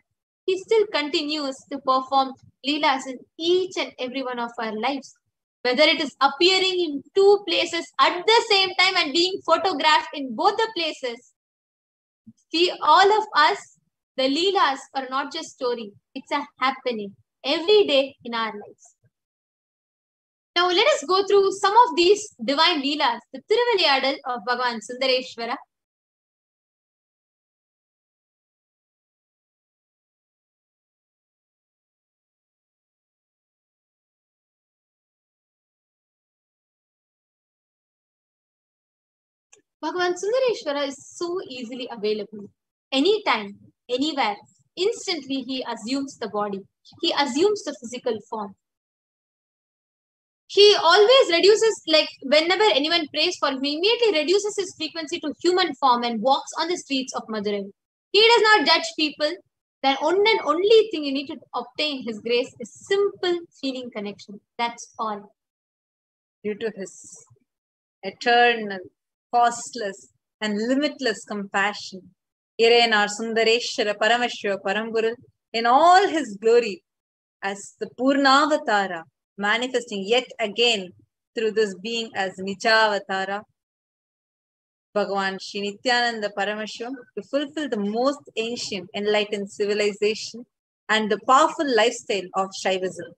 He still continues to perform leelas in each and every one of our lives. Whether it is appearing in two places at the same time and being photographed in both the places. See, all of us, the leelas are not just story. It's a happening every day in our lives. Now let us go through some of these divine leelas, the Thiruvilayadal of Bhagavan Sundareshwara. Bhagavan Sundareshwara is so easily available. Anytime, anywhere, instantly he assumes the body. He assumes the physical form. He always reduces, like whenever anyone prays for him, he immediately reduces his frequency to human form and walks on the streets of Madurai. He does not judge people. then one and only thing you need to obtain His grace is simple feeling connection. That's all. Due to His eternal, costless, and limitless compassion, Irenar Sundareshwara Paramashiva Paramburu, in all His glory, as the Purnavatara, manifesting yet again through this being as Nijavatara, Bhagavan Shri Nithyananda Paramashivam, to fulfill the most ancient enlightened civilization and the powerful lifestyle of Shaivism.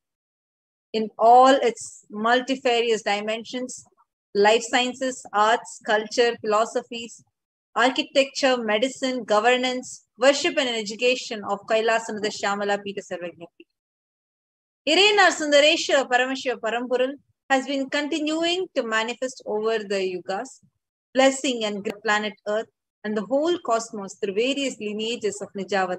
In all its multifarious dimensions, life sciences, arts, culture, philosophies, architecture, medicine, governance, worship and education of Kailasanada Shyamala Pita Sarvajna. Irenar Sundareshwara Paramashiva Parampural has been continuing to manifest over the yugas, blessing and planet Earth and the whole cosmos through various lineages of Nijavat.